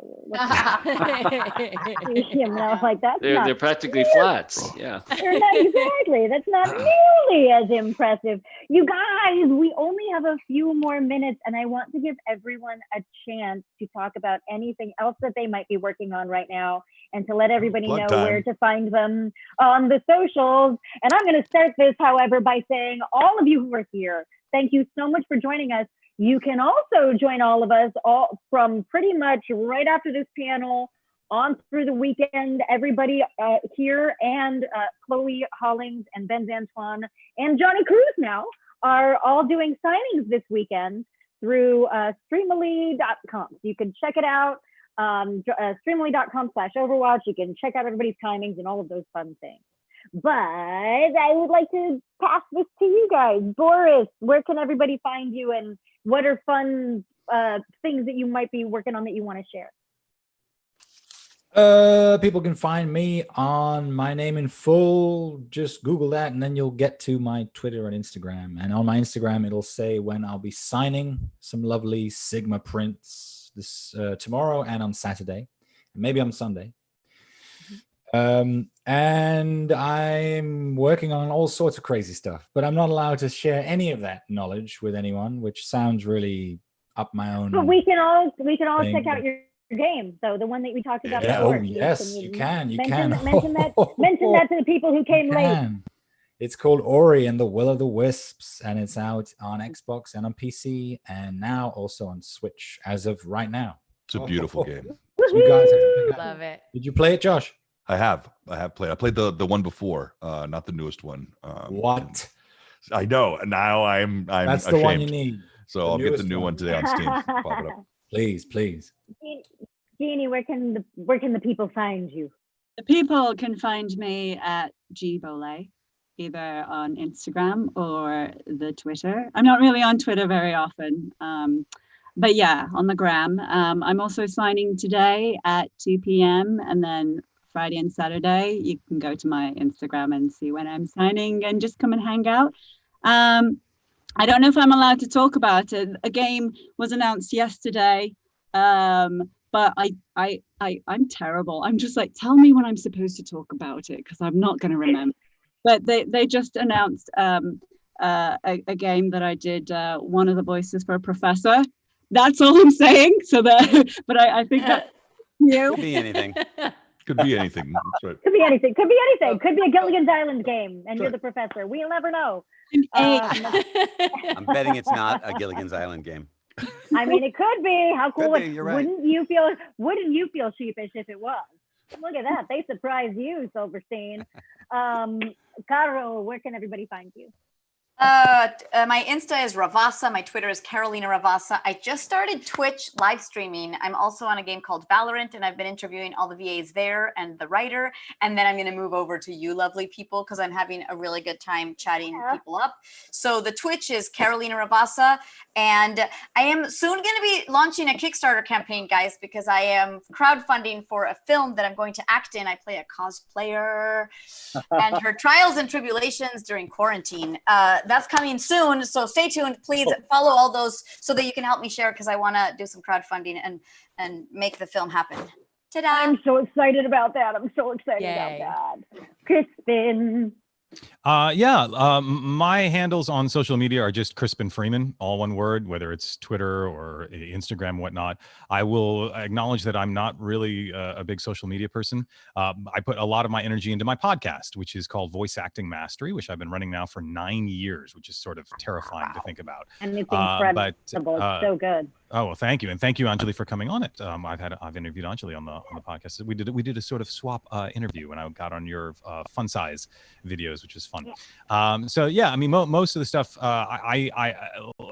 like that's they're practically flats. Yeah. They're not exactly. That's not nearly as impressive. You guys, we only have a few more minutes, and I want to give everyone a chance to talk about anything else that they might be working on right now, and to let everybody know where to find them on the socials. And I'm going to start this, however, by saying all of you who are here, thank you so much for joining us. You can also join all of us all from pretty much right after this panel on through the weekend. Everybody here and Chloe Hollings and Ben Zantuan and Johnny Cruz now are all doing signings this weekend through streamily.com. You can check it out, streamily.com/Overwatch. You can check out everybody's timings and all of those fun things. But I would like to pass this to you guys. Boris, where can everybody find you, and what are fun things that you might be working on that you want to share? People can find me on my name in full. Just Google that, and then you'll get to my Twitter and Instagram. And on my Instagram, it'll say when I'll be signing some lovely Sigma prints this tomorrow and on Saturday, and maybe on Sunday. And I'm working on all sorts of crazy stuff, but I'm not allowed to share any of that knowledge with anyone, which sounds really up my own. But we can all thing, check out your game. So the one that we talked about Yeah, before. oh yes, you can. Mention that to the people who came late. It's called Ori and the Will of the Wisps, and it's out on Xbox and on PC, and now also on Switch as of right now. It's a beautiful game. So you guys have to check it out. Love it. Did you play it, Josh? I have played. I played the one before, not the newest one. What? I know. Now I'm That's ashamed. the one you need. So I'll get the new one today on Steam. Pop it up. Please. Jeannie, where can the people find you? The people can find me at gbole, either on Instagram or the Twitter. I'm not really on Twitter very often, but yeah, on the gram. I'm also signing today at 2 p.m. and then Friday and Saturday. You can go to my Instagram and see when I'm signing and just come and hang out. I don't know if I'm allowed to talk about it. A game was announced yesterday. but I'm terrible. I'm just like, tell me when I'm supposed to talk about it because I'm not going to remember. But they just announced a game that I did one of the voices for a professor. That's all I'm saying. So that, but I think that Could be anything. Could be anything. That's right. Could be anything. Could be anything. Could be a Gilligan's Island game, and you're the professor. We'll never know. I'm betting it's not a Gilligan's Island game. I mean, it could be. How cool! Could be, you're right. Wouldn't you feel sheepish if it was? Look at that. They surprised you, Silverstein. Caro, where can everybody find you? My Insta is Ravassa. My Twitter is Carolina Ravassa. I just started Twitch live streaming. I'm also on a game called Valorant, and I've been interviewing all the VAs there and the writer. And then I'm going to move over to you lovely people because I'm having a really good time chatting people up. So the Twitch is Carolina Ravassa. And I am soon going to be launching a Kickstarter campaign, guys, because I am crowdfunding for a film that I'm going to act in. I play a cosplayer and her trials and tribulations during quarantine. That's coming soon, so stay tuned. Please follow all those so that you can help me share because I want to do some crowdfunding and make the film happen. Ta-da! I'm so excited about that. I'm so excited about that. Crispin. My handles on social media are just Crispin Freeman, all one word, whether it's Twitter or Instagram, whatnot. I will acknowledge that I'm not really a big social media person. I put a lot of my energy into my podcast, which is called Voice Acting Mastery, which I've been running now for 9 years, which is sort of terrifying to think about. And it's incredible. It's so good. Oh, well, thank you. And thank you, Anjali, for coming on it. I've interviewed Anjali on the podcast. We did a sort of swap interview when I got on your fun size videos, which was fun. Yeah. I mean, most of the stuff, I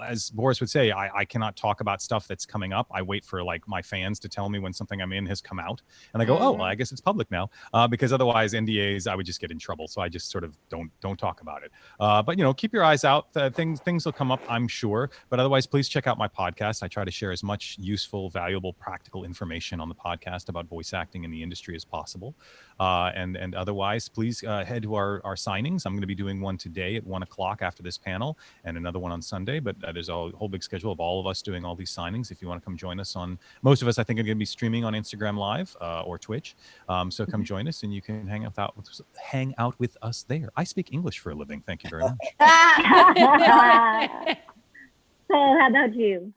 as Boris would say, I cannot talk about stuff that's coming up. I wait for like my fans to tell me when something I'm in has come out, and I go, oh, well, I guess it's public now, because otherwise NDAs, I would just get in trouble. So I just sort of don't talk about it. But keep your eyes out. Things will come up, I'm sure. But otherwise, please check out my podcast. I try to share as much useful, valuable, practical information on the podcast about voice acting in the industry as possible. And otherwise, please head to our signings. I'm going to be doing one today at 1 o'clock after this panel, and another one on Sunday. But there's a whole big schedule of all of us doing all these signings. If you want to come join us on, most of us, I think, are going to be streaming on Instagram Live or Twitch. So come join us, and you can hang out with us there. I speak English for a living. Thank you very much. Paul, how about you?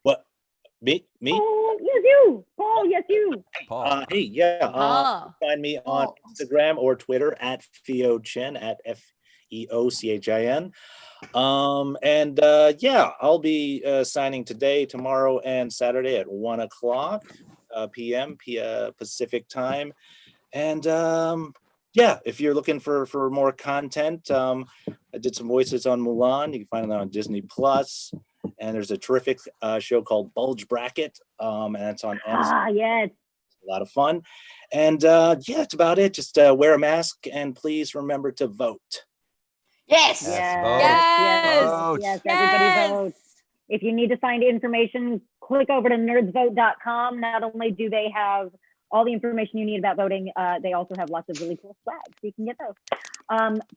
What? Me? Oh, yes, you. Paul, yes, you. Paul. Hey, yeah. Find me on Instagram or Twitter at FeoChin, at FeoChin. I'll be signing today, tomorrow, and Saturday at 1 o'clock p.m. Pacific time. And if you're looking for more content, I did some voices on Mulan. You can find that on Disney Plus. And there's a terrific show called Bulge Bracket, and it's on Amazon. Yes. It's a lot of fun. And that's about it. Just wear a mask, and please remember to vote. Yes. Yes. Everybody vote. If you need to find information, click over to nerdsvote.com. Not only do they have all the information you need about voting, they also have lots of really cool swag, so you can get those.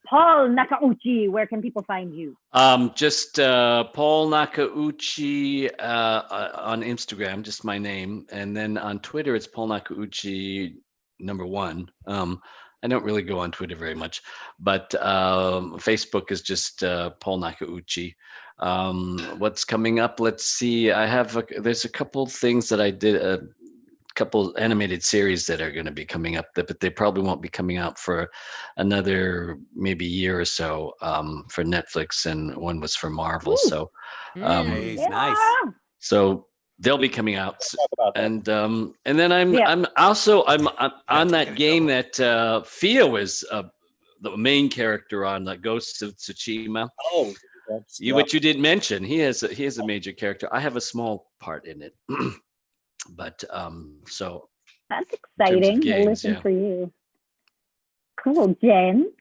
Paul Nakauchi, where can people find you? Just Paul Nakauchi on Instagram, just my name, and then on Twitter it's Paul Nakauchi #1. I don't really go on Twitter very much, but Facebook is just Paul Nakauchi. What's coming up? Let's see. There's a couple things that I did. Couple animated series that are going to be coming up, but they probably won't be coming out for another maybe year or so for Netflix, and one was for Marvel. Ooh. So nice. So they'll be coming out, and then I'm on that game that Fio is the main character on, the Ghosts of Tsushima. Oh, which you didn't mention. He is a major character. I have a small part in it. But so that's exciting. Games, listen for you. Cool, Jen.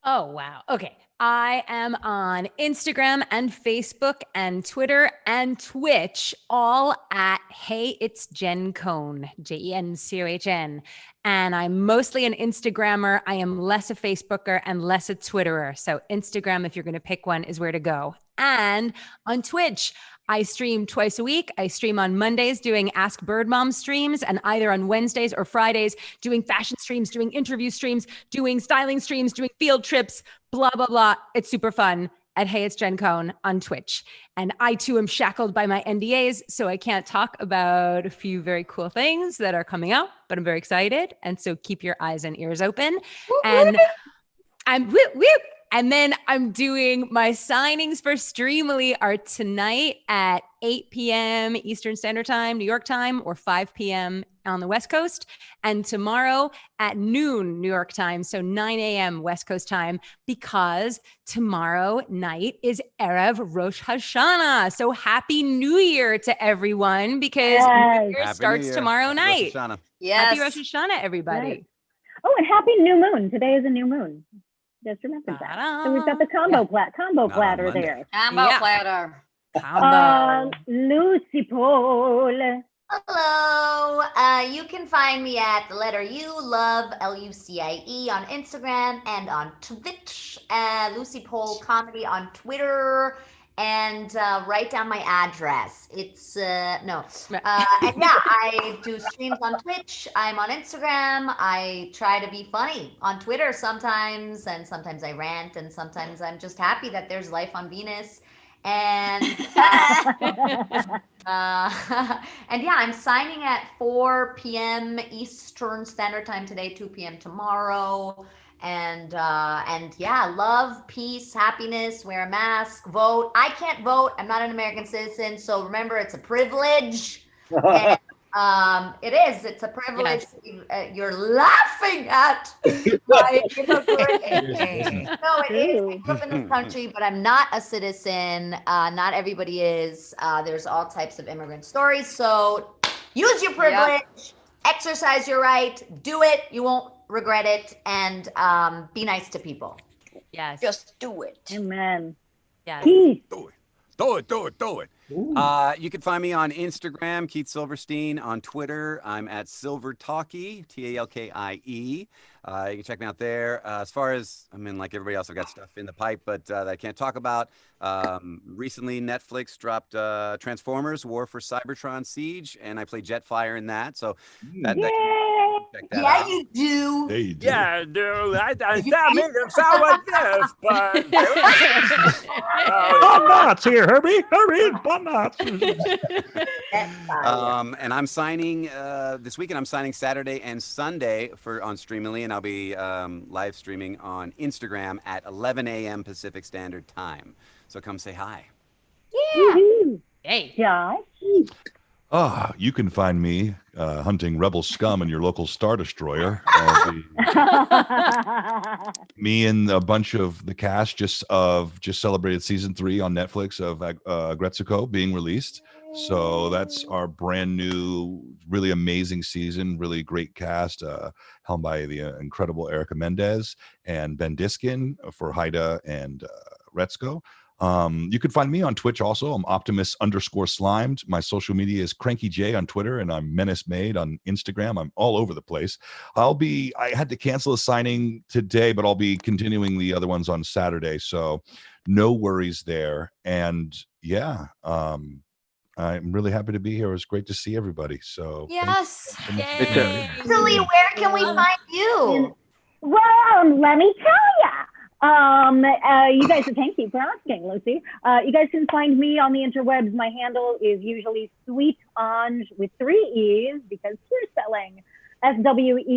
Oh wow. Okay. I am on Instagram and Facebook and Twitter and Twitch, all at Hey It's Jen Cohn, JenCohn. And I'm mostly an Instagrammer. I am less a Facebooker and less a Twitterer. So Instagram, if you're going to pick one, is where to go. And on Twitch, I stream twice a week. I stream on Mondays doing Ask Bird Mom streams, and either on Wednesdays or Fridays doing fashion streams, doing interview streams, doing styling streams, doing field trips, blah, blah, blah. It's super fun at Hey, It's Jen Cohn on Twitch. And I too am shackled by my NDAs, so I can't talk about a few very cool things that are coming out, but I'm very excited. And so keep your eyes and ears open. And I'm whoop, whoop. And then I'm doing my signings for Streamily are tonight at 8 p.m. Eastern Standard Time, New York time, or 5 p.m. on the West Coast. And tomorrow at noon, New York time, so 9 a.m. West Coast time, because tomorrow night is Erev Rosh Hashanah. So happy New Year to everyone, because New Year starts tomorrow night. Happy Rosh Hashanah, everybody. Yes. Oh, and happy new moon. Today is a new moon. Just remember that. So we've got the combo platter there. Combo platter. Lucy Pole. Hello. You can find me at the letter U, love, LUCIE on Instagram and on Twitch. Lucy Pole Comedy on Twitter. And write down my address. It's and yeah, I do streams on Twitch. I'm on Instagram. I try to be funny on Twitter sometimes, and sometimes I rant, and sometimes I'm just happy that there's life on Venus. And and yeah, I'm signing at 4 p.m. Eastern Standard Time today, 2 p.m. tomorrow. And yeah, love, peace, happiness, wear a mask, vote. I can't vote. I'm not an American citizen. So remember, it's a privilege. And, it's a privilege. Yes. You're laughing at my immigration. No, it is. I grew up in this country, but I'm not a citizen. Not everybody is. There's all types of immigrant stories. So use your privilege, exercise your right, do it. You won't regret it, and be nice to people. Yes. Just do it. Amen. Yes. Do it. You can find me on Instagram, Keith Silverstein. On Twitter, I'm at Silver Talkie, Talkie. You can check me out there. As far as, like everybody else, I've got stuff in the pipe, but that I can't talk about. Recently, Netflix dropped Transformers: War for Cybertron Siege, and I play Jetfire in that. So that check that out. You do. There you do. Yeah, I do. I made it sound like this, but I'm nuts here, Herbie. I'm nuts. And I'm signing this weekend. I'm signing Saturday and Sunday on Streamily, and I'll be live streaming on Instagram at 11 a.m. Pacific Standard Time. So come say hi. Yeah. Hey. Yeah. You can find me hunting rebel scum in your local Star Destroyer. Me and a bunch of the cast just celebrated season 3 on Netflix of Agretsuko being released. So that's our brand new, really amazing season. Really great cast, helmed by the incredible Erica Mendez and Ben Diskin for Haida and Retzko. You can find me on Twitch also. I'm Optimus_Slimed. My social media is Cranky J on Twitter, and I'm Menace Made on Instagram. I'm all over the place. I had to cancel a signing today, but I'll be continuing the other ones on Saturday. So no worries there. And yeah, I'm really happy to be here. It was great to see everybody. So yes. Thanks. Really, where can we find you? Well, let me tell ya. You guys, thank you for asking, Lucy. You guys can find me on the interwebs. My handle is usually Sweet Ange with 3 E's because we're spelling SWEEETANJ.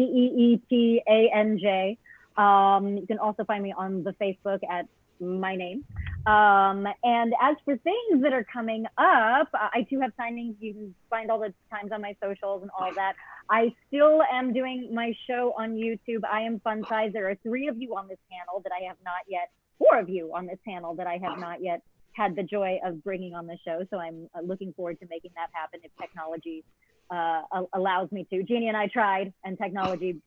You can also find me on the Facebook at my name. And as for things that are coming up, I do have signings. You can find all the times on my socials and all that. I still am doing my show on YouTube. I am Fun Size. There are 3 of you on this panel that I have not yet, 4 of you on this panel that I have not yet had the joy of bringing on the show. So I'm looking forward to making that happen if technology allows me to. Jeannie and I tried, and technology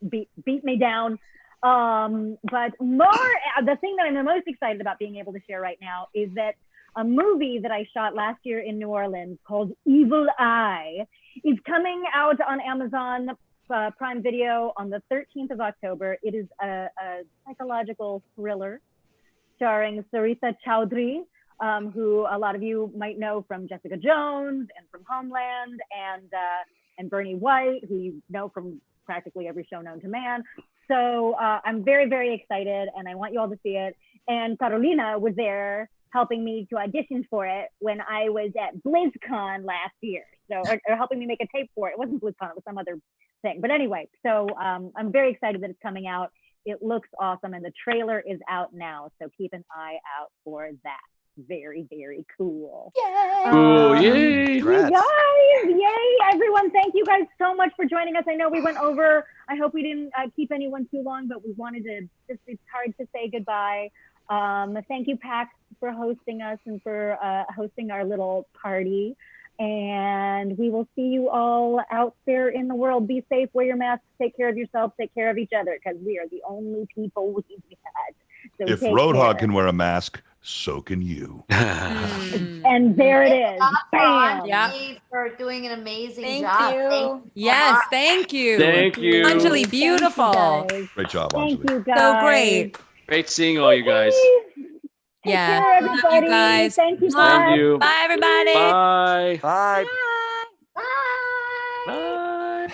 beat me down. But the thing that I'm the most excited about being able to share right now is that a movie that I shot last year in New Orleans called Evil Eye is coming out on Amazon Prime Video on the 13th of October. It is a psychological thriller starring Sarita Chowdhury. who a lot of you might know from Jessica Jones and from Homeland, and Bernie White, who you know from practically every show known to man. So I'm very, very excited, and I want you all to see it. And Carolina was there helping me to audition for it when I was at BlizzCon last year. So, or helping me make a tape for it. It wasn't BlizzCon, it was some other thing. But anyway, so I'm very excited that it's coming out. It looks awesome, and the trailer is out now. So keep an eye out for that. Very, very cool. Ooh, yay. You guys, yay, everyone. Thank you guys so much for joining us. I know we went over. I hope we didn't keep anyone too long, but we wanted to it's hard to say goodbye. Thank you, PAX, for hosting us and for hosting our little party. And we will see you all out there in the world. Be safe, wear your masks, take care of yourselves, take care of each other, because we are the only people we've had. So If Roadhog can wear a mask, so can you. And there it is. Bam. Anjali, for doing an amazing Thank job. you. Thank you. Yes, thank you. Thank you. Anjali, beautiful. Great job, Thank Anjali. you, guys. So great. Great seeing all you guys. Yeah. care, Love everybody. you guys. Thank you, Thank guys. you. Bye, everybody. Bye. Bye. Bye.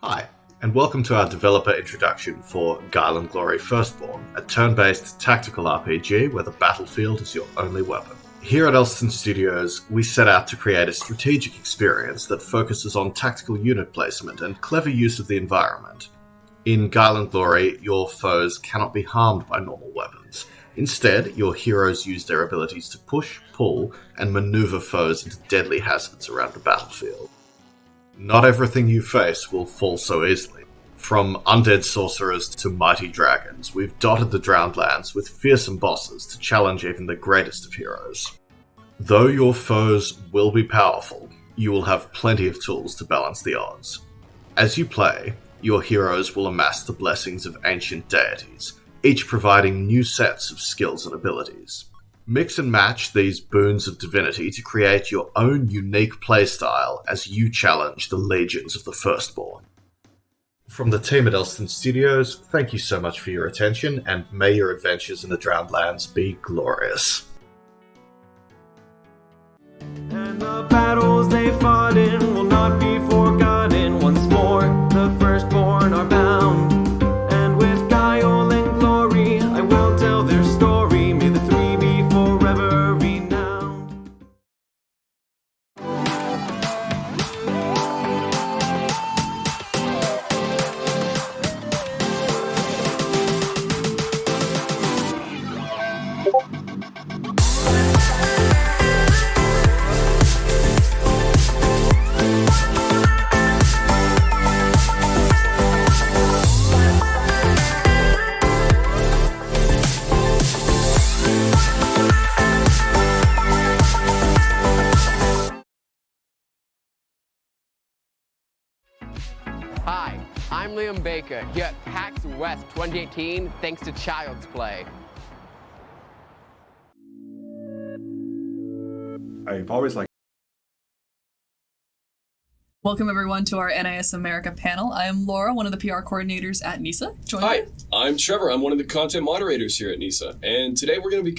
Hi, and welcome to our developer introduction for Guile Glory Firstborn, a turn-based tactical RPG where the battlefield is your only weapon. Here at Elston Studios, we set out to create a strategic experience that focuses on tactical unit placement and clever use of the environment. In Guile Glory, your foes cannot be harmed by normal weapons. Instead, your heroes use their abilities to push, pull, and maneuver foes into deadly hazards around the battlefield. Not everything you face will fall so easily. From undead sorcerers to mighty dragons, we've dotted the drowned lands with fearsome bosses to challenge even the greatest of heroes. Though your foes will be powerful, you will have plenty of tools to balance the odds. As you play, your heroes will amass the blessings of ancient deities, each providing new sets of skills and abilities. Mix and match these boons of divinity to create your own unique playstyle as you challenge the legions of the Firstborn. From the team at Elston Studios, thank you so much for your attention, and may your adventures in the Drowned Lands be glorious. And the battles they fought in will not be forgotten. Once more, the Firstborn are bound, and with guile and glory, I will tell their story. Hi, I'm Liam Baker here at PAX West 2018 thanks to Child's Play. I've always liked. Welcome everyone to our NIS America panel. I am Laura, one of the PR coordinators at NISA. Hi, I'm Trevor. I'm one of the content moderators here at NISA, and today we're going to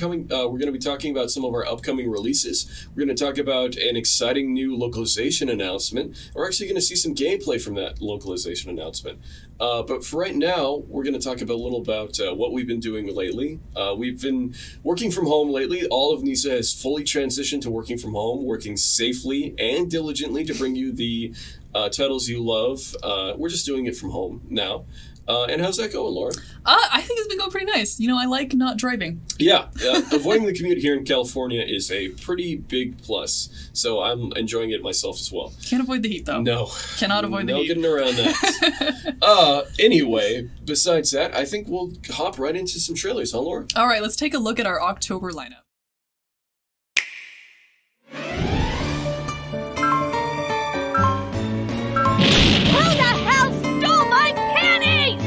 be talking about some of our upcoming releases. We're going to talk about an exciting new localization announcement. We're actually going to see some gameplay from that localization announcement. But for right now, we're going to talk a little about what we've been doing lately. We've been working from home lately. All of NISA has fully transitioned to working from home, working safely and diligently to bring you the titles you love. We're just doing it from home now. And how's that going, Laura? I think it's been going pretty nice. You know, I like not driving. Yeah, avoiding the commute here in California is a pretty big plus. So I'm enjoying it myself as well. Can't avoid the heat, though. No. Cannot avoid the heat. No getting around that. Anyway, besides that, I think we'll hop right into some trailers, huh, Laura? All right, let's take a look at our October lineup. Who the hell stole my panties?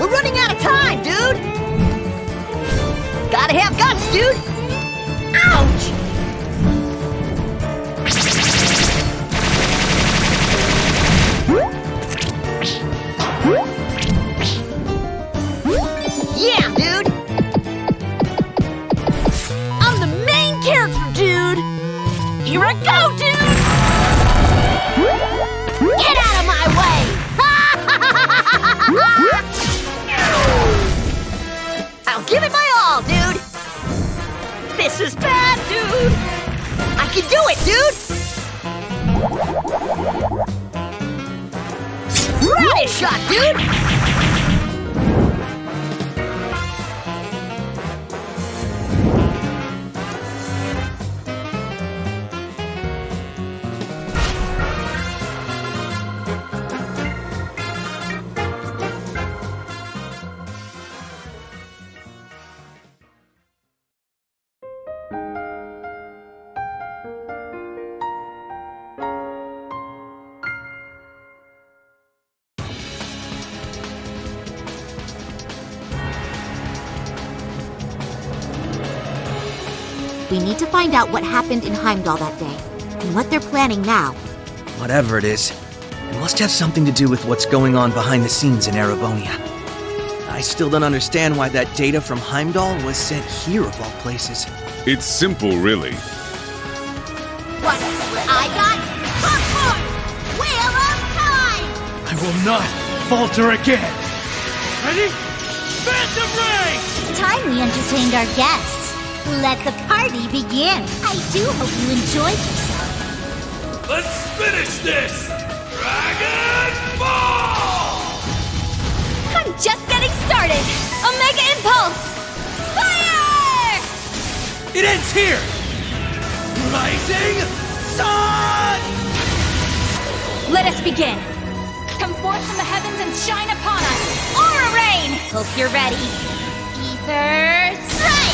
We're running out of time, dude! Gotta have guts, dude! Ouch! Yeah, dude! I'm the main character, dude! Here I go, dude! Get out of my way! I'll give it my all, dude! This is bad, dude! I can do it, dude! Ready shot, dude! We need to find out what happened in Heimdall that day, and what they're planning now. Whatever it is, it must have something to do with what's going on behind the scenes in Erebonia. I still don't understand why that data from Heimdall was sent here of all places. It's simple, really. What I got? Popcorn! Wheel of time! I will not falter again! Ready? Phantom Ray! It's time we entertained our guests. Let the party begin. I do hope you enjoyed yourself. Let's finish this! Dragon Ball! I'm just getting started! Omega Impulse! Fire! It ends here! Rising Sun! Let us begin! Come forth from the heavens and shine upon us! Aura Rain! Hope you're ready. Ether Strike!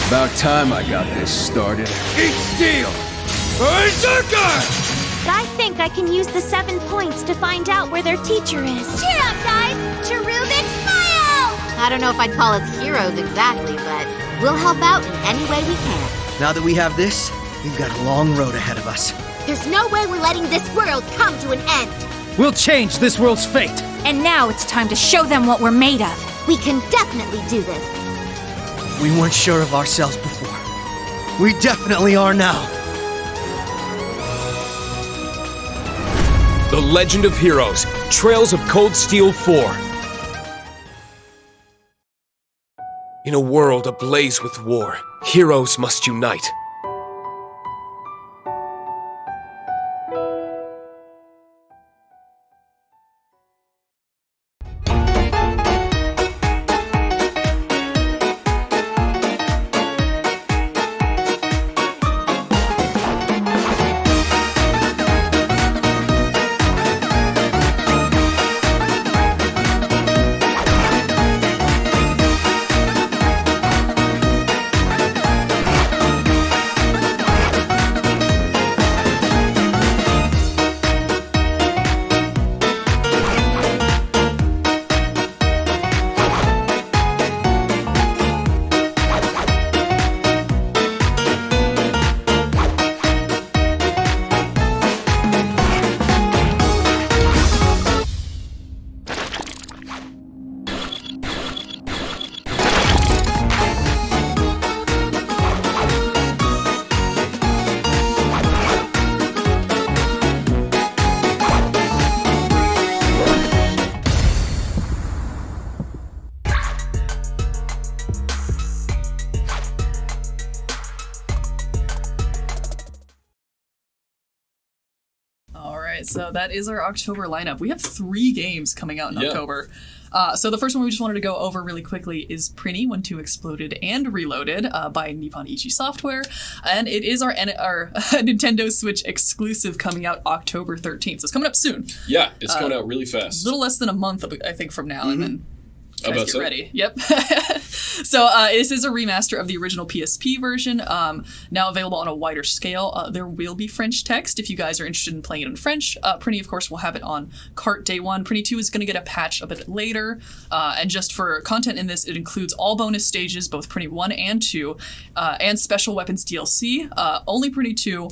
About time I got this started. Eat steel! Berserker! I think I can use the 7 points to find out where their teacher is. Cheer up, guys! Cherubic Smile! I don't know if I'd call us heroes exactly, but we'll help out in any way we can. Now that we have this, we've got a long road ahead of us. There's no way we're letting this world come to an end. We'll change this world's fate! And now it's time to show them what we're made of. We can definitely do this. We weren't sure of ourselves before. We definitely are now. The Legend of Heroes, Trails of Cold Steel 4. In a world ablaze with war, heroes must unite. so that is our October lineup. We have 3 games coming out in Yeah. October. So the first one we just wanted to go over really quickly is Prinny When 2 Exploded and Reloaded by Nippon Ichi Software. And it is our Nintendo Switch exclusive coming out October 13th. So it's coming up soon. Yeah, it's coming out really fast. A little less than a month, I think, from now. And then guys About get so. ready. Yep. So this is a remaster of the original PSP version, now available on a wider scale. There will be French text if you guys are interested in playing it in French. Prinny, of course, will have it on cart day 1. Prinny 2 is going to get a patch a bit later. And just for content in this, it includes all bonus stages, both Prinny 1 and 2, and special weapons DLC. Only Prinny 2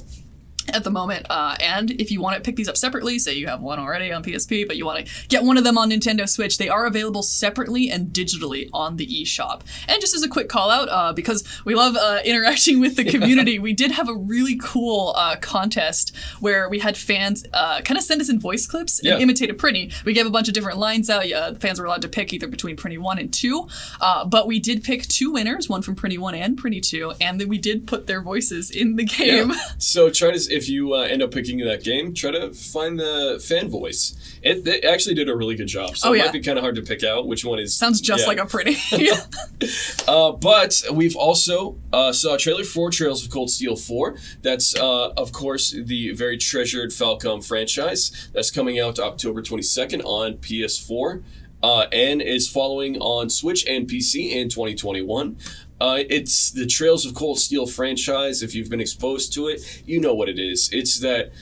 at the moment, and if you want to pick these up separately, say you have one already on PSP, but you want to get one of them on Nintendo Switch, they are available separately and digitally on the eShop. And just as a quick call out, because we love interacting with the community, we did have a really cool contest where we had fans kind of send us in voice clips and imitate a Prinny. We gave a bunch of different lines out. The fans were allowed to pick either between Prinny 1 and 2, but we did pick 2 winners, one from Prinny 1 and Prinny 2, and then we did put their voices in the game. Yeah. So try to, if you end up picking that game, try to find the fan voice. It actually did a really good job. So it might be kind of hard to pick out which one is. Sounds just like a Prinny. But we've also saw a trailer for Trails of Cold Steel 4. That's, of course, the very treasured Falcom franchise. That's coming out October 22nd on PS4. And is following on Switch and PC in 2021. It's the Trails of Cold Steel franchise. If you've been exposed to it, you know what it is. It's that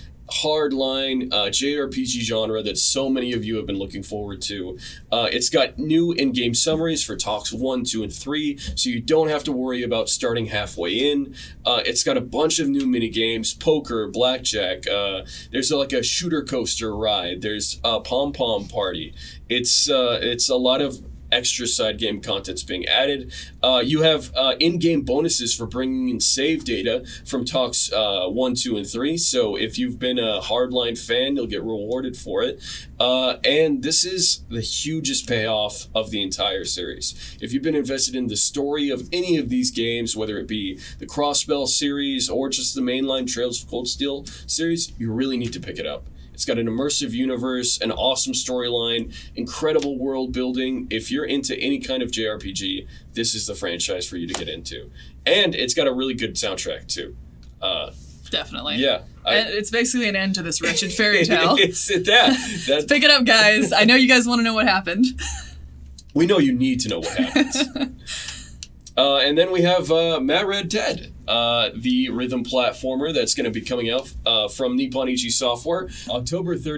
hardline JRPG genre that so many of you have been looking forward to. It's got new in-game summaries for talks 1, 2, and 3, so you don't have to worry about starting halfway in. It's got a bunch of new mini games: poker, blackjack. There's like a shooter coaster ride. There's a pom-pom party. It's a lot of extra side game content's being added. You have in-game bonuses for bringing in save data from talks 1, 2, and 3. So if you've been a hardline fan, you'll get rewarded for it. And this is the hugest payoff of the entire series. If you've been invested in the story of any of these games, whether it be the Crossbell series or just the mainline Trails of Cold Steel series, you really need to pick it up. It's got an immersive universe, an awesome storyline, incredible world building. If you're into any kind of JRPG, this is the franchise for you to get into. And it's got a really good soundtrack, too. Definitely. Yeah. It's basically an end to this wretched fairy tale. That's Pick it up, guys. I know you guys want to know what happened. We know you need to know what happens. And then we have Mad Red Dead, the rhythm platformer that's going to be coming out from Nippon Ichi Software October 3rd.